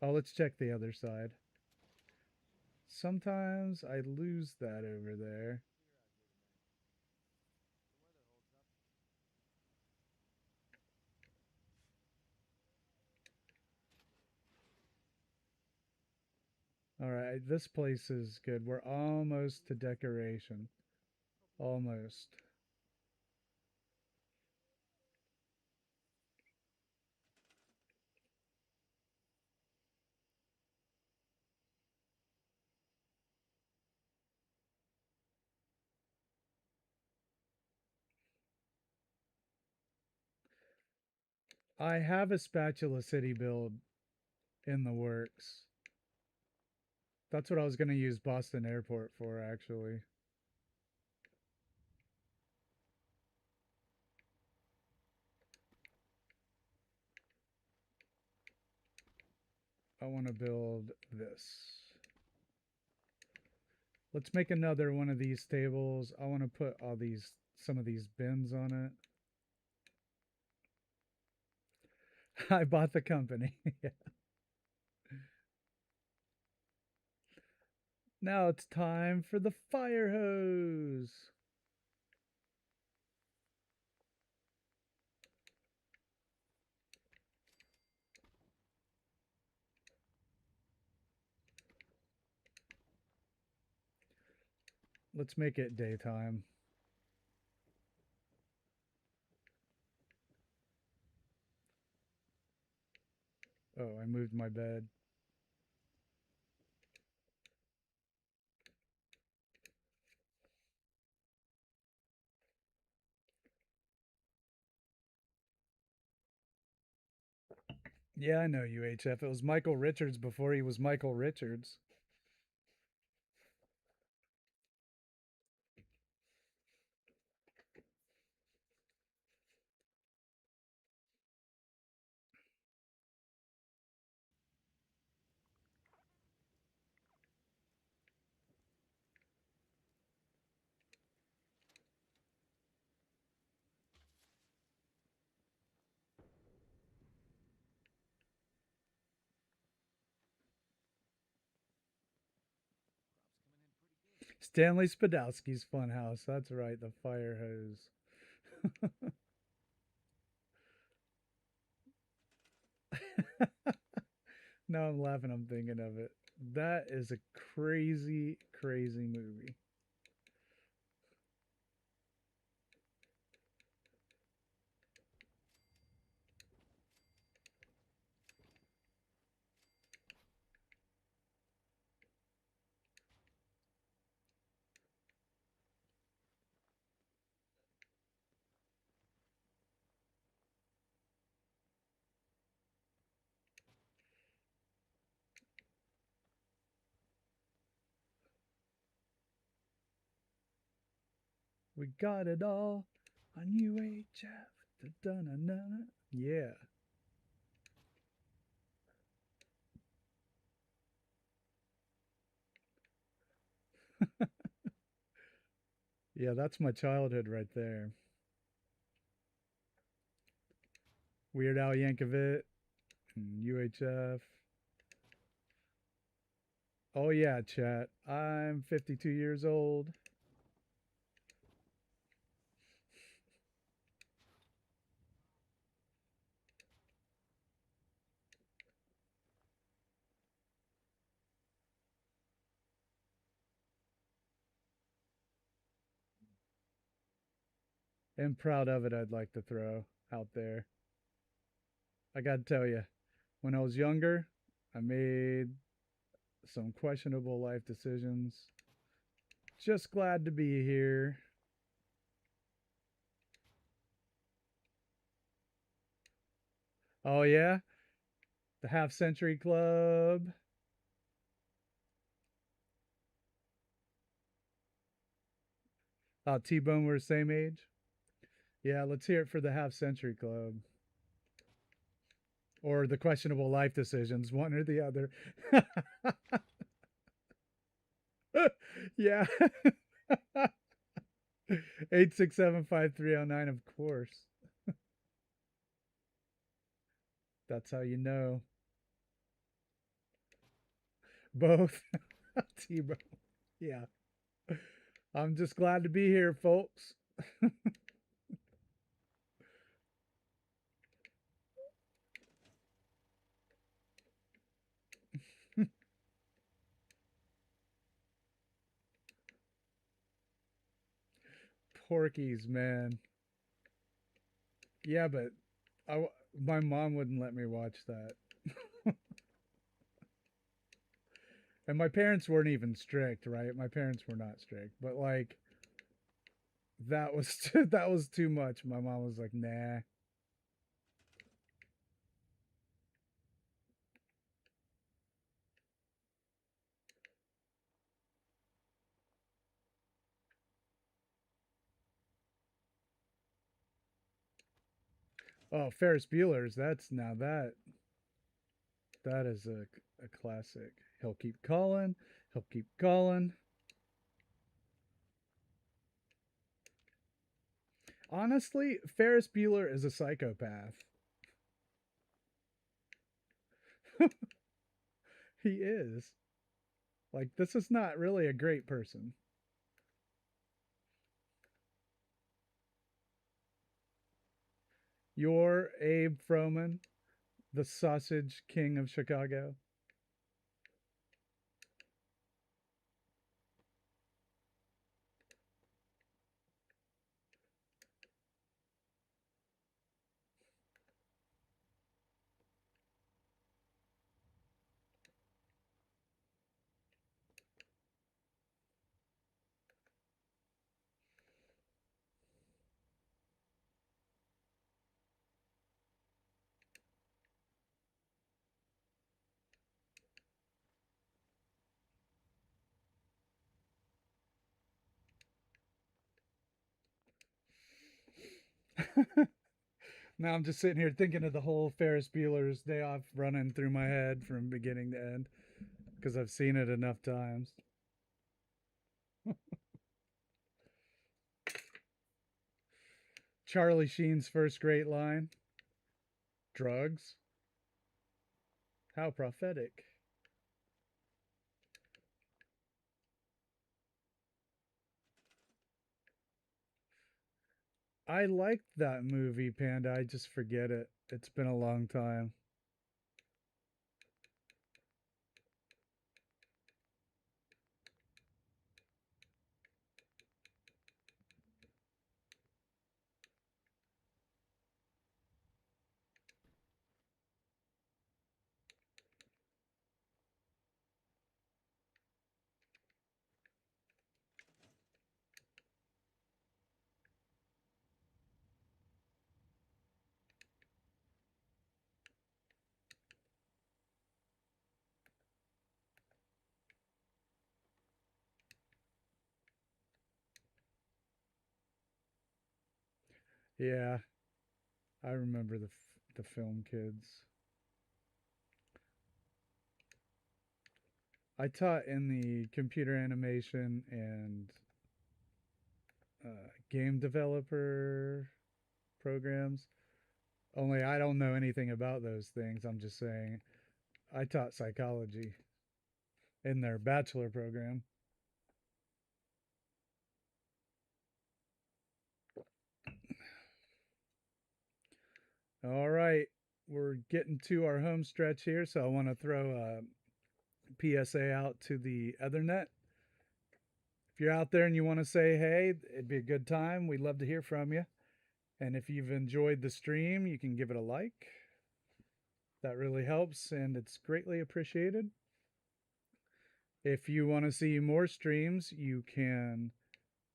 Oh, let's check the other side. Sometimes I lose that over there. All right, this place is good. We're almost to decoration. Almost. I have a spatula city build in the works. That's what I was going to use Boston Airport for, actually. I want to build this. Let's make another one of these tables. I want to put some of these bins on it. I bought the company. Yeah. Now it's time for the fire hose. Let's make it daytime. Oh, I moved my bed. Yeah, I know UHF. It was Michael Richards before he was Michael Richards. Stanley Spadowski's Funhouse. That's right, the fire hose. Now I'm laughing, I'm thinking of it. That is a crazy, crazy movie. We got it all on UHF. Da-da-na-na-na. Yeah. Yeah, that's my childhood right there. Weird Al Yankovic and UHF. Oh yeah, chat. I'm 52 years old. And proud of it, I'd like to throw out there. I got to tell you, when I was younger, I made some questionable life decisions. Just glad to be here. Oh, yeah? The Half Century Club. T Bone, we're the same age. Yeah, let's hear it for the Half Century Club. Or the questionable life decisions, one or the other. Yeah. 8675309, of course. That's how you know. Both. T-Bone. Yeah. I'm just glad to be here, folks. Porkies, man. Yeah, but I, my mom wouldn't let me watch that. And my parents weren't even strict, right? My parents were not strict, but like that was that was too much. My mom was like, "Nah." Oh, Ferris Bueller's. That's now that is a classic. He'll keep calling. He'll keep calling. Honestly, Ferris Bueller is a psychopath. He is. Like, this is not really a great person. You're Abe Froman, the sausage king of Chicago. Now I'm just sitting here thinking of the whole Ferris Bueller's Day Off running through my head from beginning to end because I've seen it enough times. Charlie Sheen's first great line, drugs. How prophetic. I liked that movie, Panda. I just forget it. It's been a long time. Yeah, I remember the film Kids. I taught in the computer animation and game developer programs. Only I don't know anything about those things. I'm just saying I taught psychology in their bachelor program. All right, we're getting to our home stretch here, so I want to throw a PSA out to the Ethernet. If you're out there and you want to say hey, it'd be a good time. We'd love to hear from you. And if you've enjoyed the stream, you can give it a like. That really helps and it's greatly appreciated. If you want to see more streams, you can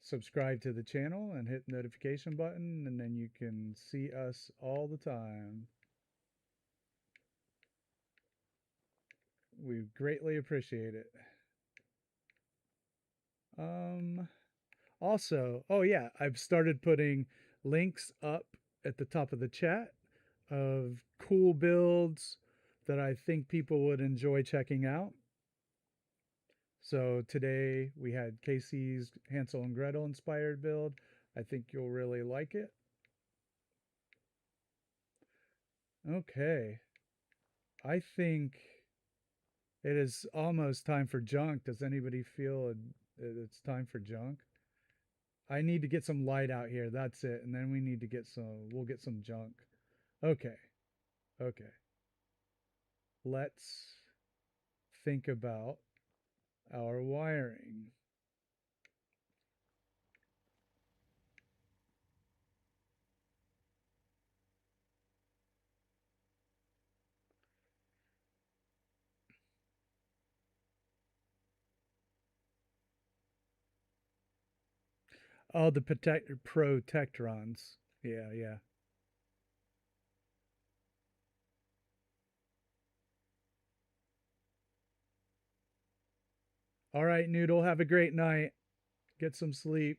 subscribe to the channel and hit the notification button, and then you can see us all the time. We greatly appreciate it. Also, oh yeah, I've started putting links up at the top of the chat of cool builds that I think people would enjoy checking out. So today we had Casey's Hansel and Gretel inspired build. I think you'll really like it. Okay. I think it is almost time for junk. Does anybody feel it's time for junk? I need to get some light out here. That's it. And then we need to we'll get some junk. Okay. Okay. Let's think about our wiring. Oh, the protectrons. Yeah, yeah. All right, Noodle. Have a great night. Get some sleep.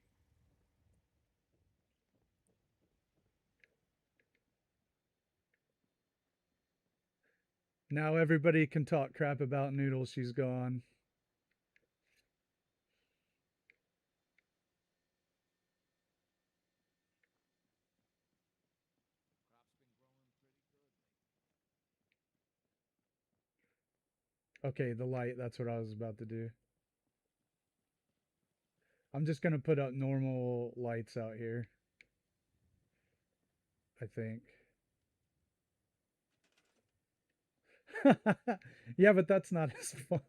Now everybody can talk crap about Noodle. She's gone. Okay, the light. That's what I was about to do. I'm just going to put up normal lights out here. I think. Yeah, but that's not as fun.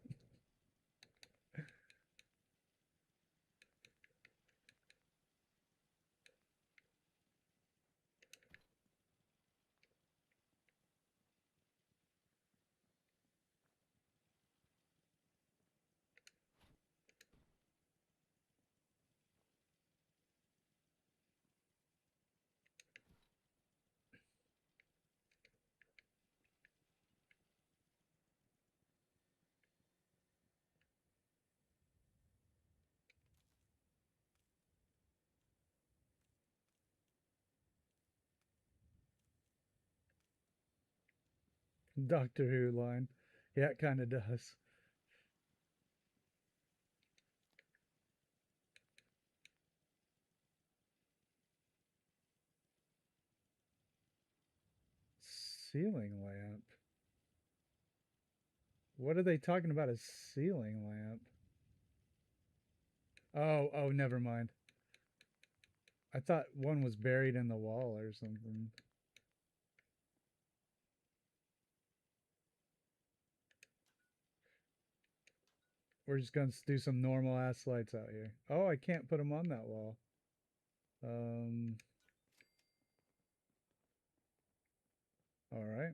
Doctor Who line. Yeah, it kind of does. Ceiling lamp. What are they talking about? A ceiling lamp? Oh, never mind. I thought one was buried in the wall or something. We're just gonna do some normal ass lights out here. Oh, I can't put them on that wall. Um. All right.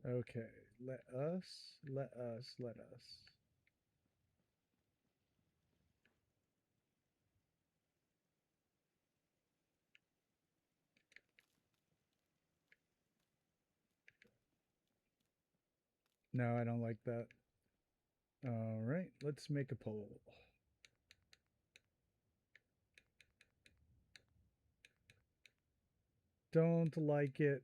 Okay, let us. No, I don't like that. All right, let's make a poll. Don't like it.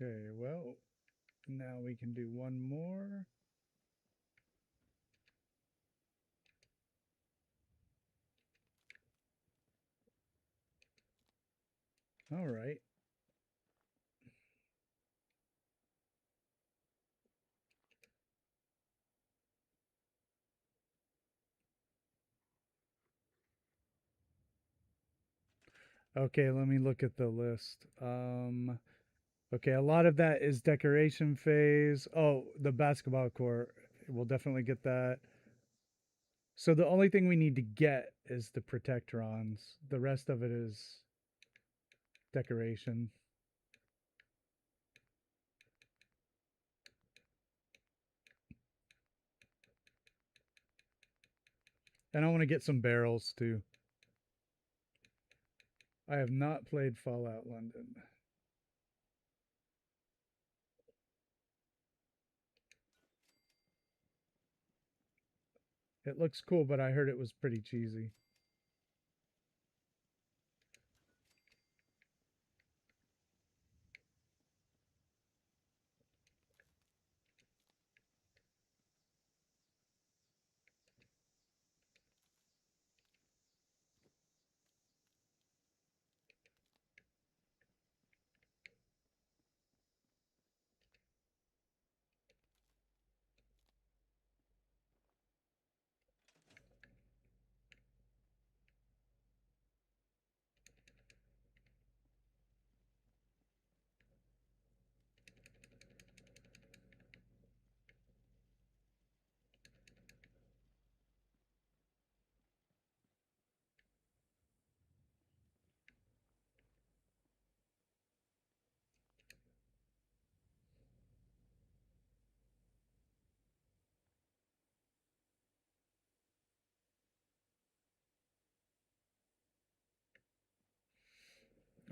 Okay, well, now we can do one more. All right. Okay, let me look at the list. Okay, a lot of that is decoration phase. Oh, the basketball court. We'll definitely get that. So the only thing we need to get is the protectrons. The rest of it is decoration. And I want to get some barrels too. I have not played Fallout London. It looks cool, but I heard it was pretty cheesy.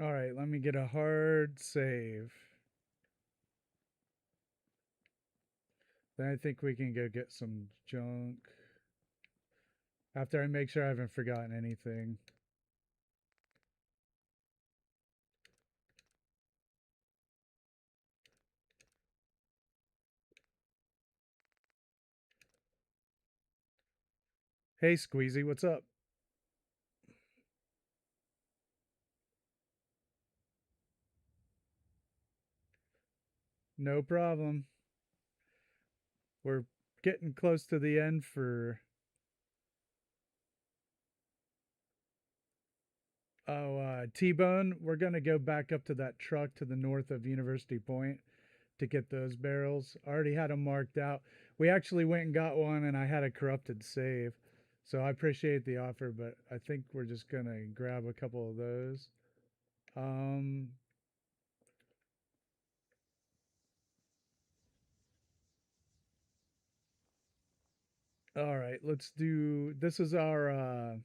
All right, let me get a hard save. Then I think we can go get some junk. After I make sure I haven't forgotten anything. Hey, Squeezy, what's up? No problem. We're getting close to the end for. Oh, T-Bone, we're going to go back up to that truck to the north of University Point to get those barrels. I already had them marked out. We actually went and got one, and I had a corrupted save. So I appreciate the offer, but I think we're just going to grab a couple of those. Um, All right, let's do. This is our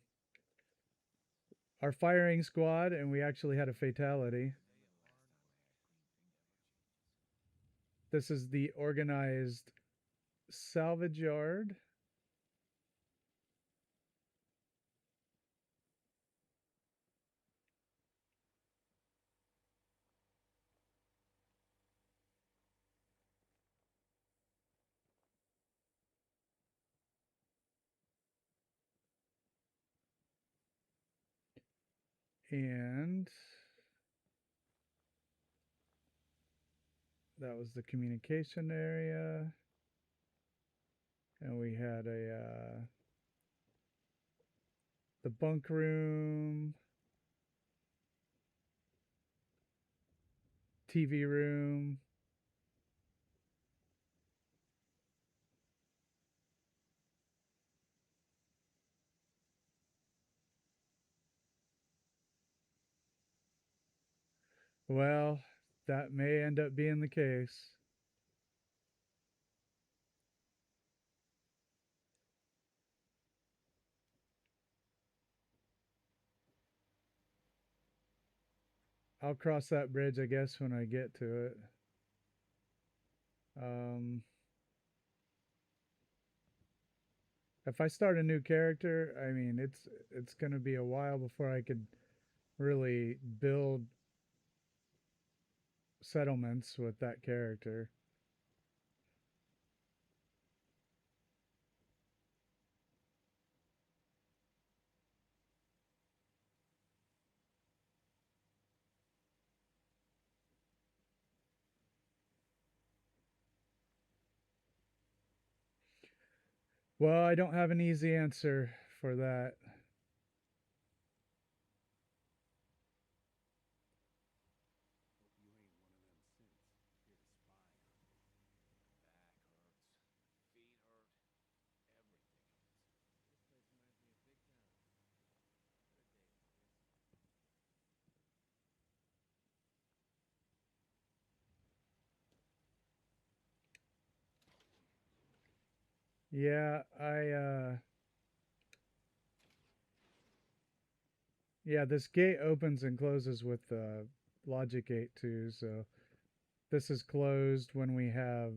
firing squad, and we actually had a fatality. This is the organized salvage yard. And that was the communication area. And we had the bunk room, TV room. Well, that may end up being the case. I'll cross that bridge, I guess, when I get to it. Um, if I start a new character, I mean, it's going to be a while before I could really build settlements with that character. Well, I don't have an easy answer for that. Yeah, yeah, this gate opens and closes with the logic gate too, so this is closed when we have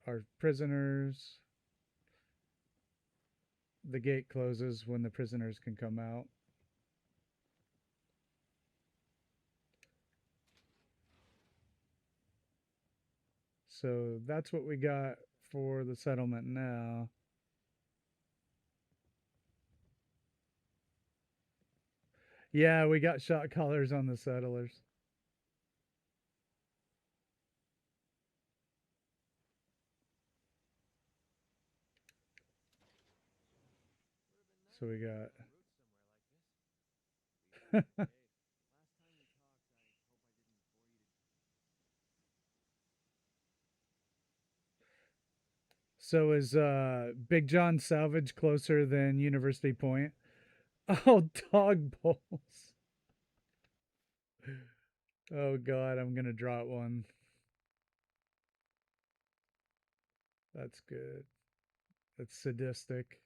our prisoners. The gate closes when the prisoners can come out. So that's what we got for the settlement now. Yeah, we got shot collars on the settlers. So we got. So is Big John Salvage closer than University Point? Oh, dog bowls. Oh god, I'm gonna drop one. That's good. That's sadistic.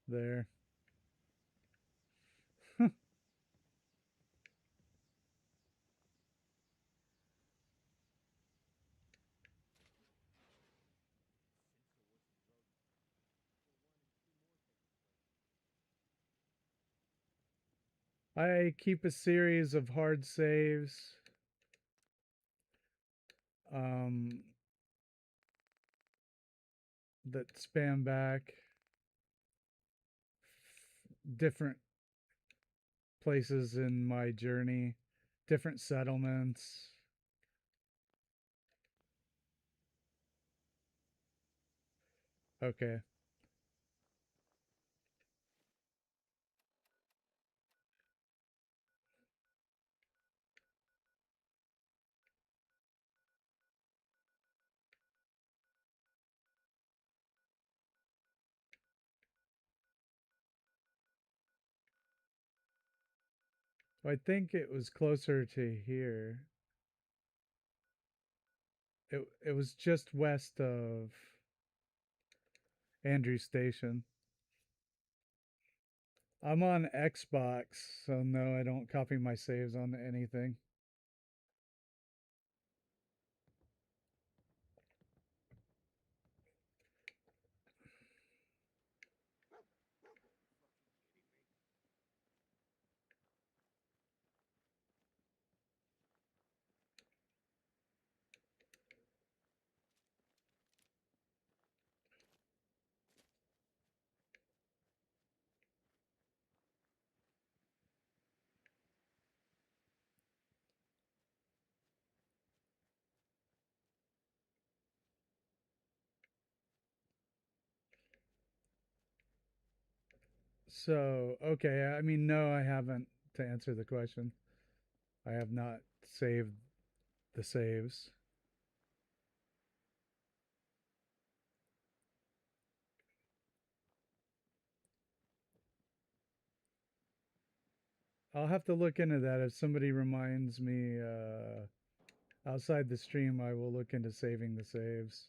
There. I keep a series of hard saves. Um, that span back different places in my journey, different settlements. Okay. I think it was closer to here. It was just west of Andrew Station. I'm on Xbox, so no, I don't copy my saves on anything. So, okay, I mean, no, I haven't, to answer the question. I have not saved the saves. I'll have to look into that. If somebody reminds me outside the stream, I will look into saving the saves.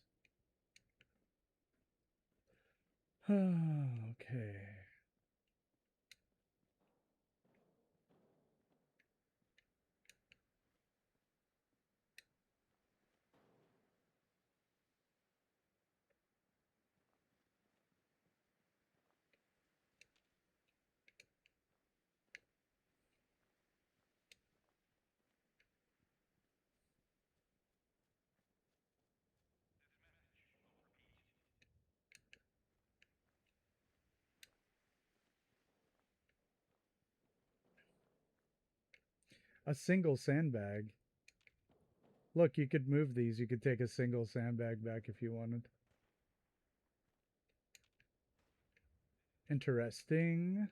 Okay. A single sandbag. Look, you could move these. You could take a single sandbag back if you wanted. Interesting.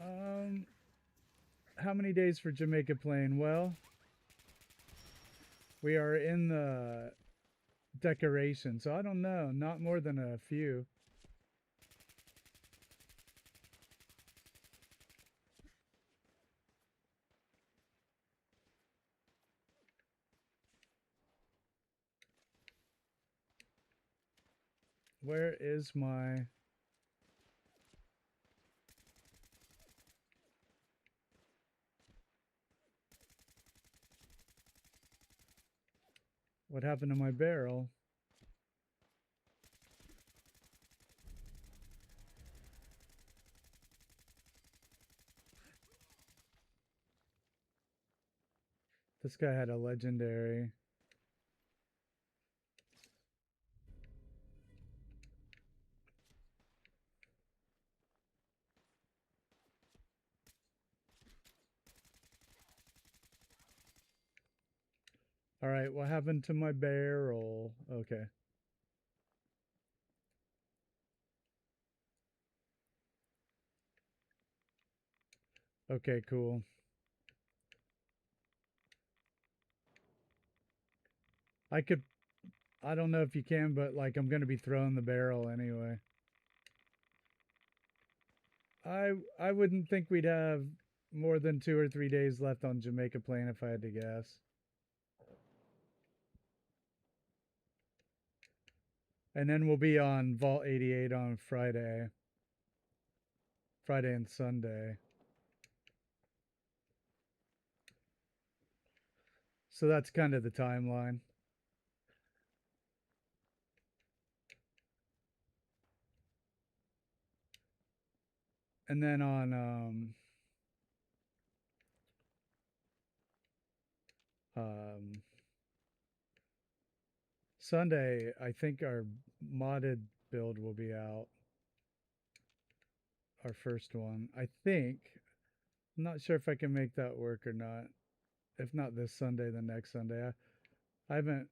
Um, how many days for Jamaica Plain? Well, we are in the decoration, so I don't know. Not more than a few. Where is my... What happened to my barrel? This guy had a legendary. All right, what happened to my barrel? Okay. Okay, cool. I could... I don't know if you can, but like I'm going to be throwing the barrel anyway. I wouldn't think we'd have more than 2 or 3 days left on Jamaica Plain if I had to guess. And then we'll be on Vault 88 on Friday. Friday and Sunday. So that's kind of the timeline. And then on Sunday, I think our modded build will be out. Our first one. I think. I'm not sure if I can make that work or not. If not this Sunday, the next Sunday. I haven't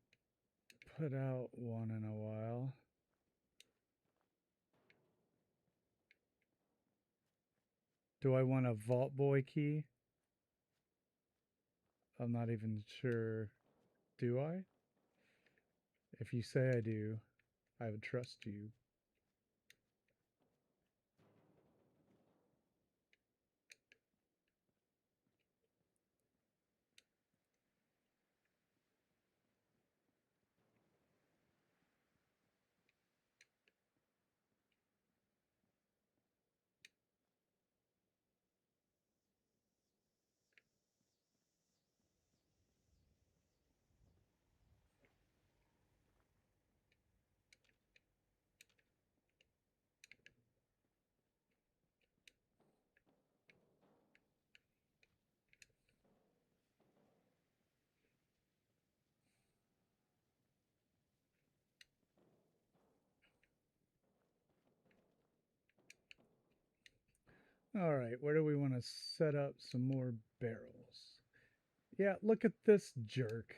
put out one in a while. Do I want a Vault Boy key? I'm not even sure. Do I? If you say I do, I would trust you. All right, where do we want to set up some more barrels? Yeah, look at this jerk.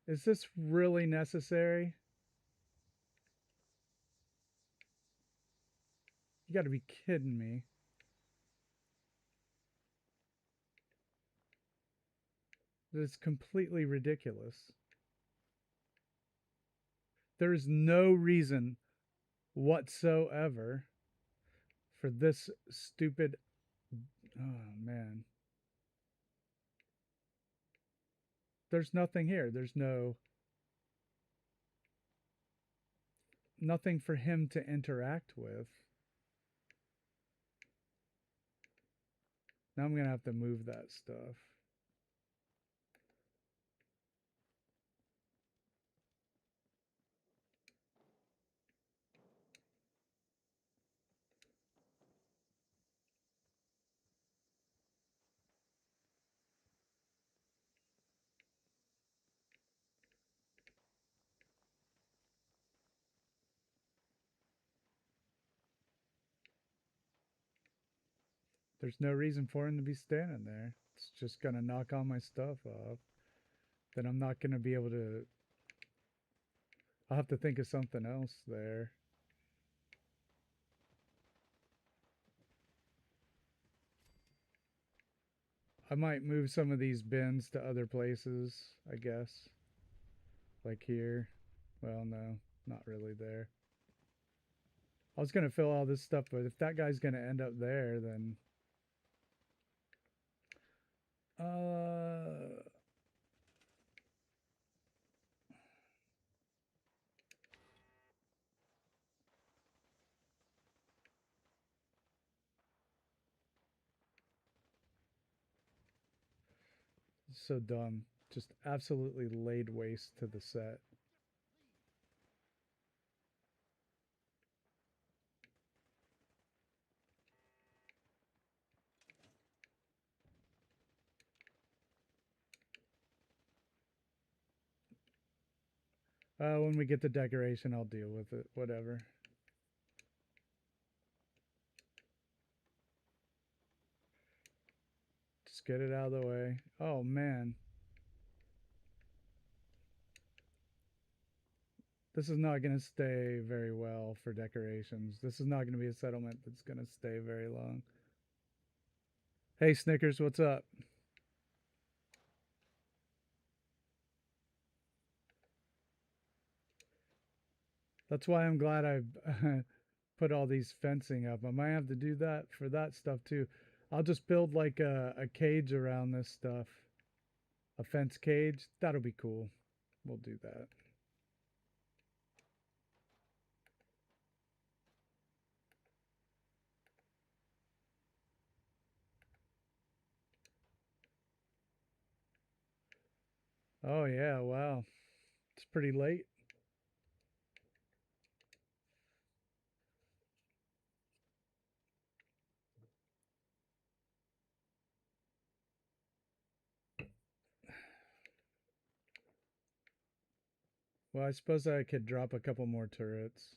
Is this really necessary? You got to be kidding me. This is completely ridiculous. There is no reason whatsoever for this stupid. Oh, man. There's nothing here. There's nothing for him to interact with. Now I'm going to have to move that stuff. There's no reason for him to be standing there. It's just going to knock all my stuff off. Then I'm not going to be able to. I'll have to think of something else there. I might move some of these bins to other places, I guess. Like here. Well, no, not really there. I was going to fill all this stuff, but if that guy's going to end up there, then. So dumb. Just absolutely laid waste to the set. When we get the decoration, I'll deal with it. Whatever. Just get it out of the way. Oh, man. This is not going to stay very well for decorations. This is not going to be a settlement that's going to stay very long. Hey, Snickers, what's up? That's why I'm glad I put all these fencing up. I might have to do that for that stuff too. I'll just build like a cage around this stuff. A fence cage. That'll be cool. We'll do that. Oh, yeah, wow. It's pretty late. Well, I suppose I could drop a couple more turrets.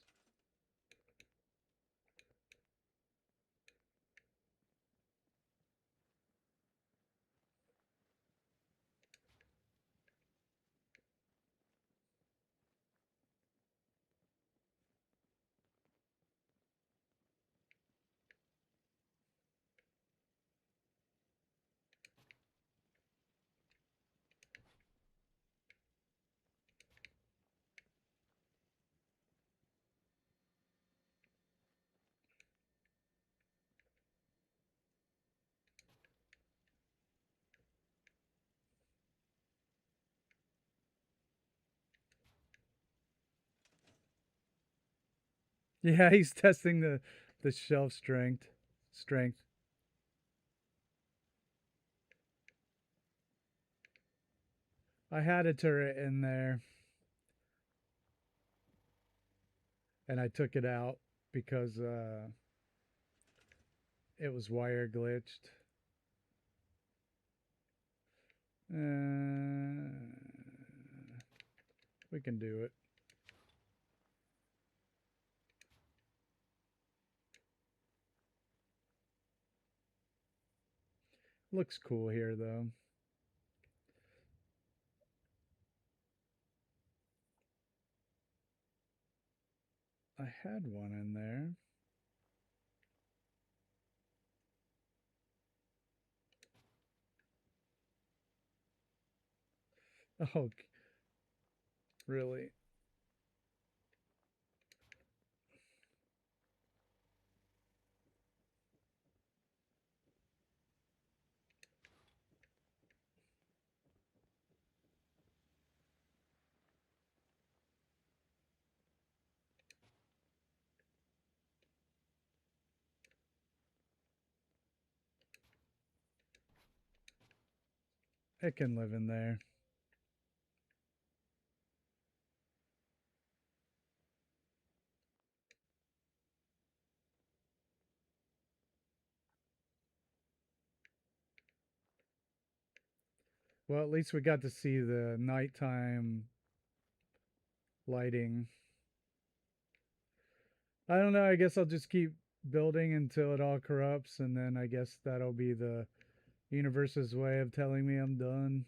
Yeah, he's testing the shelf strength. I had a turret in there and I took it out because it was wire glitched. We can do it. Looks cool here though. I had one in there. Oh, really? It can live in there. Well, at least we got to see the nighttime lighting. I don't know. I guess I'll just keep building until it all corrupts, and then I guess that'll be the universe's way of telling me I'm done.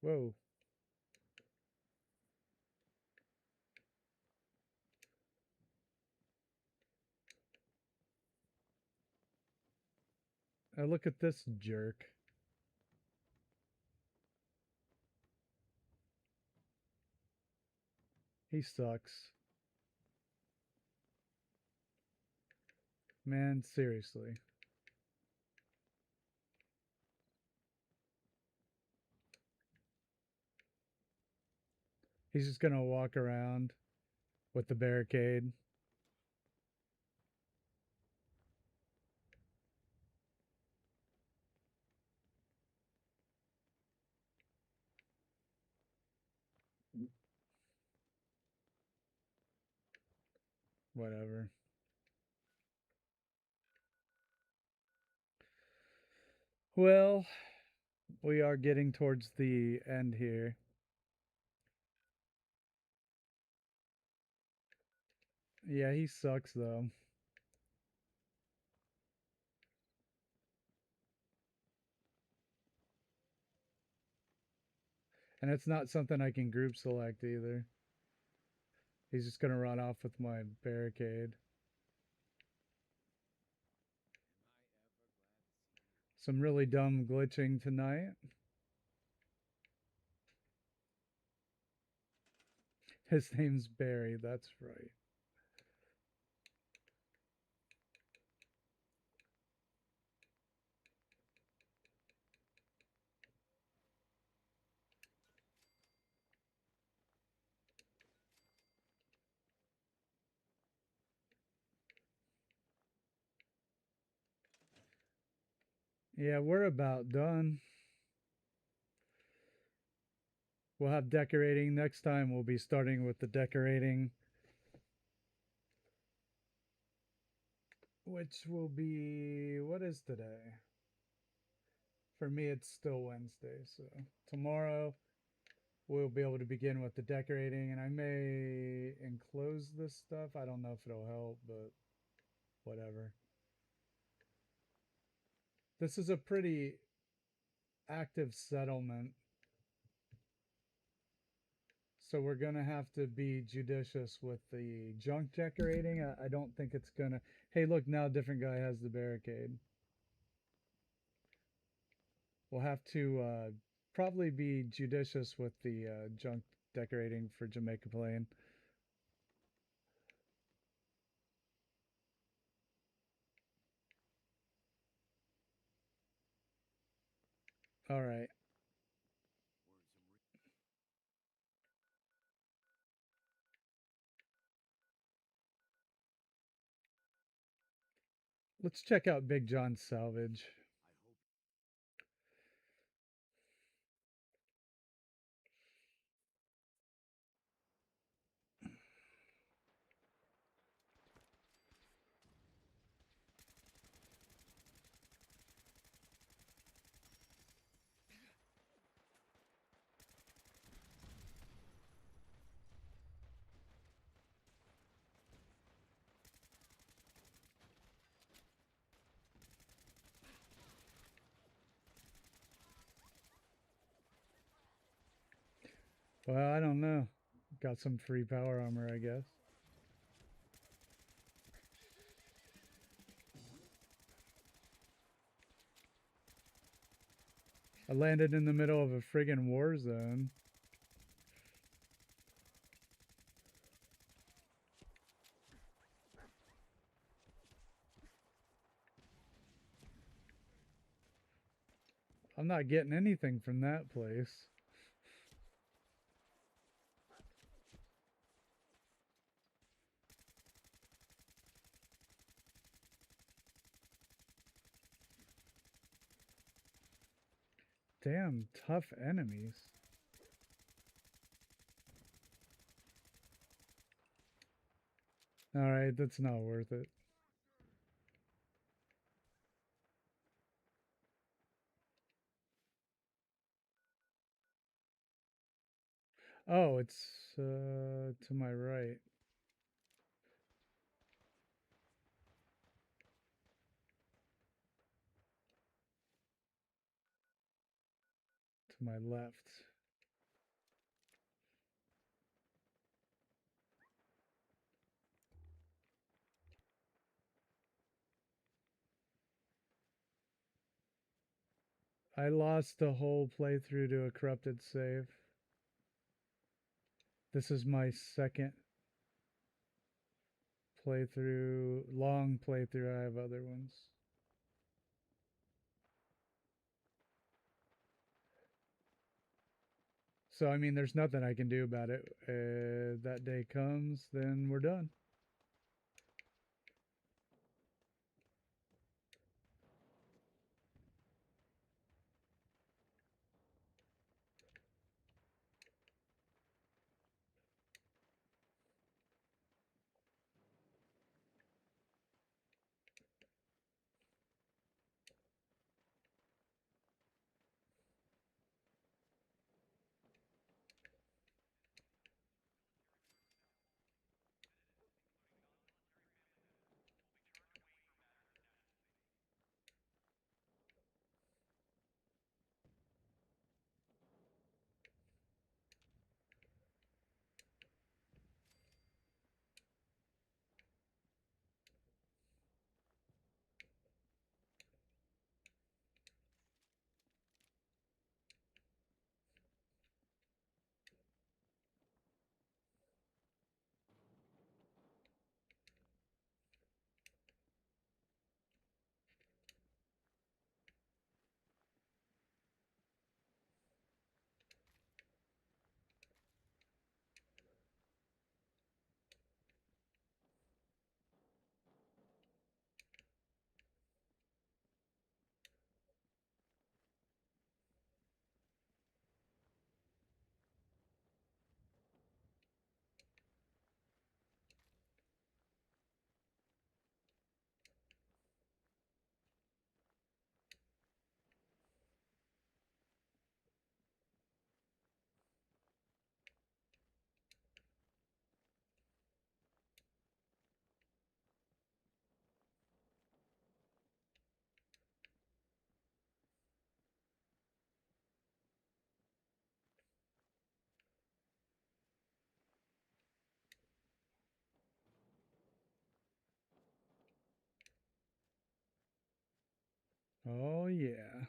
Whoa. Look at this jerk. He sucks. Man, seriously. He's just gonna walk around with the barricade. Whatever. Well, we are getting towards the end here. Yeah, he sucks though. And it's not something I can group select either. He's just gonna run off with my barricade. Some really dumb glitching tonight. His name's Barry, that's right. Yeah, we're about done. We'll have decorating. Next time we'll be starting with the decorating, which will be, what is today? For me, it's still Wednesday. So tomorrow we'll be able to begin with the decorating, and I may enclose this stuff. I don't know if it'll help, but whatever. This is a pretty active settlement. So we're going to have to be judicious with the junk decorating. I don't think it's going to. Hey, look, now a different guy has the barricade. We'll have to probably be judicious with the junk decorating for Jamaica Plain. All right. Let's check out Big John's salvage. Well, I don't know. Got some free power armor, I guess. I landed in the middle of a friggin' war zone. I'm not getting anything from that place. Damn tough enemies. Alright, that's not worth it. Oh, it's to my right. To my left. I lost the whole playthrough to a corrupted save. This is my second playthrough, long playthrough. I have other ones. So, I mean, there's nothing I can do about it. That day comes, then we're done. Oh, yeah.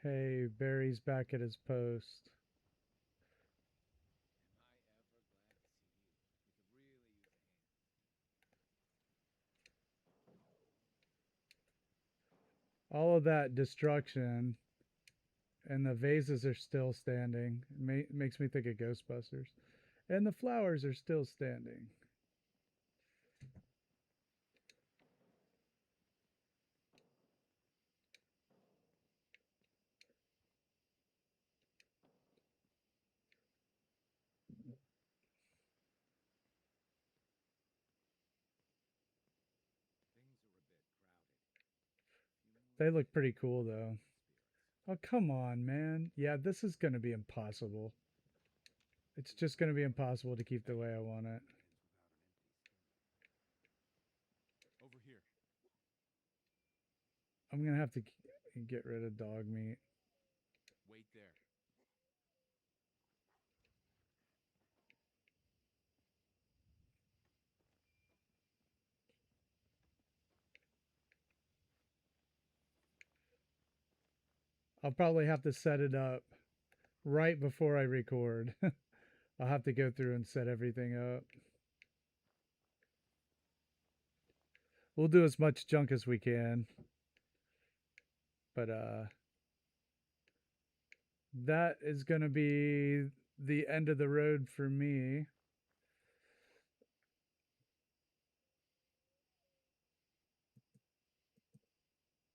Hey, Barry's back at his post. All of that destruction And the vases are still standing. Makes me think of Ghostbusters. And the flowers are still standing. They look pretty cool though. Oh, come on, man. Yeah, this is going to be impossible. It's just going to be impossible to keep the way I want it. Over here. I'm going to have to get rid of dog meat. Wait there. I'll probably have to set it up right before I record. I'll have to go through and set everything up. We'll do as much junk as we can. But that is going to be the end of the road for me.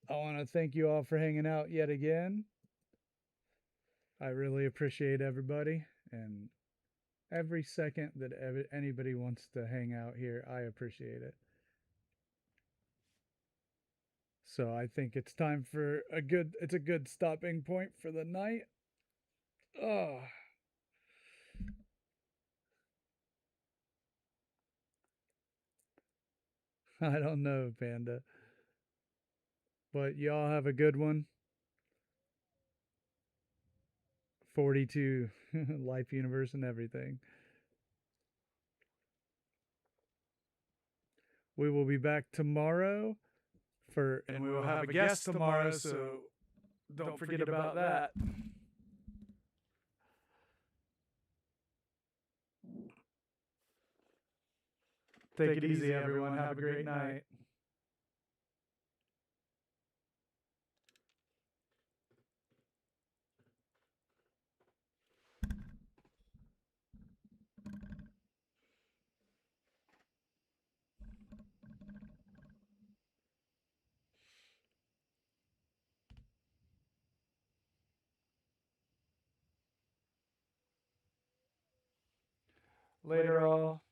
I want to thank you all for hanging out yet again. I really appreciate everybody, and every second that anybody wants to hang out here, I appreciate it. So I think it's time for it's a good stopping point for the night. Oh. I don't know, Panda. But y'all have a good one. 42 life universe and everything. We will be back tomorrow and we will have a guest tomorrow, so don't forget about that. Take it easy, everyone. Have a great night. Later, all.